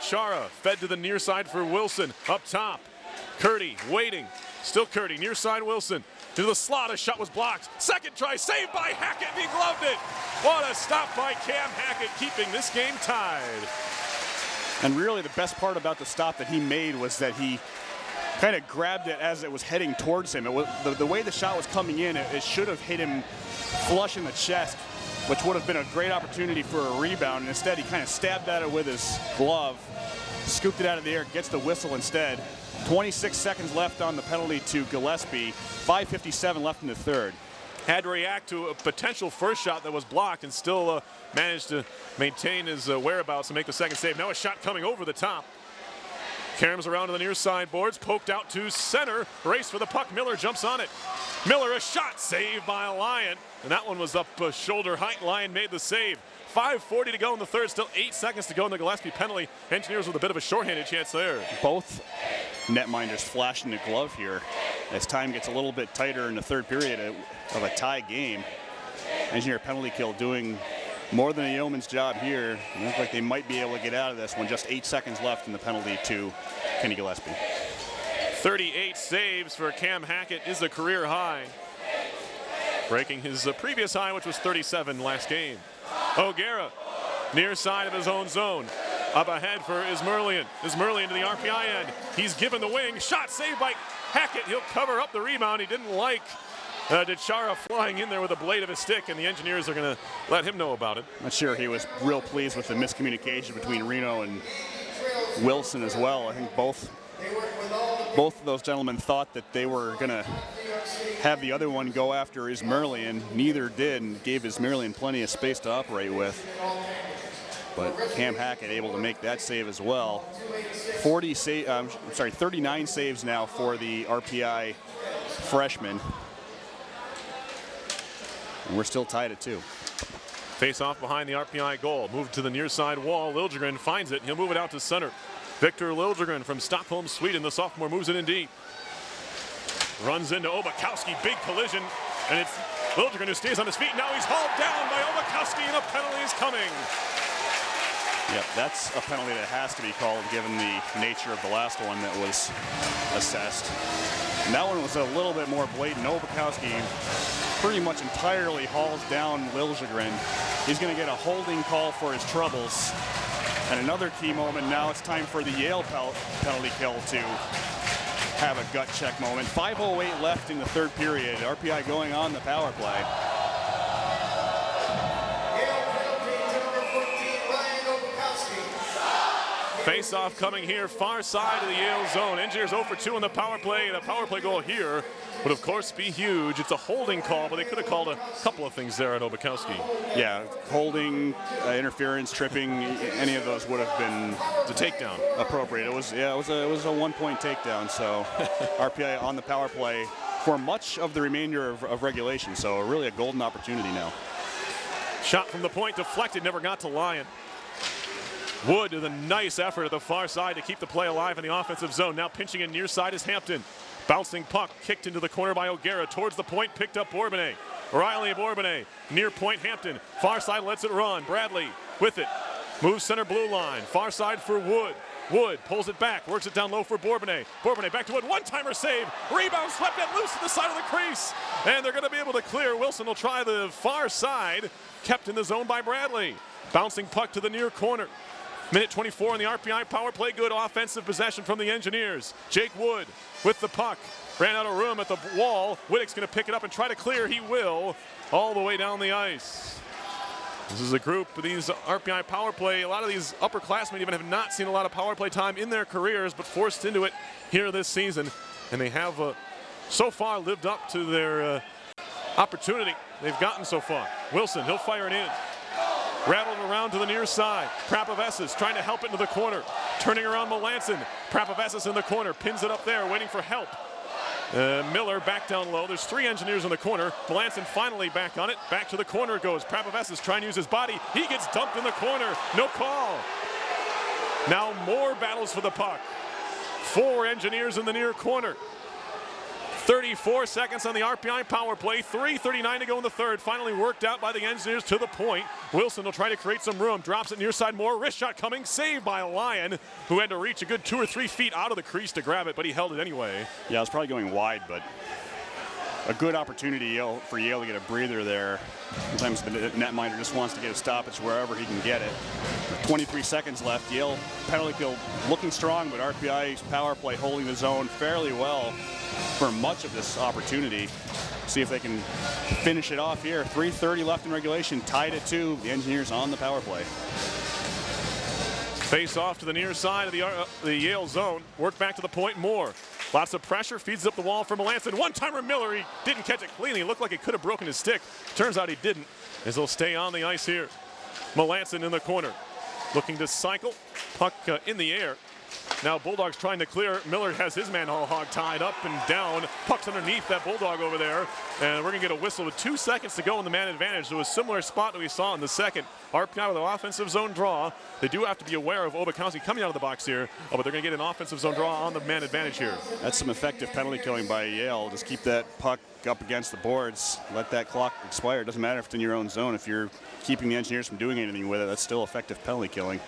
Chara fed to the near side for Wilson. Up top. Curdy waiting. Still Curdy, near side Wilson. To the slot, a shot was blocked. Second try, saved by Hackett, and he gloved it. What a stop by Cam Hackett, keeping this game tied. And really the best part about the stop that he made was that he kind of grabbed it as it was heading towards him. It was, the way the shot was coming in, it should have hit him flush in the chest, which would have been a great opportunity for a rebound. And instead, he kind of stabbed at it with his glove, scooped it out of the air, gets the whistle instead. 26 seconds left on the penalty to Gillespie. 5:57 left in the third. Had to react to a potential first shot that was blocked and still managed to maintain his whereabouts and make the second save. Now a shot coming over the top. Caroms around to the near side boards, poked out to center, race for the puck. Miller jumps on it. Miller, a shot, saved by Lyon, and that one was up shoulder height. Lyon made the save. 5:40 to go in the third, still 8 seconds to go in the Gillespie penalty. Engineers with a bit of a shorthanded chance there. Both netminders flashing the glove here as time gets a little bit tighter in the third period of a tie game. Engineer penalty kill doing more than a yeoman's job here. It looks like they might be able to get out of this one. Just 8 seconds left in the penalty to Kenny Gillespie. 38 saves for Cam Hackett is a career high, breaking his previous high, which was 37 last game. O'Gara, near side of his own zone. Up ahead for Ismerlian. Ismerlian to the RPI end. He's given the wing. Shot saved by Hackett. He'll cover up the rebound. He didn't like DeChara flying in there with the blade of his stick, and the Engineers are going to let him know about it. I'm sure he was real pleased with the miscommunication between Reno and Wilson as well. I think both of those gentlemen thought that they were going to have the other one go after Ismerlian. Neither did, and gave Ismerlian plenty of space to operate with. But Cam Hackett able to make that save as well. 39 saves now for the RPI freshman. And we're still tied at 2. Face off behind the RPI goal. Moved to the near side wall. Liljegren finds it. He'll move it out to center. Victor Liljegren from Stockholm, Sweden. The sophomore moves it in deep. Runs into Obakowski. Big collision. And it's Liljegren who stays on his feet. Now he's hauled down by Obakowski, and a penalty is coming. Yep, that's a penalty that has to be called given the nature of the last one that was assessed. And that one was a little bit more blatant. Obakowski pretty much entirely hauls down Liljegren. He's going to get a holding call for his troubles. And another key moment, now it's time for the Yale penalty kill to have a gut check moment. 5:08 left in the third period. RPI going on the power play. Face-off coming here, far side of the Yale zone. Engineers 0 for 2 on the power play. The power play goal here would, of course, be huge. It's a holding call, but they could have called a couple of things there at Obakowski. Yeah, holding, interference, tripping, any of those would have been the takedown appropriate. It was a 1-point takedown. So RPI on the power play for much of the remainder of regulation. So really a golden opportunity now. Shot from the point deflected, never got to Lyon. Wood with a nice effort at the far side to keep the play alive in the offensive zone. Now pinching in near side is Hampton. Bouncing puck kicked into the corner by O'Gara. Towards the point, picked up Bourbonnais. Riley Bourbonnais, near point Hampton. Far side lets it run. Bradley with it. Moves center blue line. Far side for Wood. Wood pulls it back, works it down low for Bourbonnais. Bourbonnais back to Wood, one-timer save. Rebound swept it loose to the side of the crease. And they're going to be able to clear. Wilson will try the far side. Kept in the zone by Bradley. Bouncing puck to the near corner. Minute 24 on the RPI power play. Good offensive possession from the Engineers. Jake Wood with the puck. Ran out of room at the wall. Wittick's going to pick it up and try to clear. He will. All the way down the ice. This is a group of these RPI power play. A lot of these upperclassmen even have not seen a lot of power play time in their careers, but forced into it here this season. And they have so far lived up to their opportunity they've gotten so far. Wilson, he'll fire it in. Rattled around to the near side. Prapovessis trying to help it into the corner. Turning around Melanson. Prapovessis in the corner. Pins it up there, waiting for help. Miller back down low. There's 3 Engineers in the corner. Melanson finally back on it. Back to the corner goes. Prapovessis trying to use his body. He gets dumped in the corner. No call. Now more battles for the puck. 4 Engineers in the near corner. 34 seconds on the RPI power play, 3:39 to go in the third. Finally worked out by the Engineers to the point. Wilson will try to create some room, drops it near side more, wrist shot coming, saved by Lyon, who had to reach a good 2 or 3 feet out of the crease to grab it, but he held it anyway. Yeah, it was probably going wide, but a good opportunity for Yale to get a breather there. Sometimes the netminder just wants to get a stoppage wherever he can get it. 23 seconds left. Yale penalty kill looking strong, but RPI's power play holding the zone fairly well for much of this opportunity. See if they can finish it off here. 3:30 left in regulation, tied at 2. The Engineers on the power play. Face off to the near side of the Yale zone. Work back to the point more. Lots of pressure, feeds up the wall for Melanson. One-timer Miller, he didn't catch it cleanly. It looked like he could have broken his stick. Turns out he didn't, as he'll stay on the ice here. Melanson in the corner, looking to cycle. Puck in the air. Now Bulldogs trying to clear. Miller has his man all hog tied up and down. Puck's underneath that Bulldog over there. And we're going to get a whistle with 2 seconds to go in the man advantage. So a similar spot that we saw in the second. RPI with an offensive zone draw. They do have to be aware of Obakowski coming out of the box here. But they're going to get an offensive zone draw on the man advantage here. That's some effective penalty killing by Yale. Just keep that puck up against the boards. Let that clock expire. It doesn't matter if it's in your own zone. If you're keeping the Engineers from doing anything with it, that's still effective penalty killing.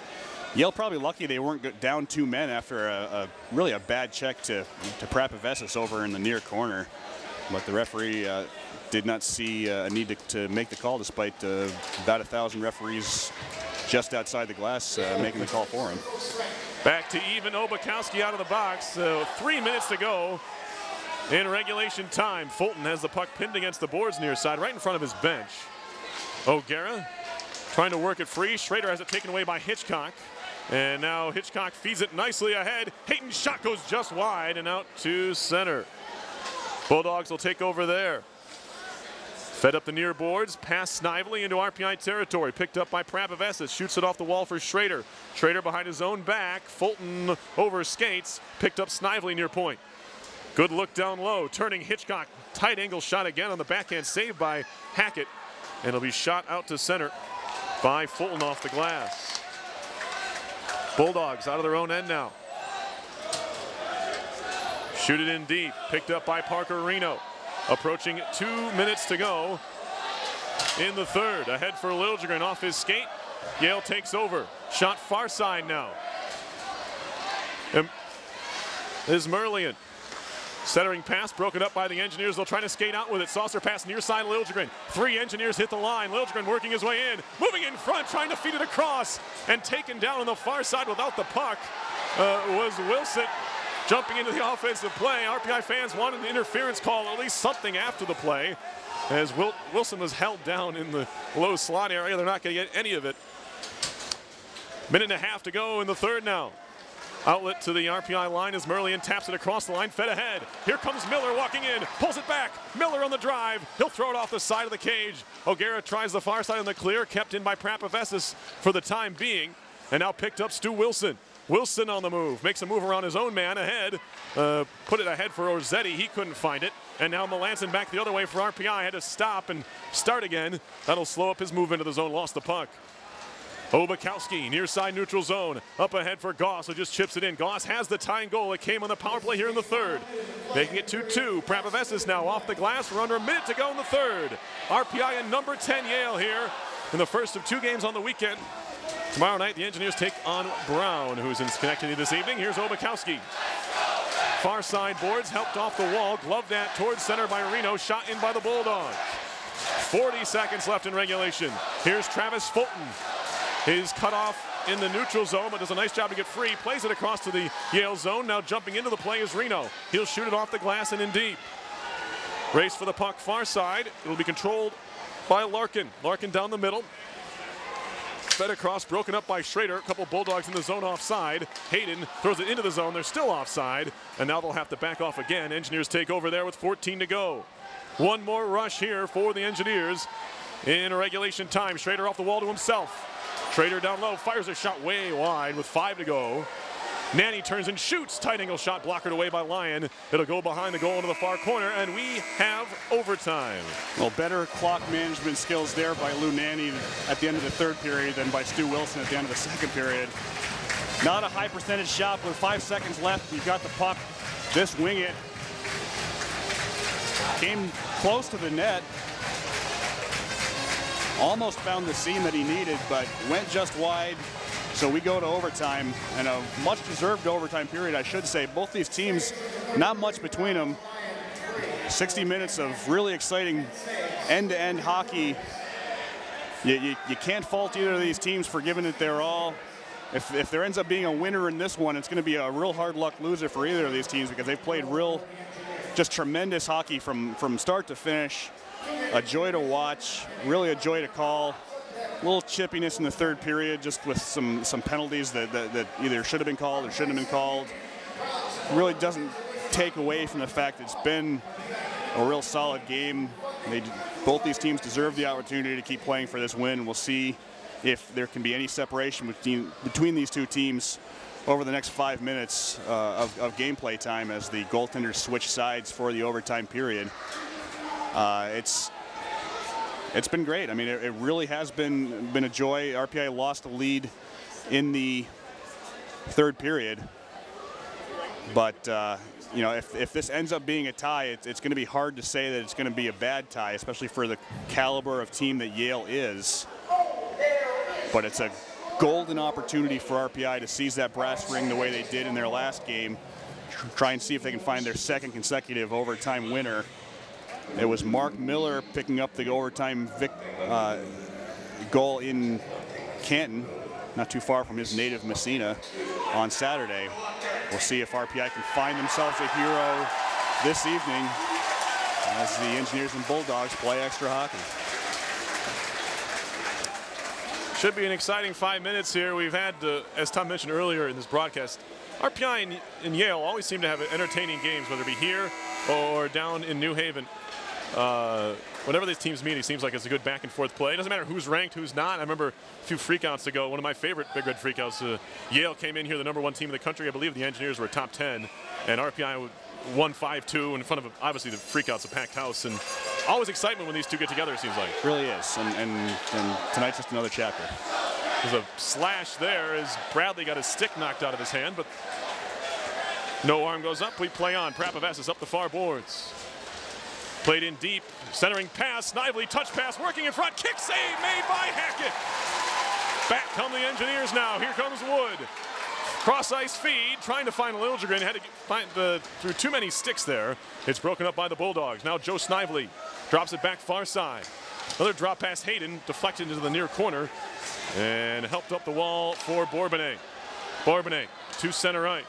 Yale probably lucky they weren't down 2 men after really a bad check to Prapavesis over in the near corner. But the referee did not see a need to make the call, despite about 1,000 referees just outside the glass making the call for him. Back to even Obakowski out of the box. 3 minutes to go in regulation time. Fulton has the puck pinned against the boards near side, right in front of his bench. O'Gara trying to work it free. Schrader has it taken away by Hitchcock. And now Hitchcock feeds it nicely ahead. Hayton's shot goes just wide and out to center. Bulldogs will take over there. Fed up the near boards, pass Snively into RPI territory. Picked up by Prapavesis, shoots it off the wall for Schrader. Schrader behind his own back. Fulton over skates, picked up Snively near point. Good look down low, turning Hitchcock. Tight angle shot again on the backhand, saved by Hackett. And it'll be shot out to center by Fulton off the glass. Bulldogs out of their own end now. Shoot it in deep, picked up by Parker Reno. Approaching 2 minutes to go in the third. Ahead for Liljegren off his skate. Yale takes over. Shot far side now. Is Merlian. Centering pass broken up by the Engineers. They'll try to skate out with it. Saucer pass near side Liljegren. 3 Engineers hit the line. Liljegren working his way in. Moving in front, trying to feed it across. And taken down on the far side without the puck was Wilson. Jumping into the offensive play. RPI fans wanted an interference call, at least something after the play. As Wilson was held down in the low slot area. They're not going to get any of it. Minute and a half to go in the third now. Outlet to the RPI line as Merlian taps it across the line, fed ahead. Here comes Miller walking in, pulls it back. Miller on the drive. He'll throw it off the side of the cage. O'Gara tries the far side on the clear, kept in by Prapavesis for the time being. And now picked up Stu Wilson. Wilson on the move, makes a move around his own man ahead. Put it ahead for Orzetti, he couldn't find it. And now Melanson back the other way for RPI, had to stop and start again. That'll slow up his move into the zone, lost the puck. Obakowski, near side neutral zone. Up ahead for Goss, who just chips it in. Goss has the tying goal. It came on the power play here in the third. Making it 2-2. Prapavesis now off the glass. We're under a minute to go in the third. RPI and number 10 Yale here in the first of 2 games on the weekend. Tomorrow night, the Engineers take on Brown, who's in Schenectady this evening. Here's Obakowski. Far side boards, helped off the wall. Gloved that towards center by Reno. Shot in by the Bulldogs. 40 seconds left in regulation. Here's Travis Fulton. His cutoff in the neutral zone, but does a nice job to get free. Plays it across to the Yale zone. Now jumping into the play is Reno. He'll shoot it off the glass and in deep. Race for the puck far side. It'll be controlled by Larkin. Larkin down the middle. Fed across, broken up by Schrader. A couple Bulldogs in the zone offside. Hayden throws it into the zone. They're still offside. And now they'll have to back off again. Engineers take over there with 14 to go. One more rush here for the Engineers in regulation time. Schrader off the wall to himself. Schrader down low, fires a shot way wide with 5 to go. Nanny turns and shoots. Tight angle shot blockered away by Lyon. It'll go behind the goal into the far corner, and we have overtime. Well, better clock management skills there by Lou Nanny at the end of the third period than by Stu Wilson at the end of the second period. Not a high percentage shot with 5 seconds left. You've got the puck. Just wing it. came close to the net. Almost found the seam that he needed, but went just wide. So we go to overtime, and a much-deserved overtime period, I should say. Both these teams, not much between them. 60 minutes of really exciting end-to-end hockey. You can't fault either of these teams for giving it their all. If there ends up being a winner in this one, it's going to be a real hard luck loser for either of these teams because they've played just tremendous hockey from start to finish. A joy to watch, really a joy to call. A little chippiness in the third period, just with some penalties that either should have been called or shouldn't have been called. Really doesn't take away from the fact it's been a real solid game. Both these teams deserve the opportunity to keep playing for this win. We'll see if there can be any separation between these two teams over the next 5 minutes of gameplay time as the goaltenders switch sides for the overtime period. It's been great. I mean, it really has been a joy. RPI lost the lead in the third period, but you know, if this ends up being a tie, it's going to be hard to say that it's going to be a bad tie, especially for the caliber of team that Yale is. But it's a golden opportunity for RPI to seize that brass ring the way they did in their last game, try and see if they can find their second consecutive overtime winner. It was Mark Miller picking up the overtime goal in Canton, not too far from his native Messina, on Saturday. We'll see if RPI can find themselves a hero this evening as the Engineers and Bulldogs play extra hockey. Should be an exciting 5 minutes here. We've had, as Tom mentioned earlier in this broadcast, RPI and Yale always seem to have entertaining games, whether it be here or down in New Haven. Whenever these teams meet, it seems like it's a good back and forth play. It doesn't matter who's ranked, who's not. I remember a few freakouts ago, one of my favorite Big Red freakouts, Yale came in here, the #1 team in the country. I believe the Engineers were top 10, and RPI won 5-2 in front of, obviously, the freakouts, a packed house. And always excitement when these two get together, it seems like. It really is, and tonight's just another chapter. There's a slash there as Bradley got his stick knocked out of his hand, but no arm goes up. We play on. Prapavas up the far boards. Played in deep, centering pass, Snively touch pass, working in front, kick save made by Hackett. Back come the Engineers now. Here comes Wood. Cross ice feed, trying to find Liljegren. Had to find through too many sticks there. It's broken up by the Bulldogs. Now Joe Snively drops it back far side. Another drop pass, Hayden deflected into the near corner and helped up the wall for Bourbonnais. Bourbonnais to center ice.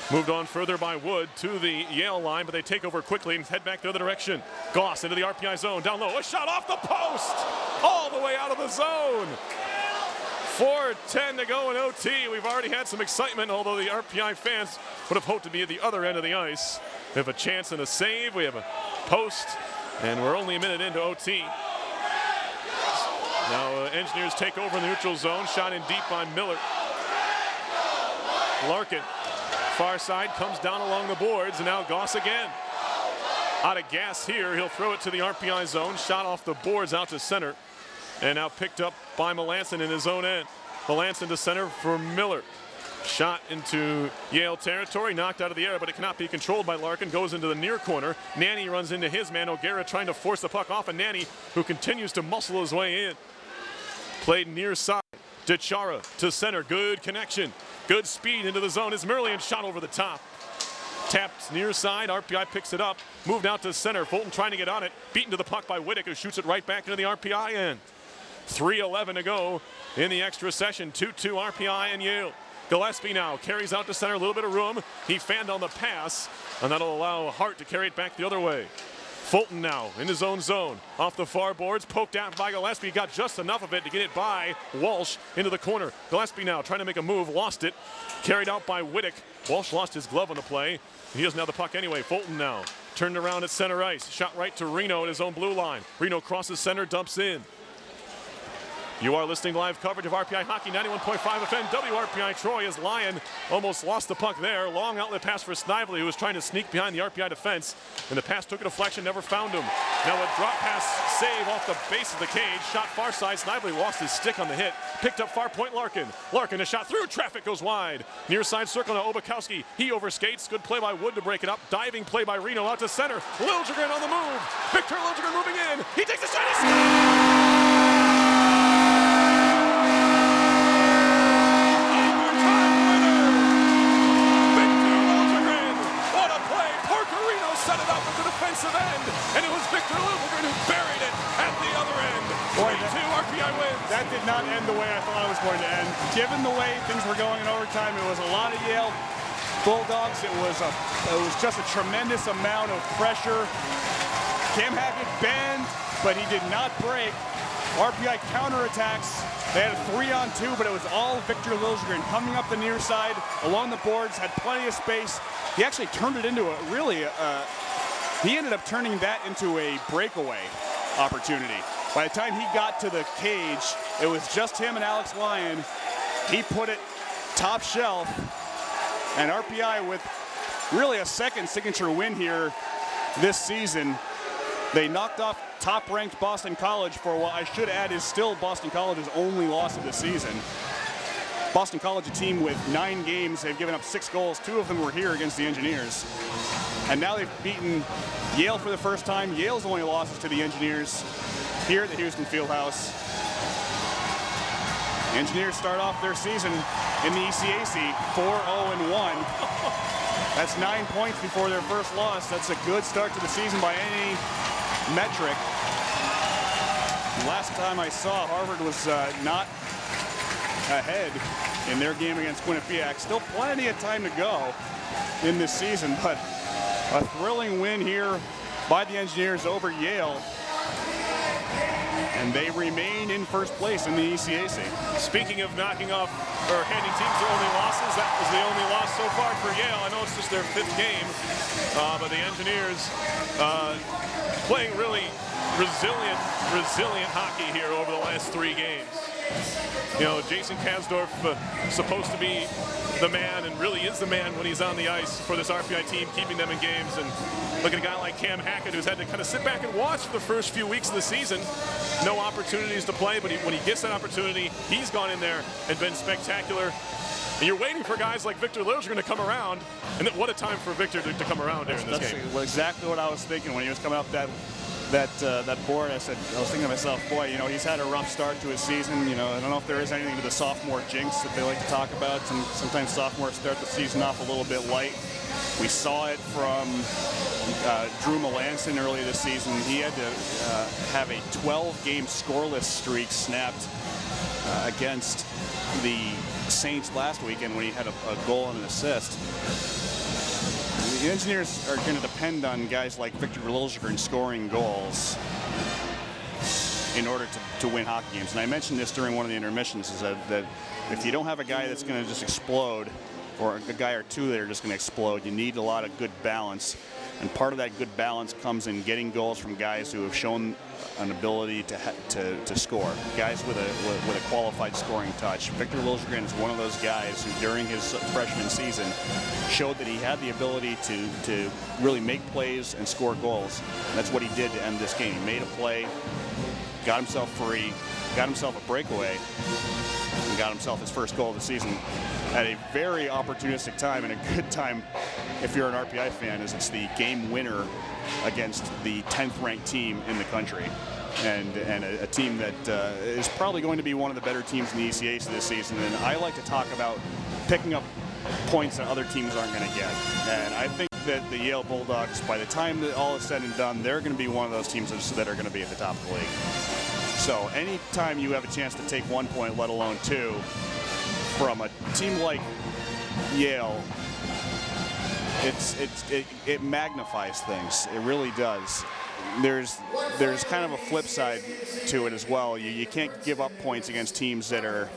Moved on further by Wood to the Yale line, but they take over quickly and head back the other direction. Goss into the RPI zone, down low, a shot off the post, all the way out of the zone. 4:10 to go in OT. We've already had some excitement, although the RPI fans would have hoped to be at the other end of the ice. We have a chance and a save, we have a post, and we're only a minute into OT. Now Engineers take over in the neutral zone, shot in deep by Miller. Larkin. Far side comes down along the boards, and now Goss again. Out of gas here, he'll throw it to the RPI zone. Shot off the boards out to center, and now picked up by Melanson in his own end. Melanson to center for Miller. Shot into Yale territory, knocked out of the air, but it cannot be controlled by Larkin. Goes into the near corner. Nanny runs into his man. O'Gara trying to force the puck off, and Nanny, who continues to muscle his way in. Played near side. DeChara to center. Good connection. Good speed into the zone. Is Merlian shot over the top. Tapped near side. RPI picks it up. Moved out to center. Fulton trying to get on it. Beaten to the puck by Whittick, who shoots it right back into the RPI end. 3:11 to go in the extra session. 2-2 RPI and Yale. Gillespie now carries out to center. A little bit of room. He fanned on the pass, and that'll allow Hart to carry it back the other way. Fulton now in his own zone. Off the far boards, poked out by Gillespie. Got just enough of it to get it by Walsh into the corner. Gillespie now trying to make a move, lost it. Carried out by Whittick. Walsh lost his glove on the play. He doesn't have the puck anyway. Fulton now turned around at center ice. Shot right to Reno at his own blue line. Reno crosses center, dumps in. You are listening to live coverage of RPI Hockey 91.5 FM WRPI Troy as Lyon almost lost the puck there. Long outlet pass for Snively, who was trying to sneak behind the RPI defense, and the pass took a deflection, never found him. Now a drop pass save off the base of the cage, shot far side. Snively lost his stick on the hit, picked up far point Larkin. Larkin, a shot through traffic, goes wide. Near side circle now Obakowski. He overskates. Good play by Wood to break it up. Diving play by Reno out to center. Liljegren on the move. Victor Liljegren moving in. He takes a shot. He scores! Set it up at the defensive end, and it was Victor Liljegren who buried it at the other end. 3-2 RPI wins. That did not end the way I thought it was going to end. Given the way things were going in overtime, it was a lot of Yale Bulldogs. It was just a tremendous amount of pressure. Cam Hackett bent, but he did not break. RPI counterattacks. They had a 3-on-2, but it was all Victor Liljegren coming up the near side, along the boards, had plenty of space. He actually turned it into he ended up turning that into a breakaway opportunity. By the time he got to the cage, it was just him and Alex Lyon. He put it top shelf, and RPI with really a second signature win here this season. They knocked off top-ranked Boston College for what I should add is still Boston College's only loss of the season. Boston College, a team with 9 games, they've given up 6 goals. 2 of them were here against the Engineers. And now they've beaten Yale for the first time. Yale's only losses to the Engineers here at the Houston Fieldhouse. The Engineers start off their season in the ECAC 4-0-1. That's 9 points before their first loss. That's a good start to the season by any metric. Last time I saw, Harvard was not ahead in their game against Quinnipiac. Still plenty of time to go in this season, but a thrilling win here by the Engineers over Yale. And they remain in first place in the ECAC. Speaking of knocking off or handing teams their only losses, that was the only loss so far for Yale. I know it's just their 5th game, but the Engineers playing really resilient hockey here over the last 3 games. You know, Jason Kasdorf supposed to be the man, and really is the man when he's on the ice for this RPI team, keeping them in games. And look at a guy like Cam Hackett, who's had to kind of sit back and watch for the first few weeks of the season. No opportunities to play, but when he gets that opportunity, he's gone in there and been spectacular. And you're waiting for guys like Victor Liljegren to come around, and what a time for Victor to come around here in this game. That's exactly what I was thinking when he was coming up that board. I was thinking to myself, boy, you know, he's had a rough start to his season. You know, I don't know if there is anything to the sophomore jinx that they like to talk about. Sometimes sophomores start the season off a little bit light. We saw it from Drew Melanson earlier this season. He had to have a 12-game scoreless streak snapped against the Saints last weekend when he had a goal and an assist. The Engineers are going to depend on guys like Victor Liljegren scoring goals in order to win hockey games. And I mentioned this during one of the intermissions, is that if you don't have a guy that's going to just explode, or a guy or two that are just going to explode, you need a lot of good balance. And part of that good balance comes in getting goals from guys who have shown an ability to score, guys with a qualified scoring touch. Victor Liljegren is one of those guys who, during his freshman season, showed that he had the ability to really make plays and score goals. And that's what he did to end this game. He made a play, got himself free, got himself a breakaway, and got himself his first goal of the season at a very opportunistic time, and a good time if you're an RPI fan, is it's the game winner against the 10th ranked team in the country, and a team that is probably going to be one of the better teams in the ECAC this season. And I like to talk about picking up points that other teams aren't going to get, and I think that the Yale Bulldogs, by the time that all is said and done, they're going to be one of those teams that are going to be at the top of the league. So anytime you have a chance to take 1 point, let alone 2, from a team like Yale, it magnifies things. It really does. There's kind of a flip side to it as well. You can't give up points against teams that are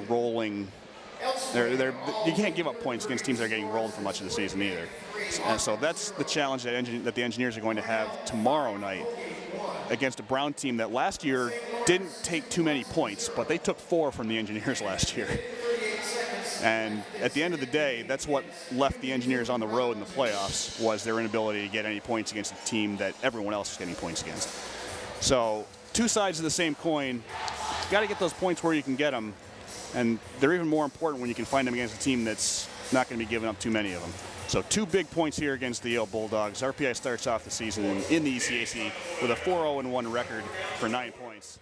rolling. You can't give up points against teams that are getting rolled for much of the season either. And so that's the challenge that the Engineers are going to have tomorrow night against a Brown team that last year didn't take too many points, but they took 4 from the Engineers last year. And at the end of the day, that's what left the Engineers on the road in the playoffs, was their inability to get any points against a team that everyone else is getting points against. So 2 sides of the same coin. Got to get those points where you can get them, and they're even more important when you can find them against a team that's not going to be giving up too many of them. So 2 big points here against the Yale Bulldogs. RPI starts off the season in the ECAC with a 4-0-1 record for 9 points.